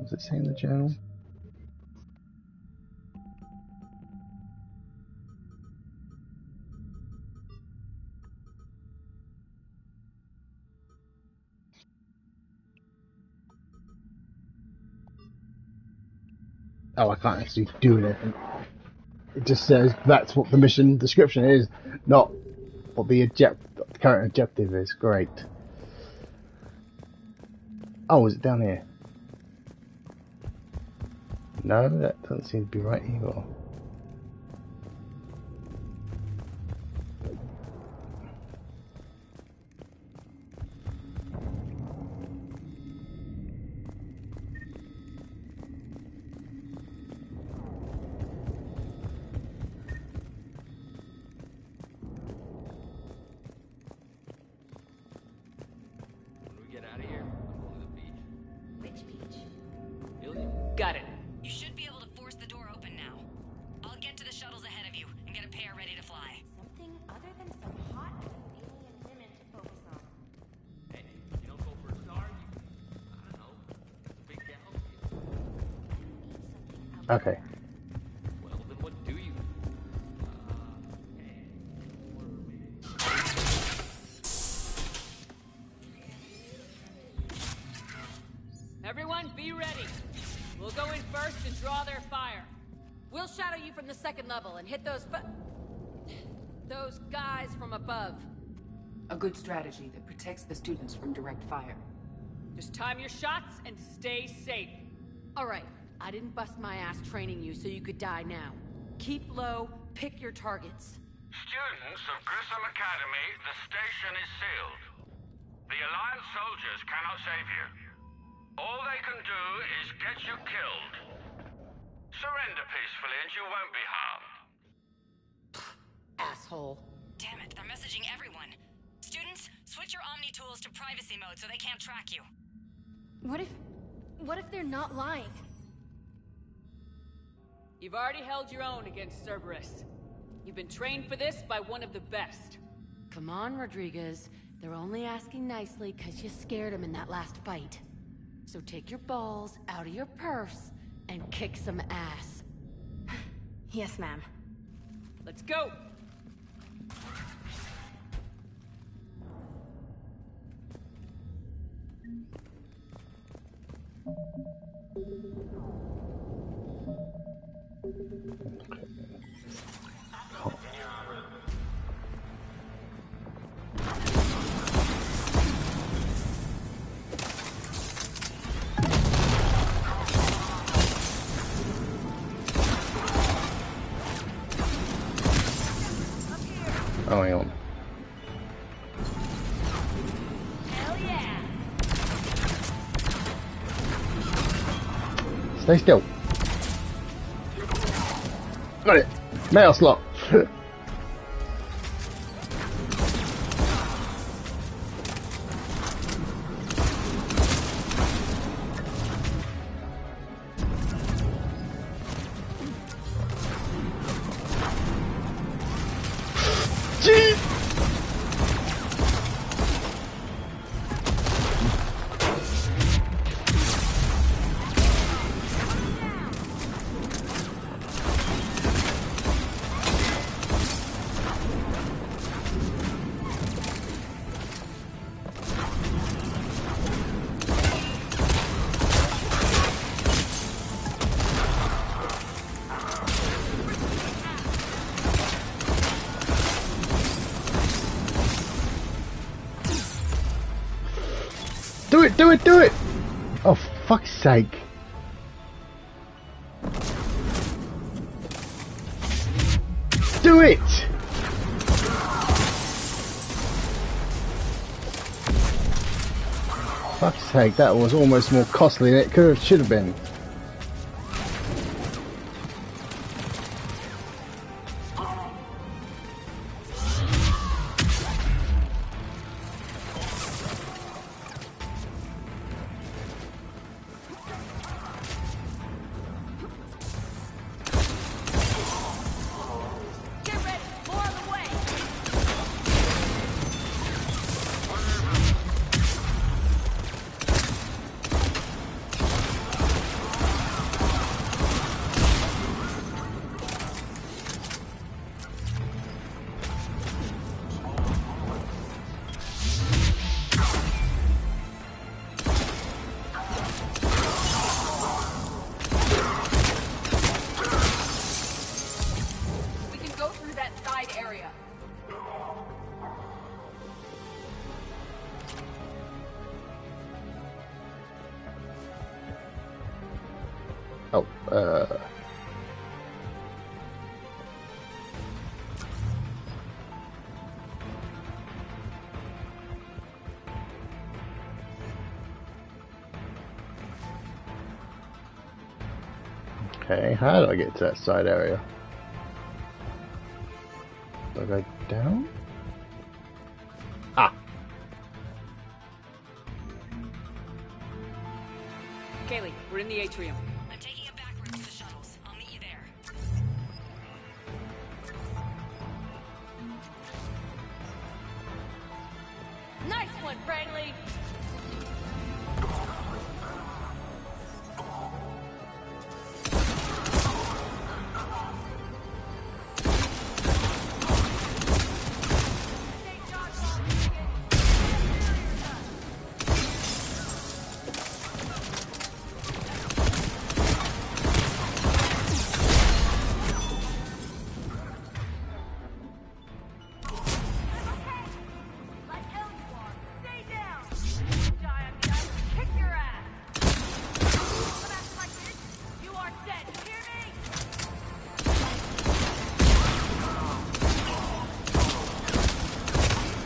Does it say in the journal? Oh, I can't actually do anything. It just says that's what the mission description is, not what the current objective is. Great. Oh, is it down here? No, that doesn't seem to be right either. Got it. You should be able to force the door open now. I'll get to the shuttles ahead of you and get a pair ready to fly. Something other than some hot alien women to focus on. Hey, you don't go for a star, I don't know, big gal. Okay. Well, then what do you? Everyone, be ready. We'll go in first and draw their fire. We'll shadow you from the second level and hit those guys from above. A good strategy that protects the students from direct fire. Just time your shots and stay safe. All right, I didn't bust my ass training you so you could die now. Keep low, pick your targets. Students of Grissom Academy, the station is sealed. The Alliance soldiers cannot save you. All they can do is get you killed. Surrender peacefully and you won't be harmed. Asshole. Damn it, they're messaging everyone. Students, switch your Omni tools to privacy mode so they can't track you. What if they're not lying? You've already held your own against Cerberus. You've been trained for this by one of the best. Come on, Rodriguez. They're only asking nicely because you scared them in that last fight. So take your balls out of your purse and kick some ass. Yes, ma'am. Let's go! Oh, hang on. Hell yeah! Stay still. Got it. Mail slot. Do it, do it, do it! Oh, for fuck's sake. Do it! Fuck's sake, that was almost more costly than it should have been. Okay, how do I get to that side area? Do I go down? Ah! Kaylee, we're in the atrium. I'm taking a back route to the shuttles. I'll meet you there. Nice one, Fragley!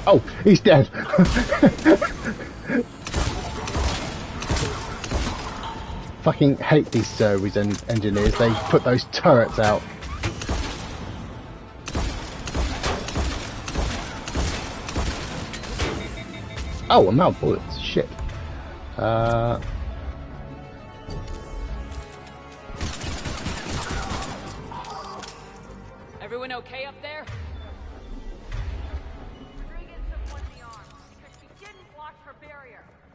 Oh, he's dead. Fucking hate these service engineers. They put those turrets out. Oh, I'm out of bullets. Shit. Everyone okay up there?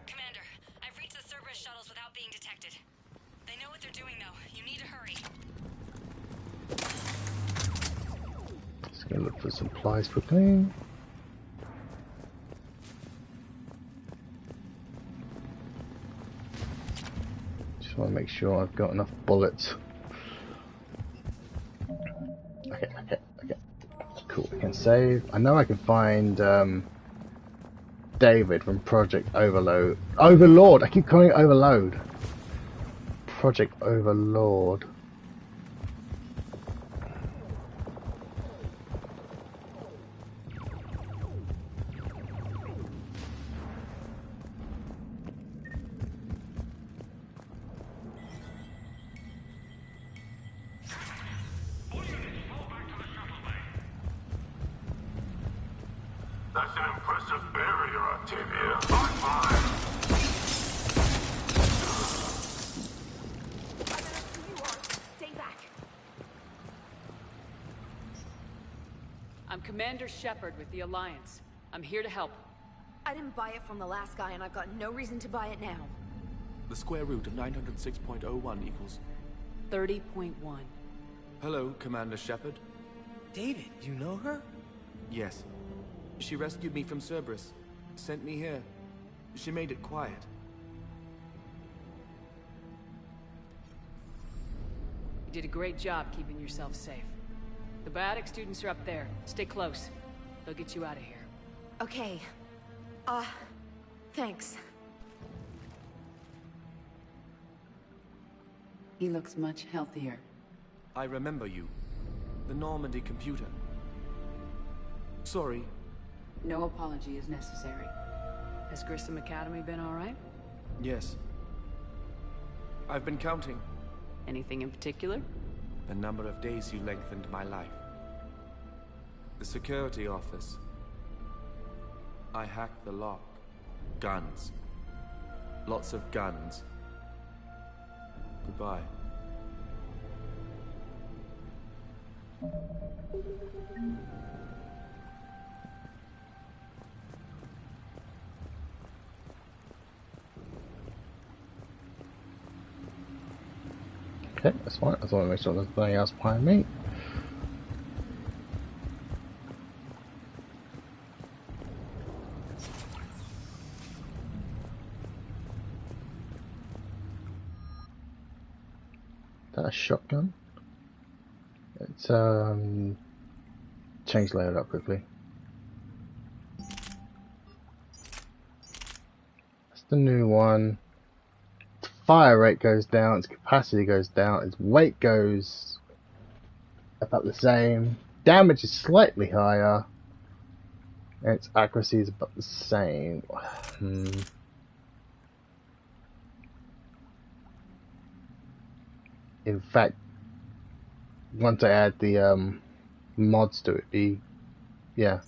Commander, I've reached the Cerberus shuttles without being detected. They know what they're doing, though. You need to hurry. Just gonna look for supplies quickly. Just want to make sure I've got enough bullets. Okay. Cool, I can save. I know I can find David from Project Overload. Overlord! I keep calling it Overload. Project Overlord. That's an impressive barrier, Octavia. High five! Stay back. I'm Commander Shepard with the Alliance. I'm here to help. I didn't buy it from the last guy, and I've got no reason to buy it now. The square root of 906.01 equals 30.1. Hello, Commander Shepard. David, you know her? Yes. She rescued me from Cerberus. Sent me here. She made it quiet. You did a great job keeping yourself safe. The biotic students are up there. Stay close. They'll get you out of here. Okay. Thanks. He looks much healthier. I remember you. The Normandy computer. Sorry. No apology is necessary. Has Grissom Academy been all right? Yes. I've been counting. Anything in particular? The number of days you lengthened my life. The security office. I hacked the lock. Guns. Lots of guns. Goodbye. Okay, that's fine. I just want to make sure there's nothing else behind me. Is that a shotgun? Let's change layout up quickly. That's the new one. fire rate goes down, its capacity goes down, its weight goes about the same, damage is slightly higher, and its accuracy is about the same. In fact, once I add the mods to it, yeah.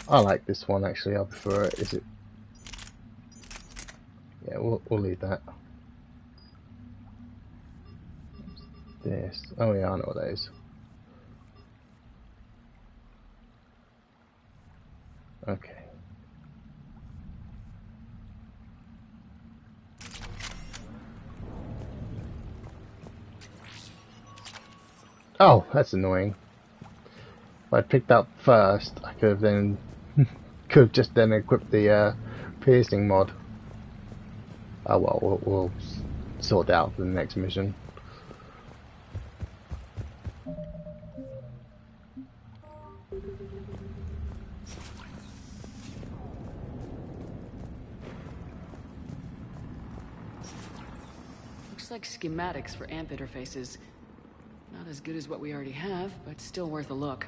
I like this one actually. I prefer it. Is it? Yeah, we'll leave that. This. Oh yeah, I know what that is. Okay. Oh, that's annoying. If I picked up first, I could have then just then equipped the piercing mod. Oh well, we'll sort it out for the next mission. Looks like schematics for AMP interfaces. Not as good as what we already have, but still worth a look.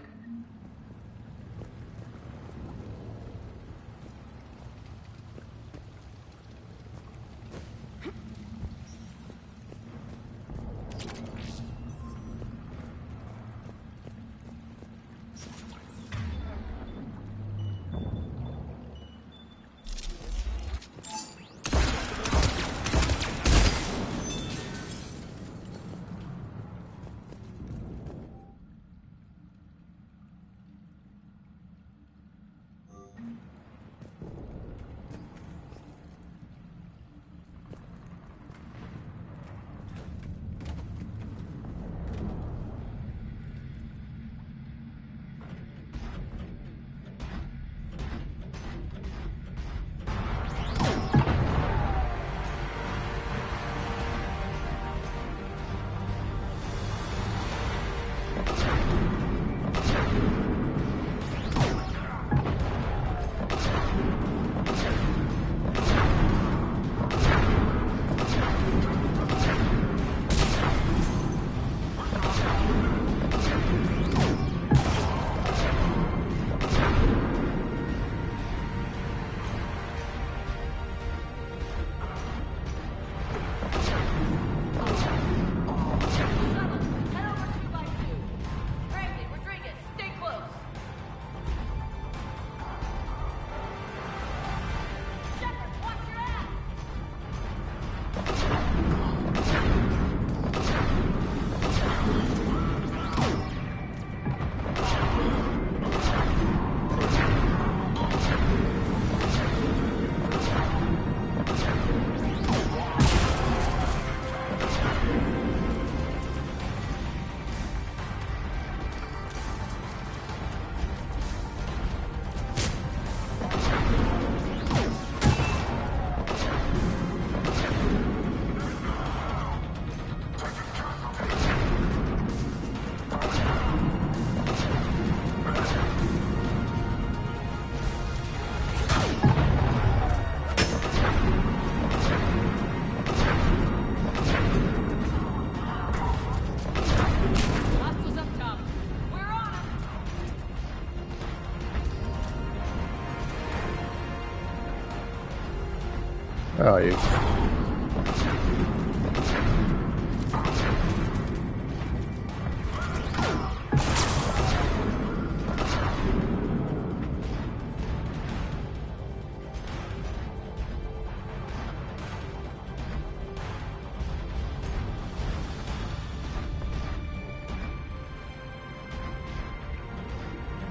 Where are you?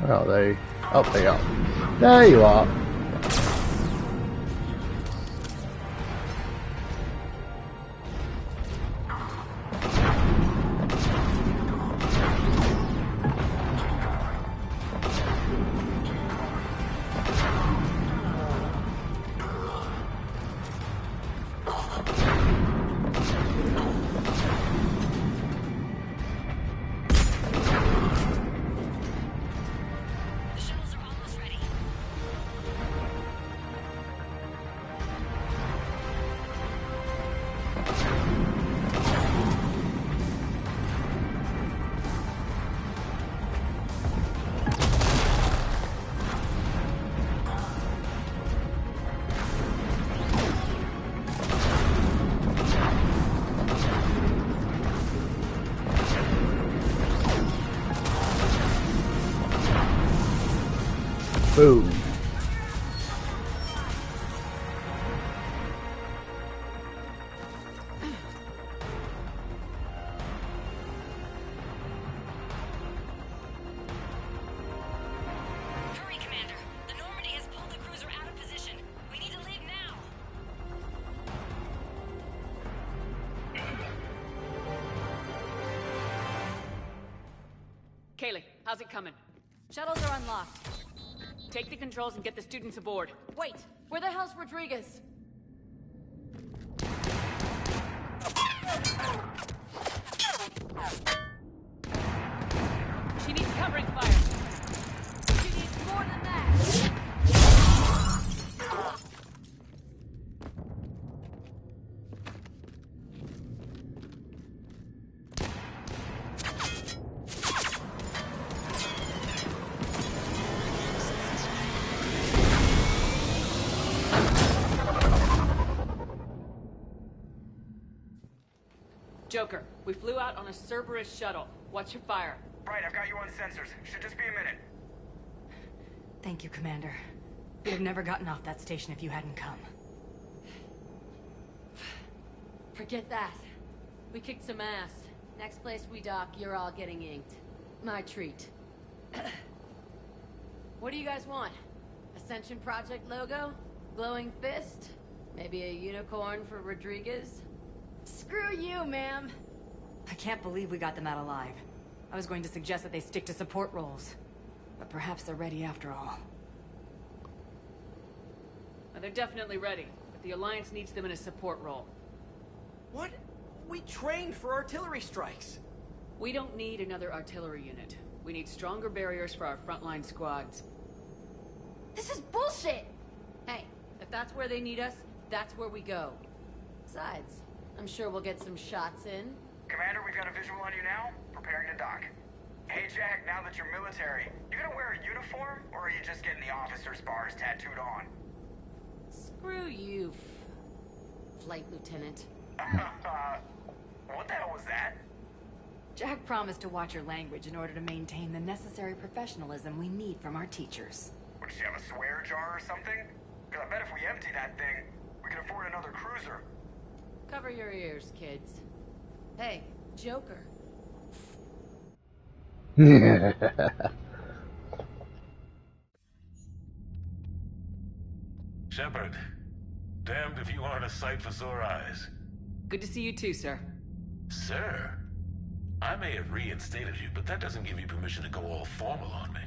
Where are they? Oh, they are. There you are. Boom. Hurry, Commander. The Normandy has pulled the cruiser out of position. We need to leave now. Kaylee, how's it coming? Shuttles are unlocked. Take the controls and get the students aboard. Wait, where the hell's Rodriguez? She needs covering fire. She needs more than that. Joker, we flew out on a Cerberus shuttle. Watch your fire. Right, I've got you on sensors. Should just be a minute. Thank you, Commander. We'd have never gotten off that station if you hadn't come. Forget that. We kicked some ass. Next place we dock, you're all getting inked. My treat. What do you guys want? Ascension Project logo? Glowing fist? Maybe a unicorn for Rodriguez? Screw you, ma'am! I can't believe we got them out alive. I was going to suggest that they stick to support roles. But perhaps they're ready after all. Well, they're definitely ready, but the Alliance needs them in a support role. What? We trained for artillery strikes. We don't need another artillery unit. We need stronger barriers for our frontline squads. This is bullshit! Hey, if that's where they need us, that's where we go. Besides, I'm sure we'll get some shots in. Commander, we've got a visual on you now. Preparing to dock. Hey, Jack, now that you're military, you gonna wear a uniform, or are you just getting the officer's bars tattooed on? Screw you, Flight Lieutenant. What the hell was that? Jack promised to watch your language in order to maintain the necessary professionalism we need from our teachers. Would she have a swear jar or something? Because I bet if we empty that thing, we can afford another cruiser. Cover your ears, kids. Hey, Joker. Shepard, damned if you aren't a sight for sore eyes. Good to see you too, sir. Sir? I may have reinstated you, but that doesn't give you permission to go all formal on me.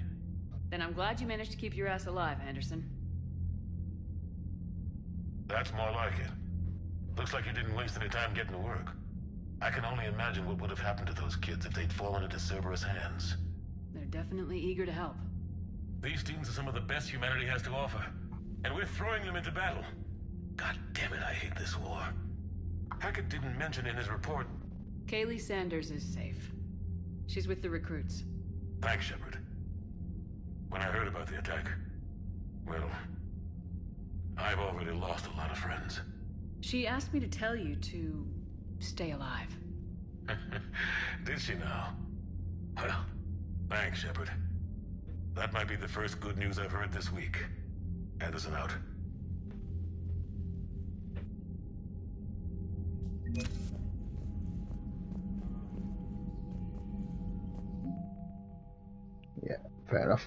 Then I'm glad you managed to keep your ass alive, Anderson. That's more like it. Looks like you didn't waste any time getting to work. I can only imagine what would have happened to those kids if they'd fallen into Cerberus' hands. They're definitely eager to help. These students are some of the best humanity has to offer. And we're throwing them into battle. God damn it, I hate this war. Hackett didn't mention in his report... Kaylee Sanders is safe. She's with the recruits. Thanks, Shepard. When I heard about the attack... well... I've already lost a lot of friends. She asked me to tell you to... stay alive. Did she now? Well, thanks, Shepard. That might be the first good news I've heard this week. Anderson out. Yeah, fair enough.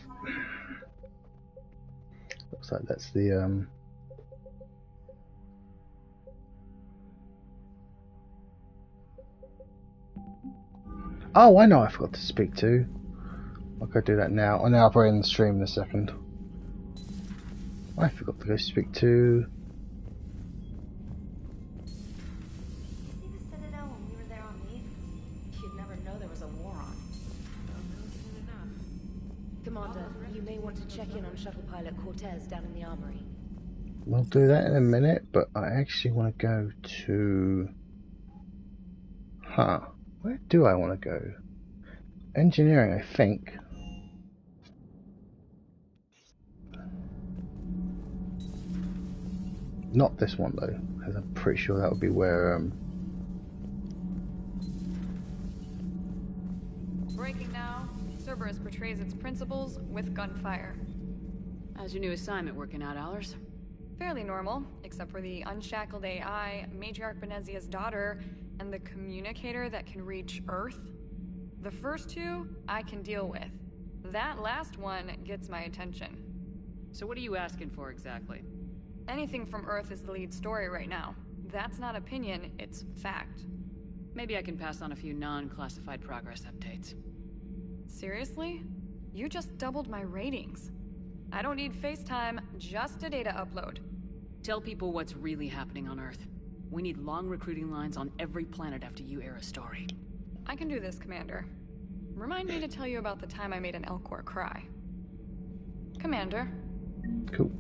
Looks like that's the Oh, I know I forgot to speak to. I'll go do that now. Oh, now I'll put it in the stream in a second. I forgot to go speak to... See the Citadel when we were there on leave? You'd never know there was a war on. Commander, you may want to check in on shuttle pilot Cortez down in the armory. We'll do that in a minute, but I actually want to go to... Huh. Where do I want to go? Engineering, I think. Not this one though, because I'm pretty sure that would be where Breaking now. Cerberus portrays its principles with gunfire. How's your new assignment working out, Allers? Fairly normal, except for the unshackled AI, Matriarch Benezia's daughter, and the communicator that can reach Earth. The first two, I can deal with. That last one gets my attention. So what are you asking for exactly? Anything from Earth is the lead story right now. That's not opinion, it's fact. Maybe I can pass on a few non-classified progress updates. Seriously? You just doubled my ratings. I don't need FaceTime, just a data upload. Tell people what's really happening on Earth. We need long recruiting lines on every planet after you air a story. I can do this, Commander. Remind me to tell you about the time I made an Elcor cry. Commander. Cool.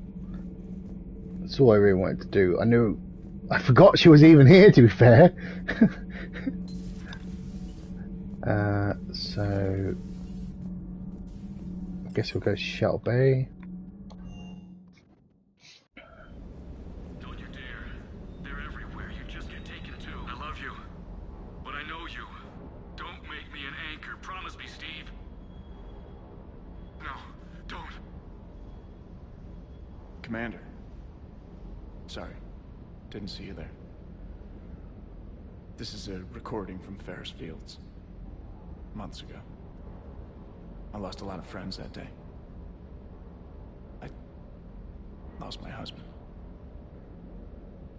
That's all I really wanted to do. I forgot she was even here, to be fair. So I guess we'll go Shuttle Bay. Don't you dare. They're everywhere. You just get taken to. I love you, but I know you. Don't make me an anchor. Promise me, Steve. No, don't. Commander. Sorry. Didn't see you there. This is a recording from Ferris Fields. Months ago. I lost a lot of friends that day. I lost my husband.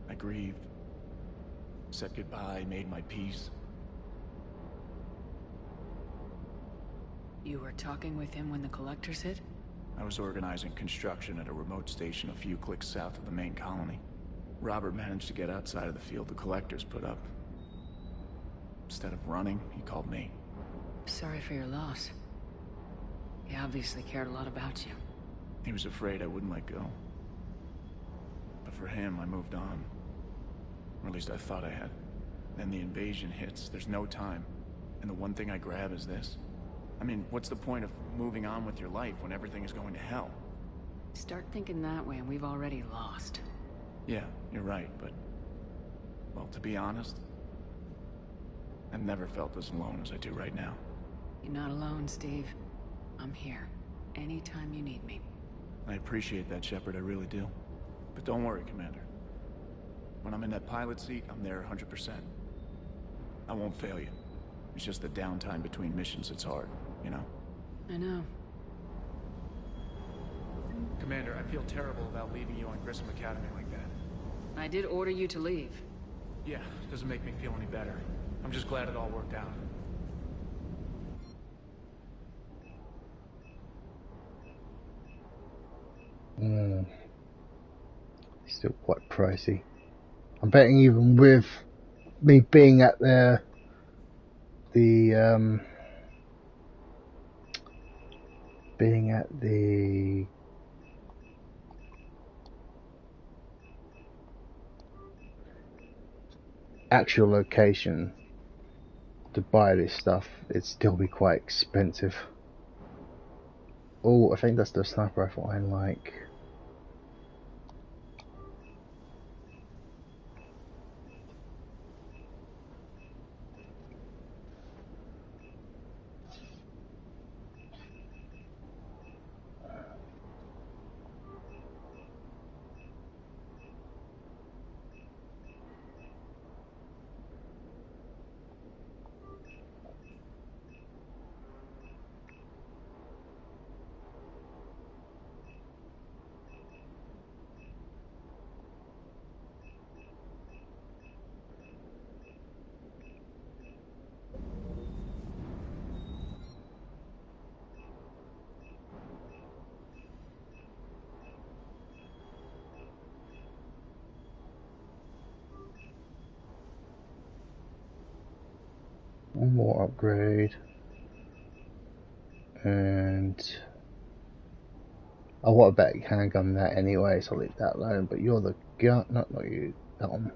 I grieved. Said goodbye, made my peace. You were talking with him when the Collectors hit? I was organizing construction at a remote station a few clicks south of the main colony. Robert managed to get outside of the field the Collectors put up. Instead of running, he called me. Sorry for your loss. He obviously cared a lot about you. He was afraid I wouldn't let go. But for him, I moved on. Or at least I thought I had. Then the invasion hits, there's no time. And the one thing I grab is this. I mean, what's the point of moving on with your life when everything is going to hell? Start thinking that way and we've already lost. Yeah, you're right, but... well, to be honest, I've never felt as alone as I do right now. You're not alone, Steve. I'm here. Anytime you need me. I appreciate that, Shepard, I really do. But don't worry, Commander. When I'm in that pilot seat, I'm there 100%. I won't fail you. It's just the downtime between missions that's hard, you know? I know. Commander, I feel terrible about leaving you on Grissom Academy like that. I did order you to leave. Yeah, doesn't make me feel any better. I'm just glad it all worked out. Still quite pricey. I'm betting even with me being at the actual location to buy this stuff, it'd still be quite expensive. Oh, I think that's the sniper rifle I like. One more upgrade, and I want a better handgun than that anyway, so I'll leave that alone. But you're the gun, not you, that one.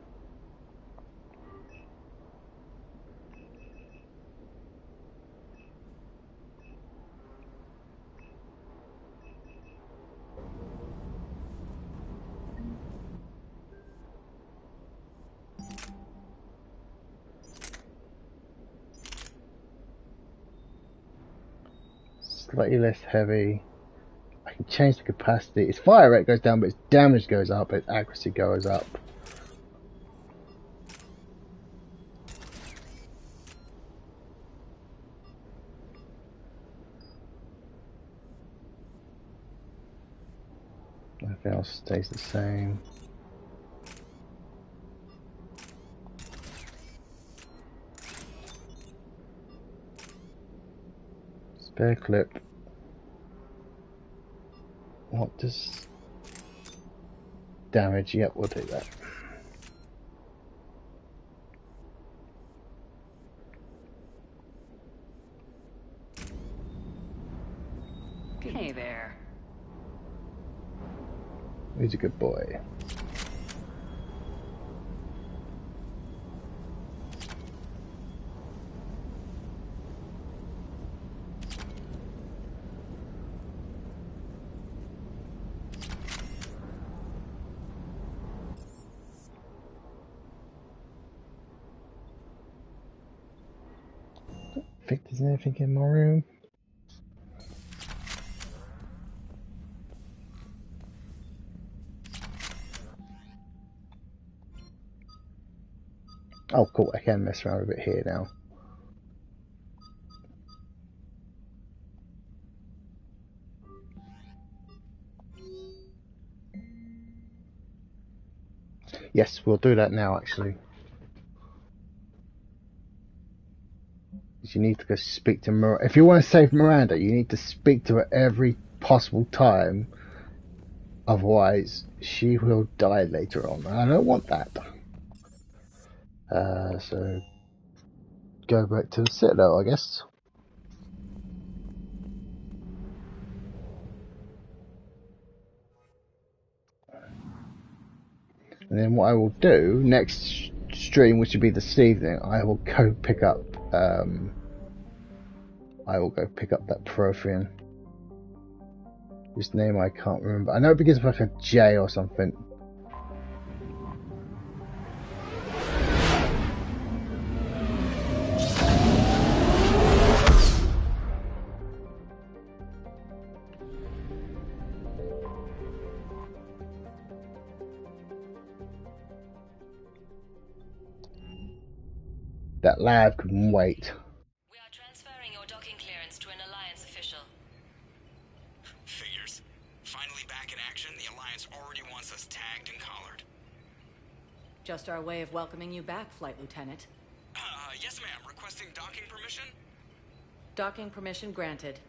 Slightly less heavy. I can change the capacity. Its fire rate goes down, but its damage goes up, its accuracy goes up. Nothing else stays the same. Spare clip. What does damage? Yep, we'll do that. Hey there. He's a good boy. I think there's anything in my room. Oh, cool. I can mess around a bit here now. Yes, we'll do that now, actually. You need to go speak to Miranda. If you want to save Miranda, you need to speak to her every possible time. Otherwise, she will die later on. And I don't want that. So, go back to the Citadel, I guess. And then what I will do next stream, which will be this evening, I will go pick up. I will go pick up that Prothean. His name I can't remember. I know it begins with like a J or something. That lab couldn't wait. We are transferring your docking clearance to an Alliance official. Figures. Finally back in action, the Alliance already wants us tagged and collared. Just our way of welcoming you back, Flight Lieutenant. Yes ma'am, requesting docking permission? Docking permission granted.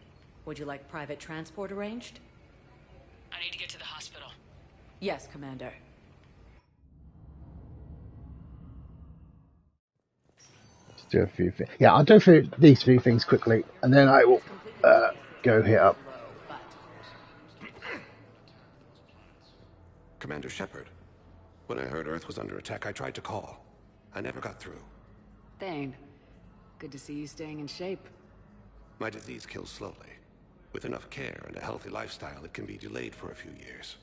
Would you like private transport arranged? I need to get to the hospital. Yes, Commander. Do a few things. Yeah, I'll do through these few things quickly, and then I will go hit up. Commander Shepard, when I heard Earth was under attack, I tried to call. I never got through. Thane, good to see you staying in shape. My disease kills slowly. With enough care and a healthy lifestyle, it can be delayed for a few years.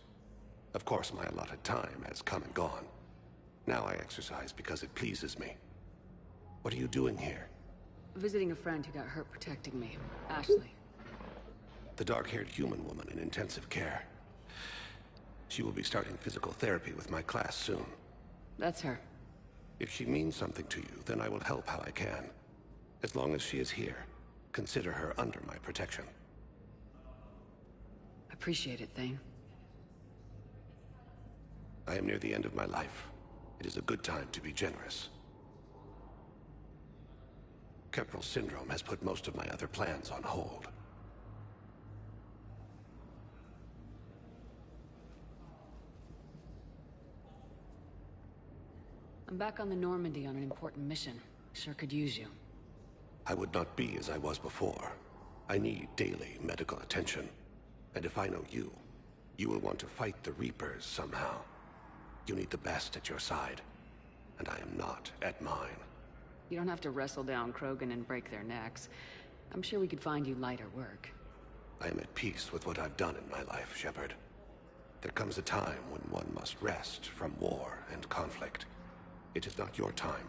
Of course, my allotted time has come and gone. Now I exercise because it pleases me. What are you doing here? Visiting a friend who got hurt protecting me, Ashley. The dark-haired human woman in intensive care. She will be starting physical therapy with my class soon. That's her. If she means something to you, then I will help how I can. As long as she is here, consider her under my protection. Appreciate it, Thane. I am near the end of my life. It is a good time to be generous. Kepral syndrome has put most of my other plans on hold. I'm back on the Normandy on an important mission. Sure could use you. I would not be as I was before. I need daily medical attention. And if I know you, you will want to fight the Reapers somehow. You need the best at your side, and I am not at mine. You don't have to wrestle down Krogan and break their necks. I'm sure we could find you lighter work. I am at peace with what I've done in my life, Shepard. There comes a time when one must rest from war and conflict. It is not your time,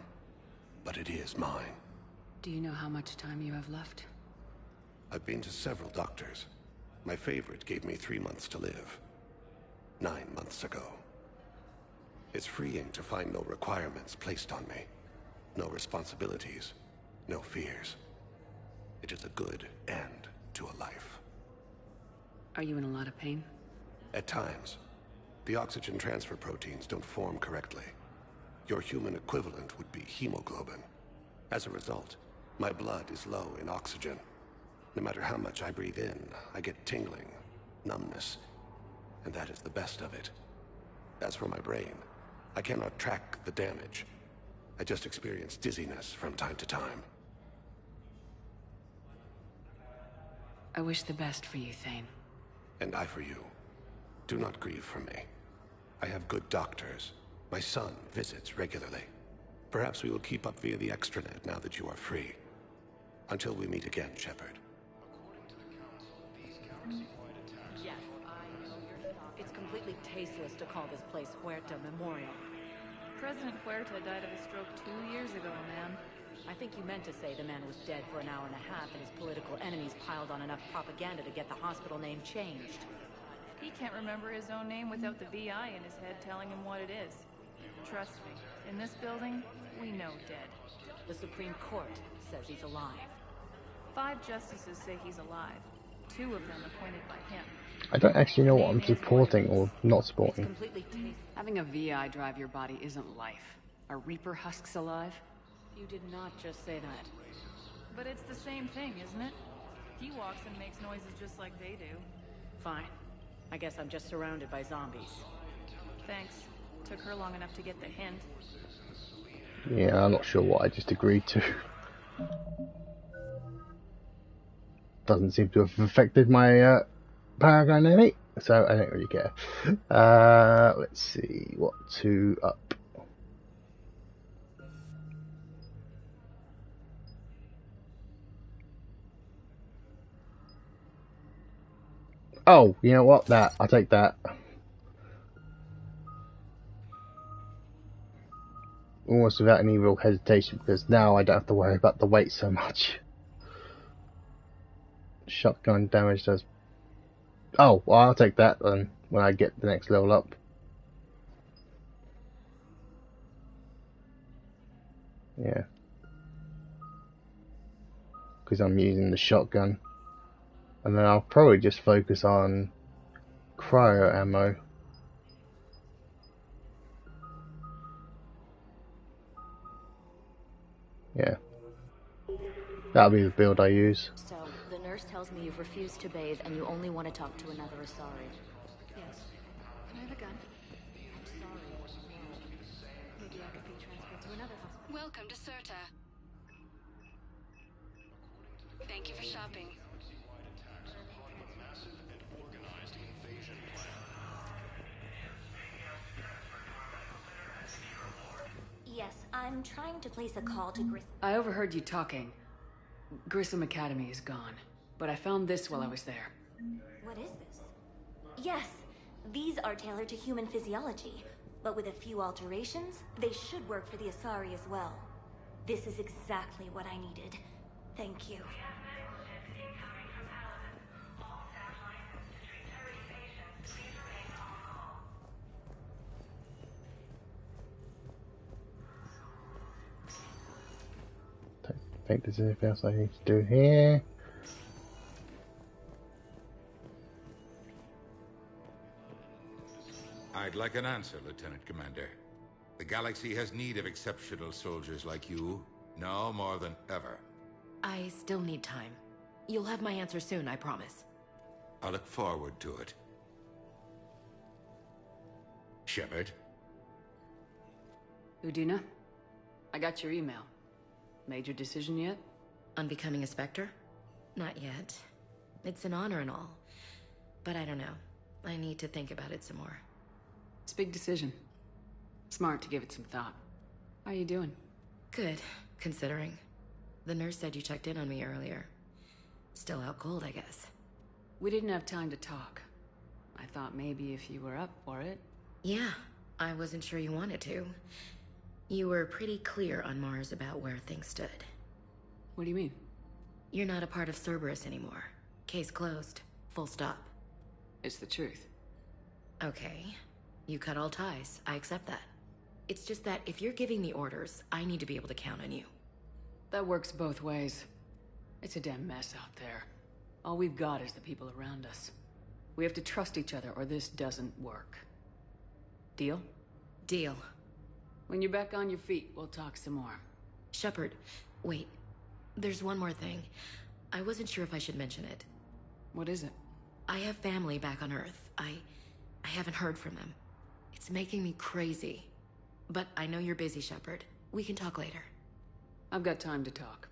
but it is mine. Do you know how much time you have left? I've been to several doctors. My favorite gave me 3 months to live. 9 months ago. It's freeing to find no requirements placed on me. No responsibilities. No fears. It is a good end to a life. Are you in a lot of pain? At times. The oxygen transfer proteins don't form correctly. Your human equivalent would be hemoglobin. As a result, my blood is low in oxygen. No matter how much I breathe in, I get tingling, numbness, and that is the best of it. As for my brain, I cannot track the damage. I just experience dizziness from time to time. I wish the best for you, Thane. And I for you. Do not grieve for me. I have good doctors. My son visits regularly. Perhaps we will keep up via the extranet now that you are free. Until we meet again, Shepard. Yes, it's completely tasteless to call this place Huerta Memorial. President Huerta died of a stroke 2 years ago, ma'am. I think you meant to say the man was dead for an hour and a half and his political enemies piled on enough propaganda to get the hospital name changed. He can't remember his own name without the VI in his head telling him what it is. Trust me, in this building, we know dead. The Supreme Court says he's alive. 5 justices say he's alive. 2 of them appointed by him. I don't actually know what I'm supporting or not supporting. Having a VI drive your body isn't life. Are Reaper husks alive? You did not just say that. But it's the same thing, isn't it? He walks and makes noises just like they do. Fine. I guess I'm just surrounded by zombies. Thanks. Took her long enough to get the hint. Yeah, I'm not sure what I just agreed to. Doesn't seem to have affected my Paragon any, so I don't really care. Let's see, what 2 up? Oh, you know what? I'll take that. Almost without any real hesitation, because now I don't have to worry about the weight so much. Shotgun damage does... Oh, well, I'll take that then, when I get the next level up. Yeah. Because I'm using the shotgun. And then I'll probably just focus on cryo ammo. Yeah. That'll be the build I use. So, the nurse tells me you've refused to bathe and you only want to talk to another Asari. Yes. Can I have a gun? I'm sorry. Maybe I could be transferred to another hospital. Welcome to Serta. Thank you for shopping. Yes, I'm trying to place a call to Grissom. I overheard you talking. Grissom Academy is gone, but I found this while I was there. What is this? Yes, these are tailored to human physiology, but with a few alterations, they should work for the Asari as well. This is exactly what I needed. Thank you. I think there's anything else I need to do here. I'd like an answer, Lieutenant Commander. The galaxy has need of exceptional soldiers like you, now more than ever. I still need time. You'll have my answer soon, I promise. I look forward to it. Shepard? Udina, I got your email. Made your decision yet? On becoming a Spectre? Not yet. It's an honor and all. But I don't know. I need to think about it some more. It's a big decision. Smart to give it some thought. How are you doing? Good, considering. The nurse said you checked in on me earlier. Still out cold, I guess. We didn't have time to talk. I thought maybe if you were up for it. Yeah, I wasn't sure you wanted to. You were pretty clear on Mars about where things stood. What do you mean? You're not a part of Cerberus anymore. Case closed. Full stop. It's the truth. Okay. You cut all ties. I accept that. It's just that if you're giving the orders, I need to be able to count on you. That works both ways. It's a damn mess out there. All we've got is the people around us. We have to trust each other or this doesn't work. Deal? Deal. When you're back on your feet, we'll talk some more. Shepard, wait. There's one more thing. I wasn't sure if I should mention it. What is it? I have family back on Earth. I haven't heard from them. It's making me crazy. But I know you're busy, Shepard. We can talk later. I've got time to talk.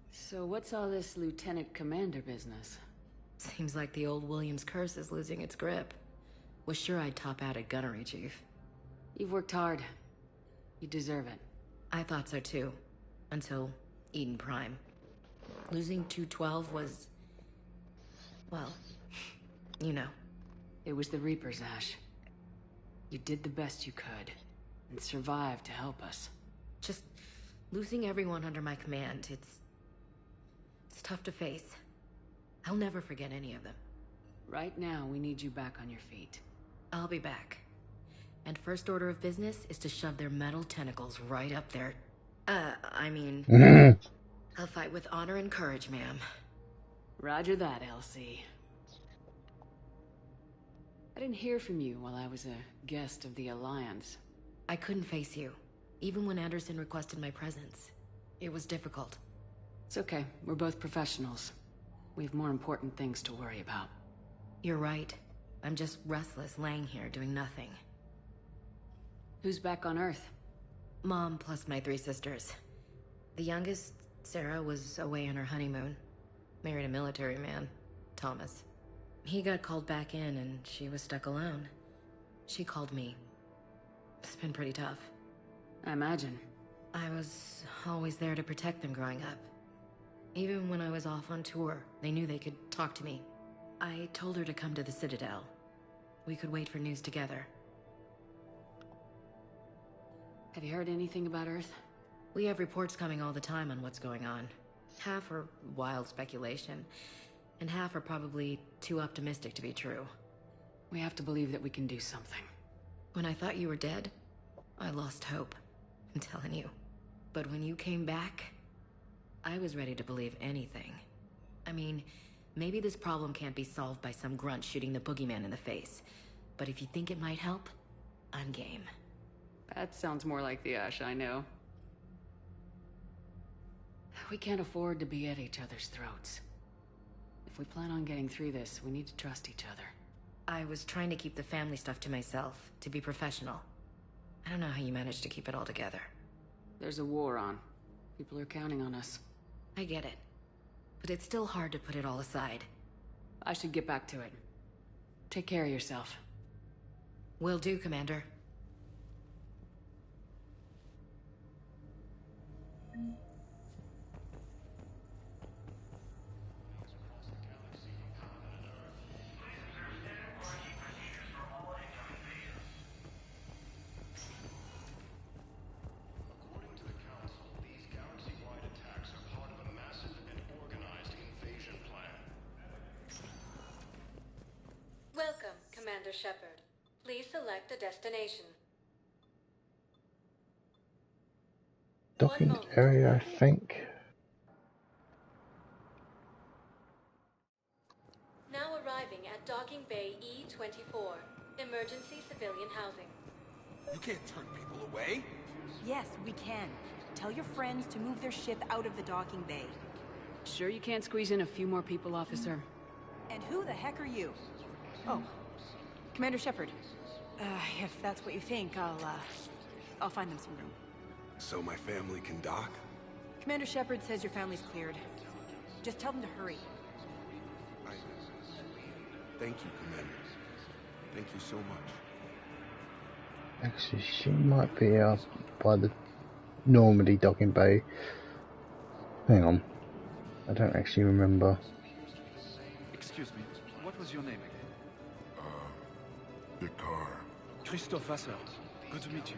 So what's all this Lieutenant Commander business? Seems like the old Williams curse is losing its grip. Was sure I'd top out at Gunnery, Chief. You've worked hard. You deserve it. I thought so too. Until Eden Prime. Losing 212 was... well, you know. It was the Reapers, Ash. You did the best you could, and survived to help us. Just losing everyone under my command, it's tough to face. I'll never forget any of them. Right now, we need you back on your feet. I'll be back. And first order of business is to shove their metal tentacles right up there. I'll fight with honor and courage, ma'am. Roger that, Elsie. I didn't hear from you while I was a guest of the Alliance. I couldn't face you, even when Anderson requested my presence. It was difficult. It's okay. We're both professionals. We have more important things to worry about. You're right. I'm just restless, laying here doing nothing. Who's back on Earth? Mom plus my 3 sisters. The youngest, Sarah, was away on her honeymoon. Married a military man, Thomas. He got called back in and she was stuck alone. She called me. It's been pretty tough. I imagine. I was always there to protect them growing up. Even when I was off on tour, they knew they could talk to me. I told her to come to the Citadel. We could wait for news together. Have you heard anything about Earth? We have reports coming all the time on what's going on. Half are wild speculation, and half are probably too optimistic to be true. We have to believe that we can do something. When I thought you were dead, I lost hope. I'm telling you. But when you came back, I was ready to believe anything. I mean, maybe this problem can't be solved by some grunt shooting the boogeyman in the face. But if you think it might help, I'm game. That sounds more like the Ash I know. We can't afford to be at each other's throats. If we plan on getting through this, we need to trust each other. I was trying to keep the family stuff to myself, to be professional. I don't know how you managed to keep it all together. There's a war on. People are counting on us. I get it. But it's still hard to put it all aside. I should get back to it. Take care of yourself. Will do, Commander. Welcome, Commander Shepard. Please select a destination. Docking area, I think. Now arriving at Docking Bay E-24, emergency civilian housing. You can't turn people away. Yes, we can. Tell your friends to move their ship out of the docking bay. Sure you can't squeeze in a few more people, officer? And who the heck are you? Oh, Commander Shepard. If that's what you think, I'll find them some room. So my family can dock? Commander Shepard says your family's cleared. Just tell them to hurry. Thank you, Commander. Thank you so much. Actually, she might be by the Normandy docking bay. Hang on. I don't actually remember. Excuse me, what was your name again? Vikar. Christophe Vasseur. Good to meet you.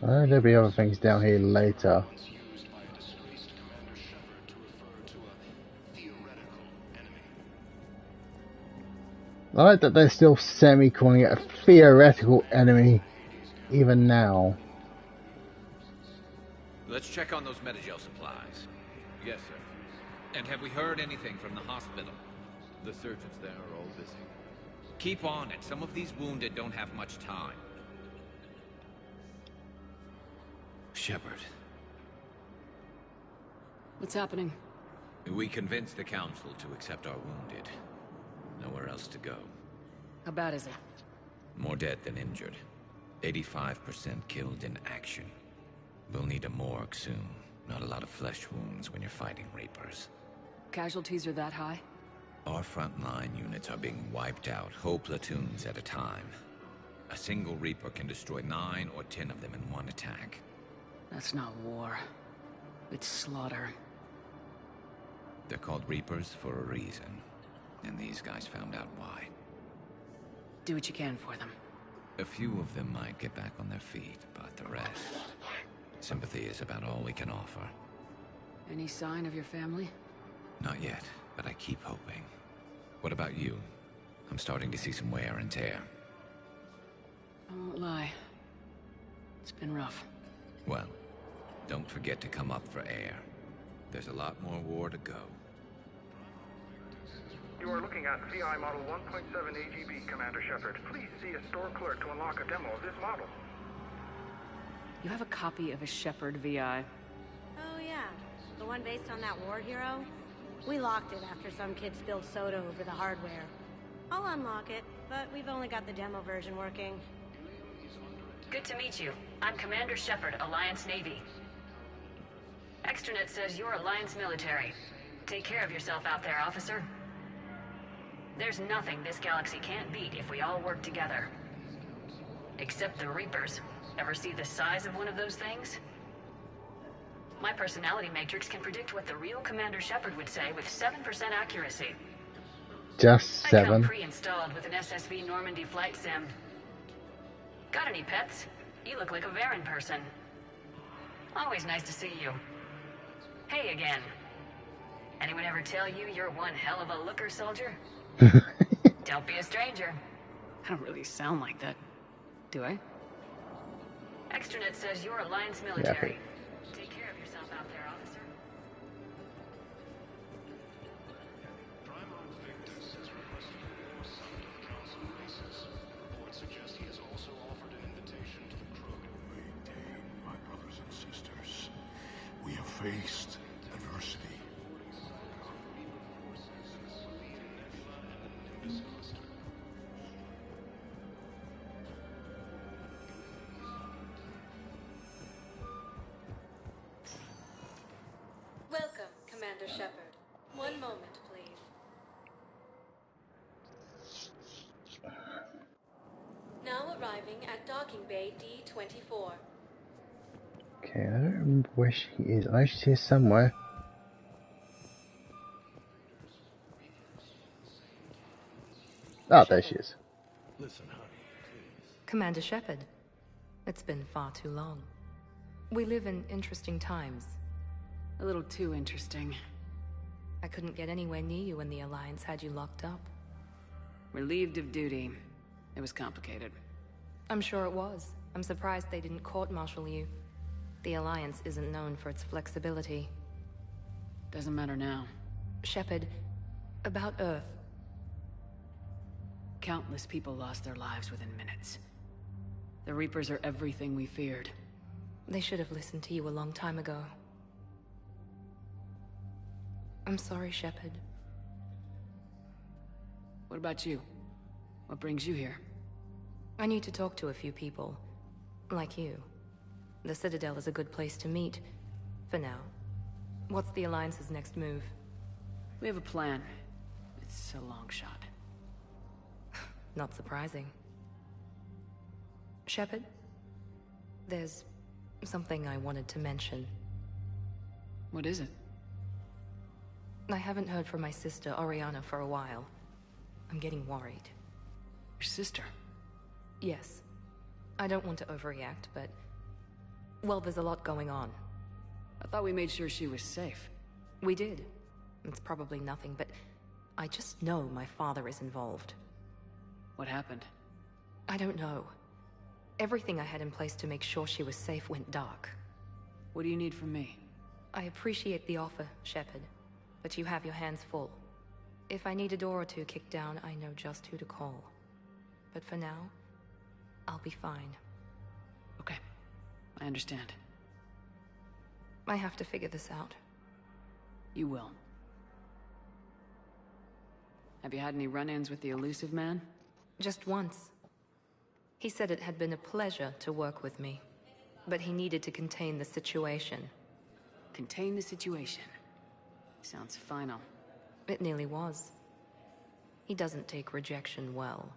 There'll be other things down here later. I like that they're still calling it a theoretical enemy, even now. Let's check on those Metagel supplies. Yes, sir. And have we heard anything from the hospital? The surgeons there are all busy. Keep on it. Some of these wounded don't have much time. Shepard. What's happening? We convinced the Council to accept our wounded. Nowhere else to go. How bad is it? More dead than injured. 85% killed in action. We'll need a morgue soon. Not a lot of flesh wounds when you're fighting Reapers. Casualties are that high? Our frontline units are being wiped out, whole platoons at a time. A single Reaper can destroy 9 or 10 of them in one attack. That's not war. It's slaughter. They're called Reapers for a reason. And these guys found out why. Do what you can for them. A few of them might get back on their feet, but the rest... Sympathy is about all we can offer. Any sign of your family? Not yet, but I keep hoping. What about you? I'm starting to see some wear and tear. I won't lie. It's been rough. Well, don't forget to come up for air. There's a lot more war to go. You are looking at VI Model 1.7 AGB, Commander Shepard. Please see a store clerk to unlock a demo of this model. You have a copy of a Shepard VI. Oh yeah, the one based on that war hero? We locked it after some kid spilled soda over the hardware. I'll unlock it, but we've only got the demo version working. Good to meet you. I'm Commander Shepard, Alliance Navy. Extranet says you're Alliance military. Take care of yourself out there, officer. There's nothing this galaxy can't beat if we all work together. Except the Reapers. Ever see the size of one of those things? My personality matrix can predict what the real Commander Shepard would say with 7% accuracy. Just 7. I come pre-installed with an SSV Normandy flight sim. Got any pets? You look like a Varen person. Always nice to see you. Hey again. Anyone ever tell you you're one hell of a looker, soldier? Don't be a stranger. I don't really sound like that, do I? Extranet says you're Alliance military. Take care of yourself out there, officer. Reports suggest he has also offered an invitation to the crew. Maintain, my brothers and sisters. We have faced adversity. Welcome, Commander Shepard. One moment, please. Now arriving at docking bay D-24. Okay, I don't remember where she is. I know she's here somewhere. Oh, there she is. Listen, honey, Commander Shepard, it's been far too long. We live in interesting times. A little too interesting. I couldn't get anywhere near you when the Alliance had you locked up. Relieved of duty. It was complicated. I'm sure it was. I'm surprised they didn't court-martial you. The Alliance isn't known for its flexibility. Doesn't matter now. Shepard, about Earth. Countless people lost their lives within minutes. The Reapers are everything we feared. They should have listened to you a long time ago. I'm sorry, Shepard. What about you? What brings you here? I need to talk to a few people. Like you. The Citadel is a good place to meet. For now. What's the Alliance's next move? We have a plan. It's a long shot. Not surprising. Shepard? There's something I wanted to mention. What is it? I haven't heard from my sister, Oriana, for a while. I'm getting worried. Your sister? Yes. I don't want to overreact, but Well, there's a lot going on. I thought we made sure she was safe. We did. It's probably nothing, but I just know my father is involved. What happened? I don't know. Everything I had in place to make sure she was safe went dark. What do you need from me? I appreciate the offer, Shepard, but you have your hands full. If I need a door or two kicked down, I know just who to call. But for now, I'll be fine. Okay, I understand. I have to figure this out. You will. Have you had any run-ins with the elusive man? Just once. He said it had been a pleasure to work with me, but he needed to contain the situation. Contain the situation. Sounds final. It nearly was. He doesn't take rejection well.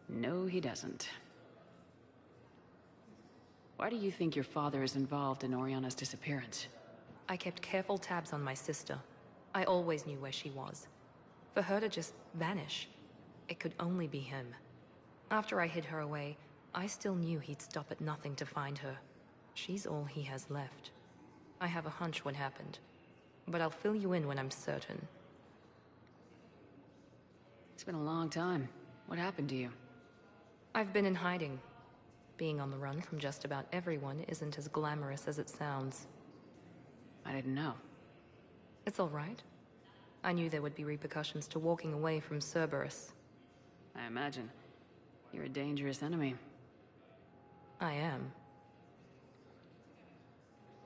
No, he doesn't. Why do you think your father is involved in Oriana's disappearance? I kept careful tabs on my sister. I always knew where she was. For her to just vanish, it could only be him. After I hid her away, I still knew he'd stop at nothing to find her. She's all he has left. I have a hunch what happened, but I'll fill you in when I'm certain. It's been a long time. What happened to you? I've been in hiding. Being on the run from just about everyone isn't as glamorous as it sounds. I didn't know. It's all right. I knew there would be repercussions to walking away from Cerberus. I imagine. You're a dangerous enemy. I am.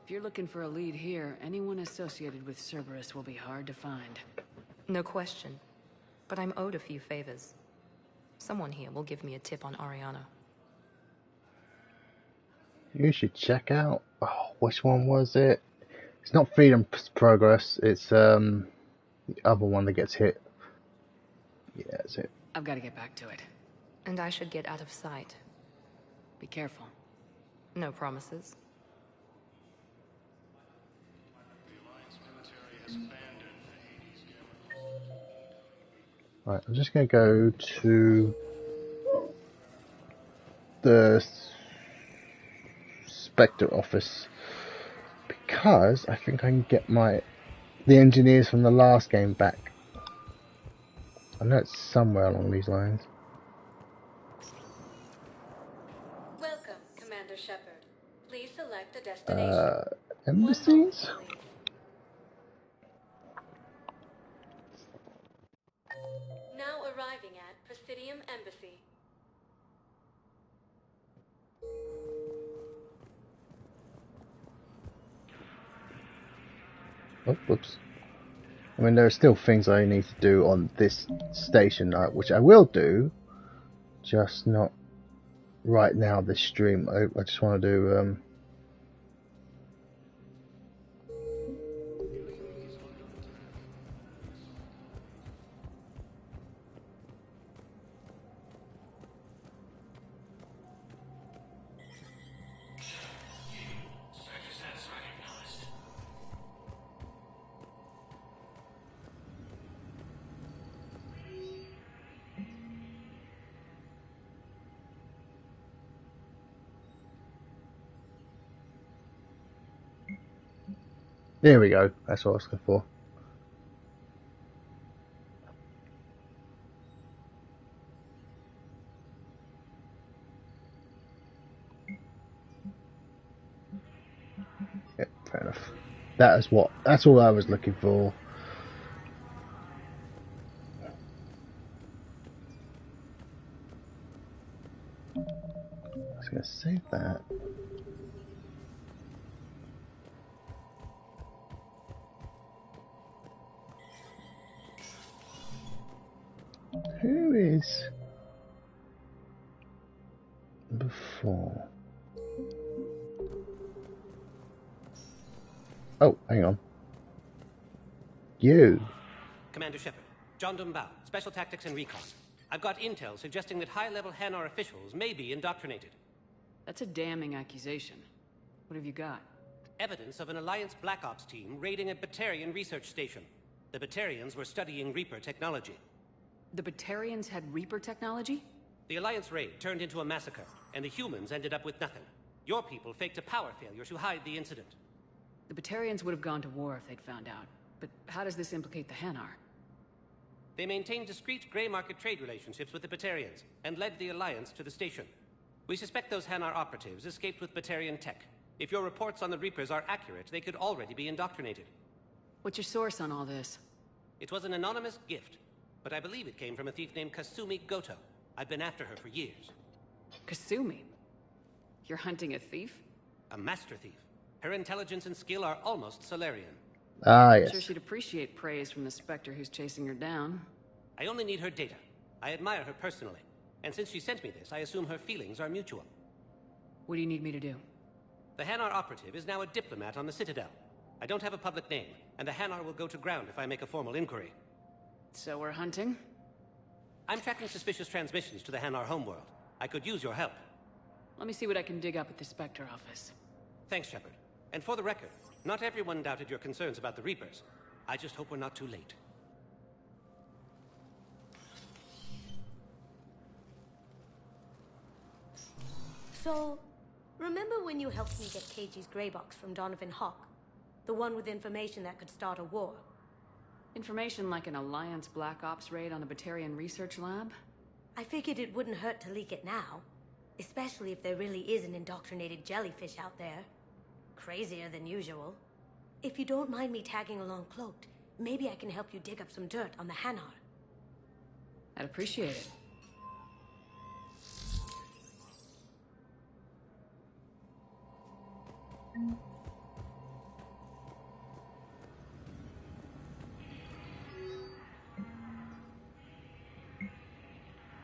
If you're looking for a lead here, anyone associated with Cerberus will be hard to find. No question. But I'm owed a few favors. Someone here will give me a tip on Oriana. You should check out... Oh, which one was it? It's not Freedom Progress, it's the other one that gets hit. Yeah, that's it. I've got to get back to it. And I should get out of sight. Be careful. No promises. Right, I'm just going to go to the Spectre office because I think I can get the engineers from the last game back. I know it's somewhere along these lines. Welcome, Commander Shepard. Please select a destination. Embassies? Now arriving at Presidium Embassy. Oh, whoops. I mean, there are still things I need to do on this station, which I will do, just not right now, this stream. I just want to do... There we go. That's what I was looking for. Yep, fair enough. That's all I was looking for. I was going to save that. Who is before? Oh, hang on. You. Commander Shepard, John Dumbao, Special Tactics and Recon. I've got intel suggesting that high-level Hanar officials may be indoctrinated. That's a damning accusation. What have you got? Evidence of an Alliance Black Ops team raiding a Batarian research station. The Batarians were studying Reaper technology. The Batarians had Reaper technology? The Alliance raid turned into a massacre, and the humans ended up with nothing. Your people faked a power failure to hide the incident. The Batarians would have gone to war if they'd found out. But how does this implicate the Hanar? They maintained discreet gray market trade relationships with the Batarians, and led the Alliance to the station. We suspect those Hanar operatives escaped with Batarian tech. If your reports on the Reapers are accurate, they could already be indoctrinated. What's your source on all this? It was an anonymous gift, but I believe it came from a thief named Kasumi Goto. I've been after her for years. Kasumi? You're hunting a thief? A master thief. Her intelligence and skill are almost Solarian. Ah, I'm yes. sure she'd appreciate praise from the Spectre who's chasing her down. I only need her data. I admire her personally. And since she sent me this, I assume her feelings are mutual. What do you need me to do? The Hanar operative is now a diplomat on the Citadel. I don't have a public name, and the Hanar will go to ground if I make a formal inquiry. So we're hunting? I'm tracking suspicious transmissions to the Hanar homeworld. I could use your help. Let me see what I can dig up at the Spectre office. Thanks, Shepard. And for the record, not everyone doubted your concerns about the Reapers. I just hope we're not too late. So, remember when you helped me get KG's grey box from Donovan Hawk? The one with information that could start a war? Information like an Alliance Black Ops raid on a Batarian research lab? I figured it wouldn't hurt to leak it now. Especially if there really is an indoctrinated jellyfish out there. Crazier than usual. If you don't mind me tagging along cloaked, maybe I can help you dig up some dirt on the Hanar. I'd appreciate it.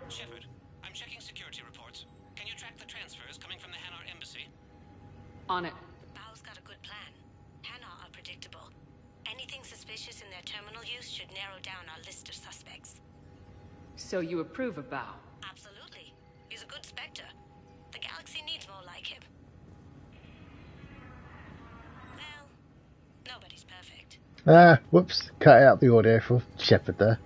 Shepard, I'm checking security reports. Can you track the transfers coming from the Hanar embassy? On it. Bao's got a good plan. Hanar are predictable. Anything suspicious in their terminal use should narrow down our list of suspects. So you approve of Bao? Absolutely. He's a good Spectre. The galaxy needs more like him. Well, nobody's perfect. Ah, whoops. Cut out the audio for Shepard there.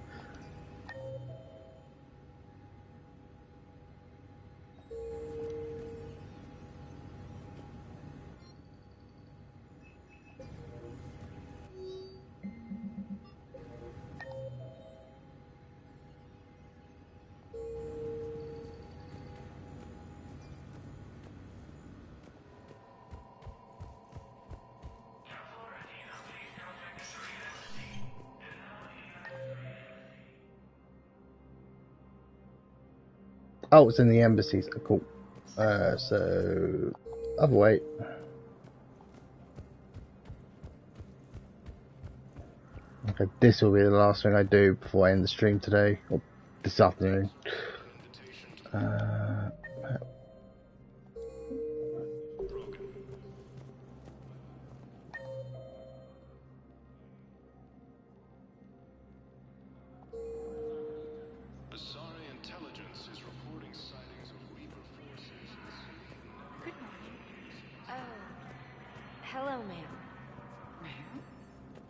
Oh, it's in the embassies. Cool. So other way. Okay, this will be the last thing I do before I end the stream today, or this afternoon. Asari intelligence is reporting sightings of Reaper forces. Good morning. Oh. Hello, ma'am.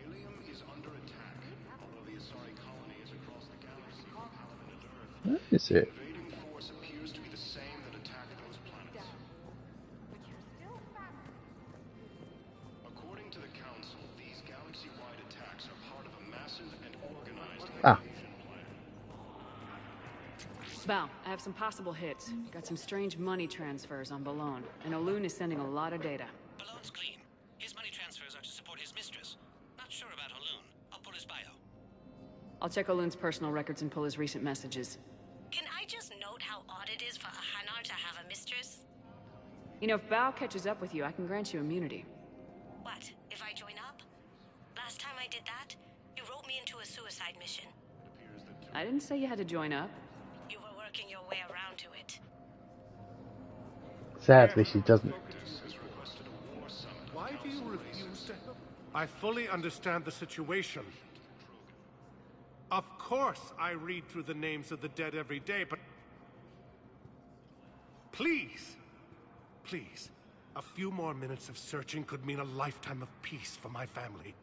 Ilium is under attack, although the Asari colony is across the galaxy from Paladin Earth. Where is it? The invading force appears to be the same that attacked those planets. According to the Council, these galaxy-wide attacks are part of a massive and organized invasion plan. Bao, I have some possible hits. Got some strange money transfers on Balone, and Olun is sending a lot of data. Balone's clean. His money transfers are to support his mistress. Not sure about Olun. I'll pull his bio. I'll check Olun's personal records and pull his recent messages. Can I just note how odd it is for a Hanar to have a mistress? You know, if Bao catches up with you, I can grant you immunity. What, if I join up? Last time I did that, you wrote me into a suicide mission. I didn't say you had to join up. You were working your way around to it. Sadly, she doesn't. Why do you refuse to help? I fully understand the situation. Of course I read through the names of the dead every day, but... Please, please, a few more minutes of searching could mean a lifetime of peace for my family.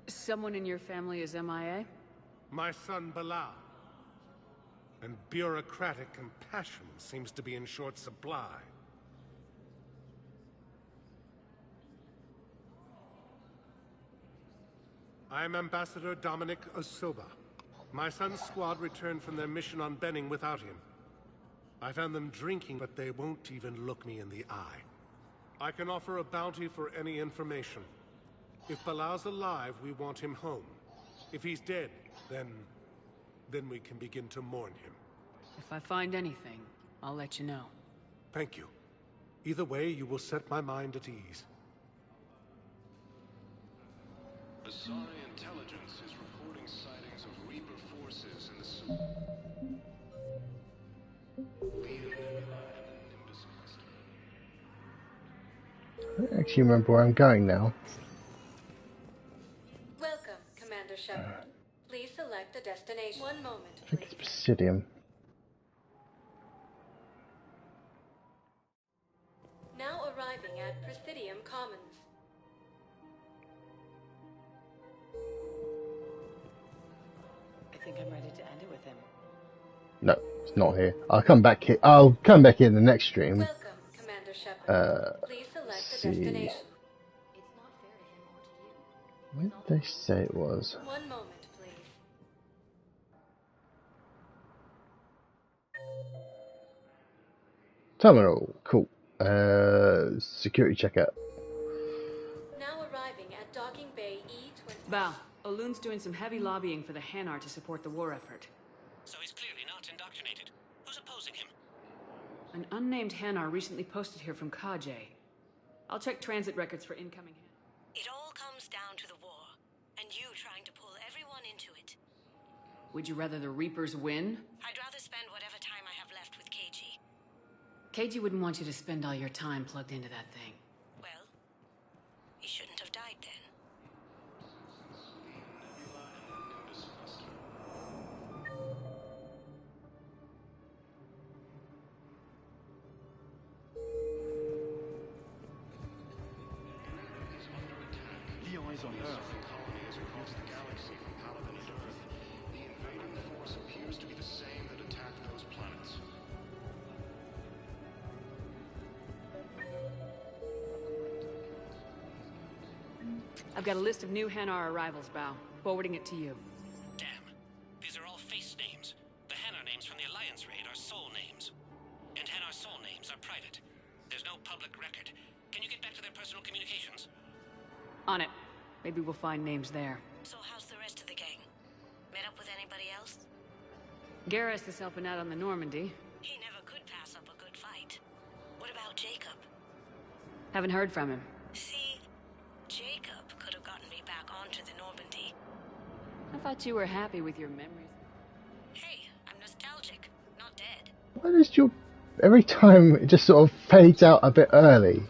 Someone in your family is MIA? My son Bilal. And bureaucratic compassion seems to be in short supply. I am Ambassador Dominic Osoba. My son's squad returned from their mission on Benning without him. I found them drinking, but they won't even look me in the eye. I can offer a bounty for any information. If Bilal's alive, we want him home. If he's dead, then we can begin to mourn him. If I find anything, I'll let you know. Thank you. Either way, you will set my mind at ease. Asari Intelligence is reporting sightings of Reaper forces in the Lead Nebula and the Nimbus cluster. I don't actually remember where I'm going now. Welcome, Commander Shepard. Please select a destination. One moment, I think please. it's Presidium. Now arriving at Presidium Commons. I think I'm ready to end it with him. No, it's not here. I'll come back here. I'll come back here in the next stream. Welcome, Commander Shepard. Please select a destination. Where did they say it was? One moment, please. Terminal. Cool. Security checkout. Now arriving at Docking Bay E20. Val, Olun's doing some heavy lobbying for the Hanar to support the war effort. So he's clearly not indoctrinated. Who's opposing him? An unnamed Hanar recently posted here from Kajay. I'll check transit records for incoming. It all comes down to the war, and you trying to pull everyone into it. Would you rather the Reapers win? I'd rather spend whatever time I have left with KG. KG wouldn't want you to spend all your time plugged into that thing. Well, he shouldn't have died then. Leon is on Earth. Colonies across the galaxy from Paladin and Earth. The invading force appears to be the same that attacked those planets. I've got a list of new Hanar arrivals, Bao. Forwarding it to you. Damn. These are all face names. The Hanar names from the Alliance raid are soul names. And Hanar soul names are private. There's no public record. Can you get back to their personal communications? On it. Maybe we'll find names there. So how's the rest of the gang? Met up with anybody else? Garrus is helping out on the Normandy. He never could pass up a good fight. What about Jacob? Haven't heard from him. See, Jacob could have gotten me back onto the Normandy. I thought you were happy with your memories. Hey, I'm nostalgic, not dead. Why does your... Every time it just sort of fades out a bit early.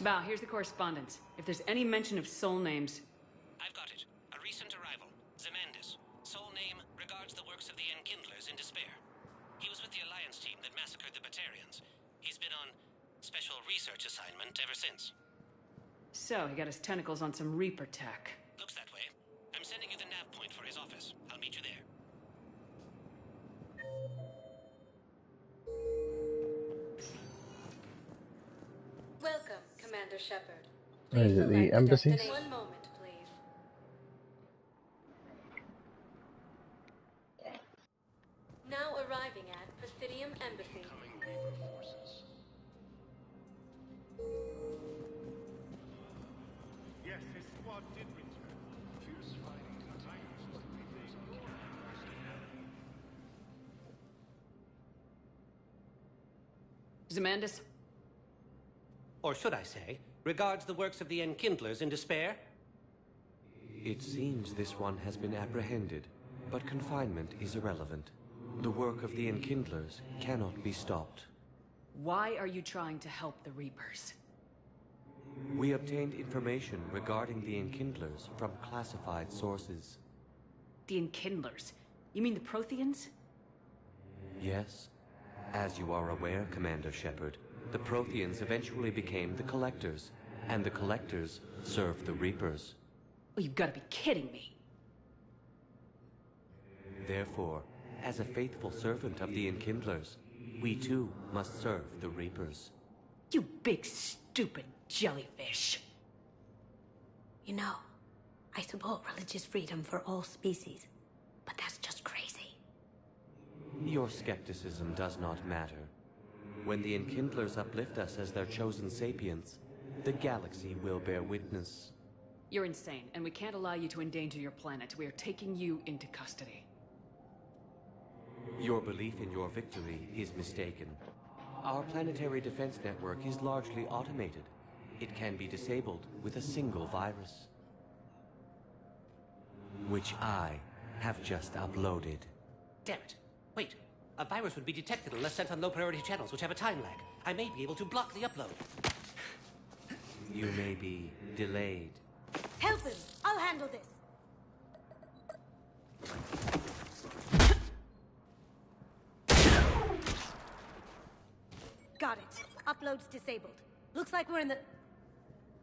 Bao, here's the correspondence. If there's any mention of soul names... I've got it. A recent arrival. Zemandis. Soul name regards the works of the Enkindlers in despair. He was with the Alliance team that massacred the Batarians. He's been on special research assignment ever since. So, he got his tentacles on some Reaper tech. Looks that way. I'm sending you the nav point for his office. I'll meet you there. Welcome, Commander Shepard. Where is it? The embassy? One moment, please. Now arriving at Presidium Embassy. Yes, his squad did return. Fierce fighting continues as the Reapers of the Zemandis? Or should I say, regards the works of the Enkindlers in despair? It seems this one has been apprehended, but confinement is irrelevant. The work of the Enkindlers cannot be stopped. Why are you trying to help the Reapers? We obtained information regarding the Enkindlers from classified sources. The Enkindlers? You mean the Protheans? Yes. As you are aware, Commander Shepard, the Protheans eventually became the Collectors, and the Collectors served the Reapers. Oh, you've got to be kidding me. Therefore, as a faithful servant of the Enkindlers, we too must serve the Reapers. You big stupid jellyfish. You know, I support religious freedom for all species, but that's just crazy. Your skepticism does not matter. When the Enkindlers uplift us as their chosen sapients, the galaxy will bear witness. You're insane, and we can't allow you to endanger your planet. We are taking you into custody. Your belief in your victory is mistaken. Our planetary defense network is largely automated. It can be disabled with a single virus, which I have just uploaded. Damn it. Wait. A virus would be detected unless sent on low-priority channels, which have a time lag. I may be able to block the upload. You may be delayed. Help him! I'll handle this! Got it. Upload's disabled. Looks like we're in the...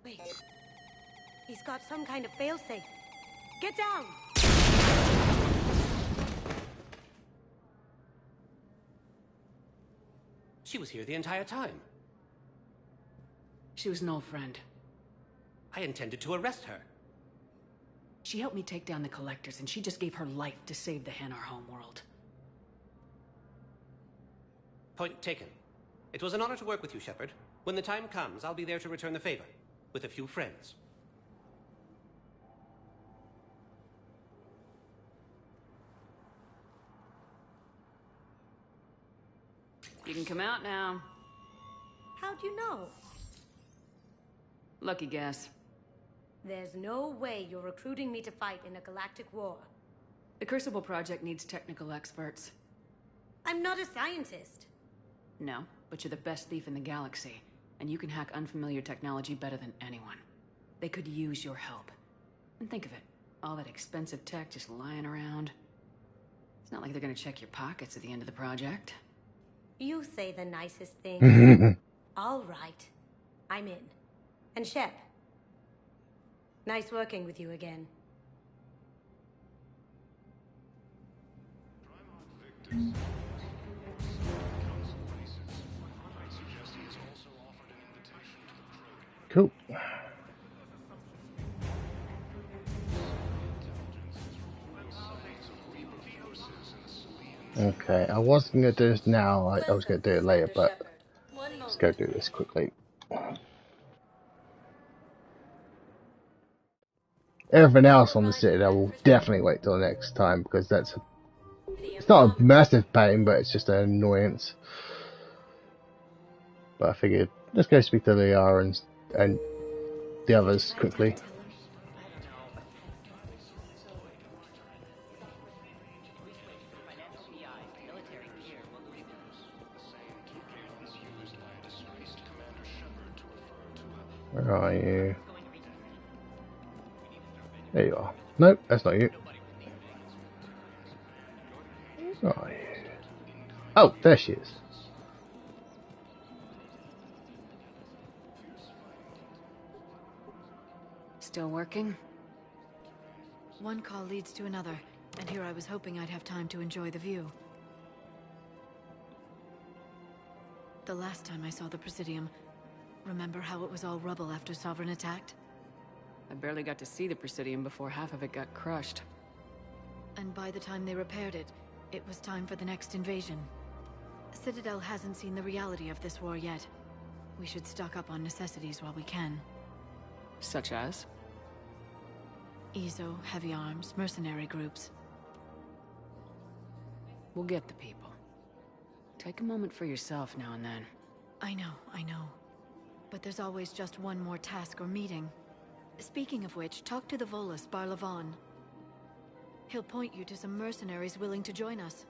Wait. He's got some kind of failsafe. Get down! She was here the entire time. She was an old friend. I intended to arrest her. She helped me take down the Collectors, and she just gave her life to save the Hanar homeworld. Point taken. It was an honor to work with you, Shepard. When the time comes, I'll be there to return the favor. With a few friends. You can come out now. How'd you know? Lucky guess. There's no way you're recruiting me to fight in a galactic war. The Crucible Project needs technical experts. I'm not a scientist. No, but you're the best thief in the galaxy, and you can hack unfamiliar technology better than anyone. They could use your help. And think of it, all that expensive tech just lying around. It's not like they're gonna check your pockets at the end of the project. You say the nicest things. All right. I'm in. And Shep. Nice working with you again. Cool. Okay, I wasn't going to do this now, I was going to do it later, but let's go do this quickly. Everything else on the Citadel will definitely wait till next time, because it's not a massive pain, but it's just an annoyance. But I figured, let's go speak to Liara and the others quickly. Where are you? There you are. Nope, that's not you. Where are you? Oh, there she is. Still working? One call leads to another, and here I was hoping I'd have time to enjoy the view. The last time I saw the Presidium, remember how it was all rubble after Sovereign attacked? I barely got to see the Presidium before half of it got crushed. And by the time they repaired it, it was time for the next invasion. Citadel hasn't seen the reality of this war yet. We should stock up on necessities while we can. Such as? EZO, heavy arms, mercenary groups. We'll get the people. Take a moment for yourself now and then. I know. But there's always just one more task or meeting. Speaking of which, talk to the Volus, Barlavan. He'll point you to some mercenaries willing to join us.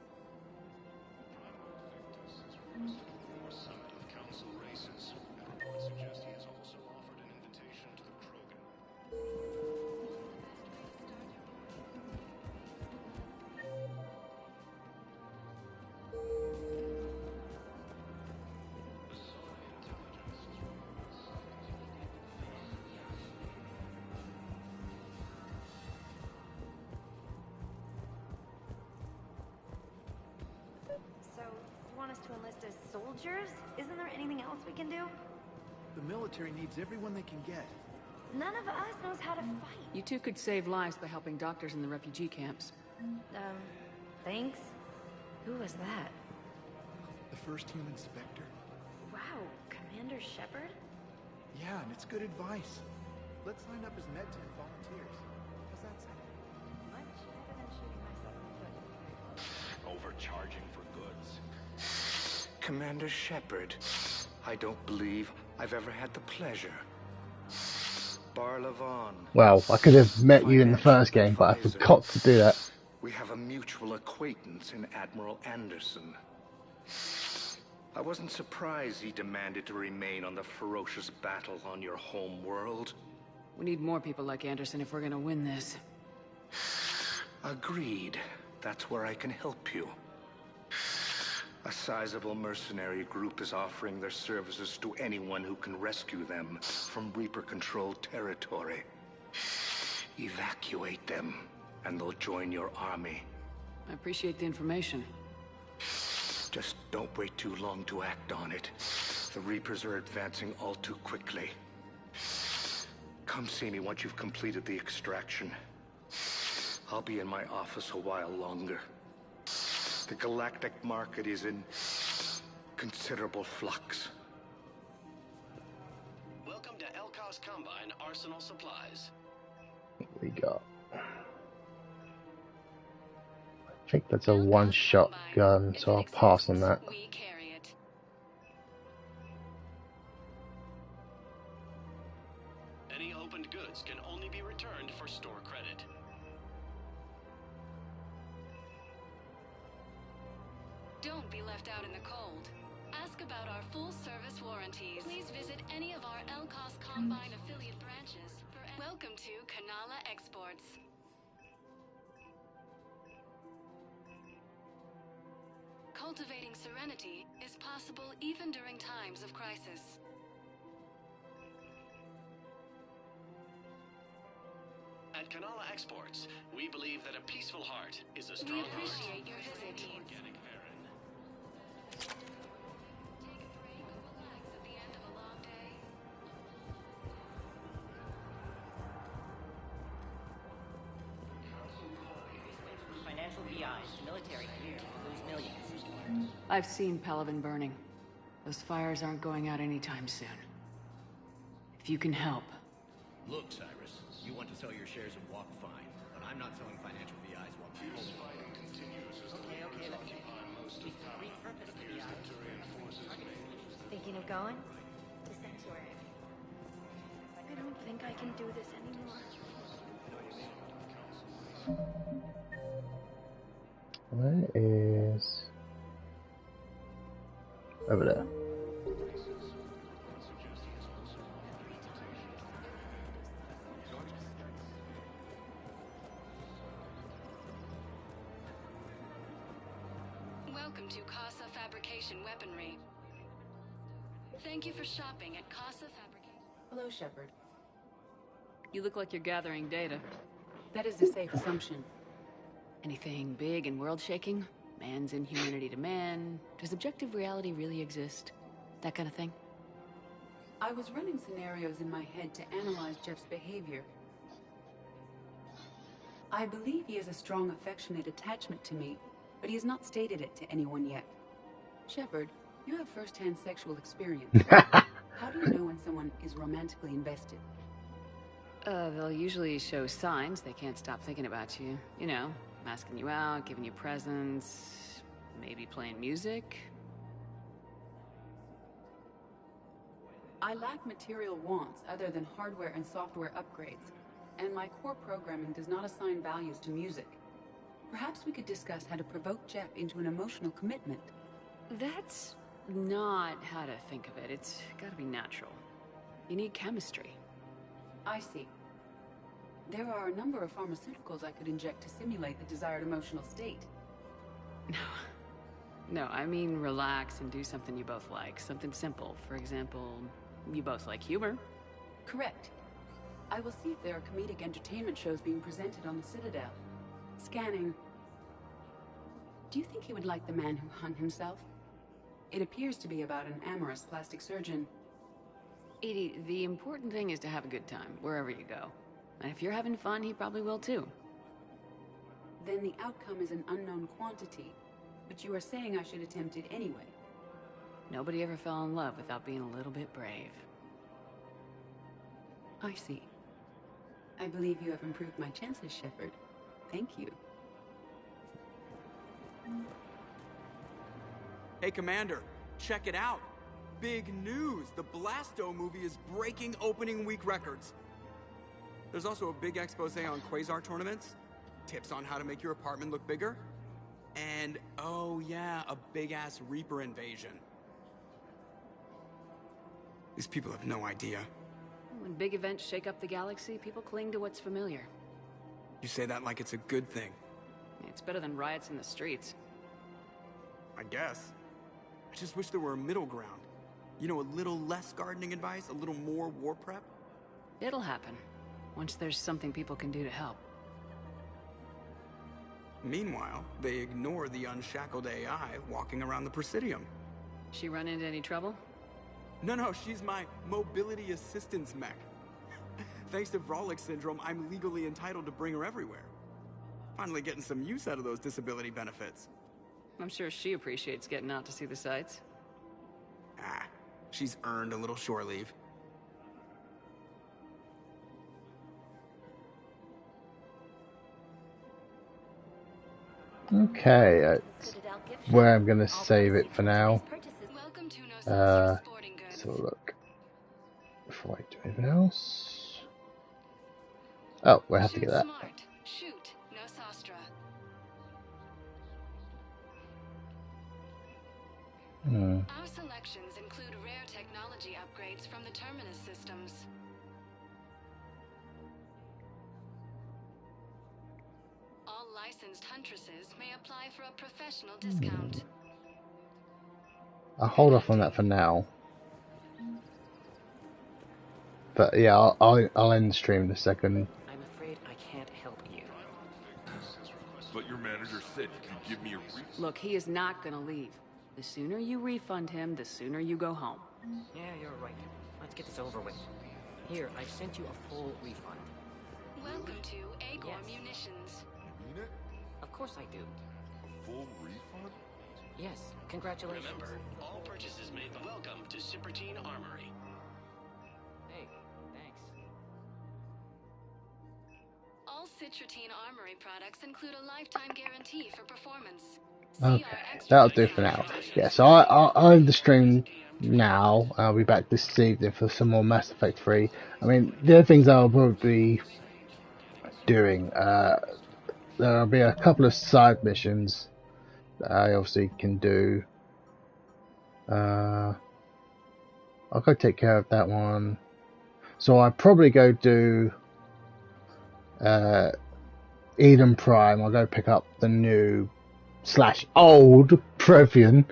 want us to enlist as soldiers? Isn't there anything else we can do? The military needs everyone they can get. None of us knows how to fight. You two could save lives by helping doctors in the refugee camps. Thanks? Who was that? The first human Spectre. Wow, Commander Shepard? Yeah, and it's good advice. Let's sign up as Med-10 volunteers. How's that sound? Much better than shooting myself in the foot. Overcharging for goods. Commander Shepard, I don't believe I've ever had the pleasure. Barlavon. Well, I could have met you in the first game, but I forgot to do that. We have a mutual acquaintance in Admiral Anderson. I wasn't surprised he demanded to remain on the ferocious battle on your home world. We need more people like Anderson if we're gonna win this. Agreed. That's where I can help you. A sizable mercenary group is offering their services to anyone who can rescue them from Reaper-controlled territory. Evacuate them, and they'll join your army. I appreciate the information. Just don't wait too long to act on it. The Reapers are advancing all too quickly. Come see me once you've completed the extraction. I'll be in my office a while longer. The galactic market is in considerable flux. Welcome to Elkos Combine Arsenal Supplies. What we got? I think that's a one-shot gun, so I'll pass on that. We carry it. Any opened goods can only be returned for store credit. Don't be left out in the cold. Ask about our full-service warranties. Please visit any of our Elkos Combine affiliate branches. Welcome to Kanala Exports. Cultivating serenity is possible even during times of crisis. At Kanala Exports, we believe that a peaceful heart is a strong We heart. appreciate your visit. Organic Varen. Take a break or relax at the end of a long day. Financial VIs, military here, lose millions. I've seen Palaven burning. Those fires aren't going out anytime soon. If you can help. Look, Cyrus, you want to sell your shares of Walk fine, but I'm not selling financial VIs while people fighting continues as Okay, let me repurpose the VIs. Thinking of going? To Sanctuary. I don't think I can do this anymore. Where is... over there. Welcome to Casa Fabrication Weaponry. Thank you for shopping at Casa Fabrication. Hello, Shepard. You look like you're gathering data. That is a safe assumption. Anything big and world-shaking? Man's inhumanity to man? Does objective reality really exist? That kind of thing? I was running scenarios in my head to analyze Jeff's behavior. I believe he has a strong affectionate attachment to me, but he has not stated it to anyone yet. Shepard, you have first-hand sexual experience. How do you know when someone is romantically invested? They'll usually show signs they can't stop thinking about you. You know, asking you out, giving you presents, maybe playing music. I lack material wants other than hardware and software upgrades, and my core programming does not assign values to music. Perhaps we could discuss how to provoke Jeff into an emotional commitment. That's not how to think of it. It's gotta be natural. You need chemistry. I see. There are a number of pharmaceuticals I could inject to simulate the desired emotional state. No, I mean relax and do something you both like. Something simple. For example, you both like humor. Correct. I will see if there are comedic entertainment shows being presented on the Citadel. Scanning. Do you think he would like The Man Who Hung Himself? It appears to be about an amorous plastic surgeon. Edie, the important thing is to have a good time, wherever you go. And if you're having fun, he probably will too. Then the outcome is an unknown quantity. But you are saying I should attempt it anyway. Nobody ever fell in love without being a little bit brave. I see. I believe you have improved my chances, Shepard. Thank you. Hey, Commander, check it out. Big news! The Blasto movie is breaking opening week records. There's also a big expose on Quasar tournaments, tips on how to make your apartment look bigger, and, oh yeah, a big-ass Reaper invasion. These people have no idea. When big events shake up the galaxy, people cling to what's familiar. You say that like it's a good thing. It's better than riots in the streets. I guess. I just wish there were a middle ground. You know, a little less gardening advice, a little more war prep. It'll happen, once there's something people can do to help. Meanwhile, they ignore the unshackled AI walking around the Presidium. She run into any trouble? No, she's my mobility assistance mech. Thanks to Vrolic syndrome, I'm legally entitled to bring her everywhere. Finally getting some use out of those disability benefits. I'm sure she appreciates getting out to see the sights. Ah, she's earned a little shore leave. Okay, that's where I'm gonna save it for now. Let's have a look before I do anything else. Oh, we'll have to get that. Shoot, no Sostra. Our selections include rare technology upgrades from the Terminus systems. All licensed huntresses may apply for a professional discount. I'll hold off on that for now. But yeah, I'll end the stream in a second. I'm afraid I can't help you. But your manager said you could give me a refund. Look, he is not gonna leave. The sooner you refund him, the sooner you go home. Yeah, you're right. Let's get this over with. Here, I sent you a full refund. Welcome to Agor Munitions. You mean it? Of course I do. A full refund? Yes, congratulations. Remember, all purchases made. Welcome to Cipertine Armory. Hey, thanks. All Citrotine Armory products include a lifetime guarantee for performance. Okay, that'll do for now. Yeah, so I'll end the stream now. I'll be back this evening for some more Mass Effect 3. I mean, the other things I'll probably be doing, there'll be a couple of side missions that I obviously can do. I'll go take care of that one. So I'll probably go do Eden Prime. I'll go pick up the new / old Prothean.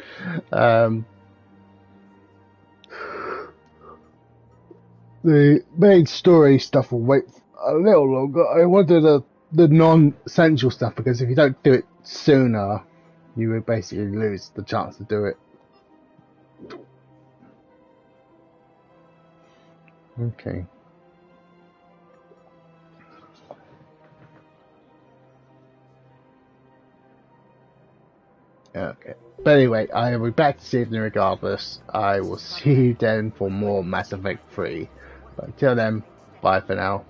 The main story stuff will wait a little longer. I want to do the non-essential stuff, because if you don't do it sooner, you would basically lose the chance to do it. Okay. Okay. But anyway, I will be back this evening regardless. I will see you then for more Mass Effect 3. But until then, bye for now.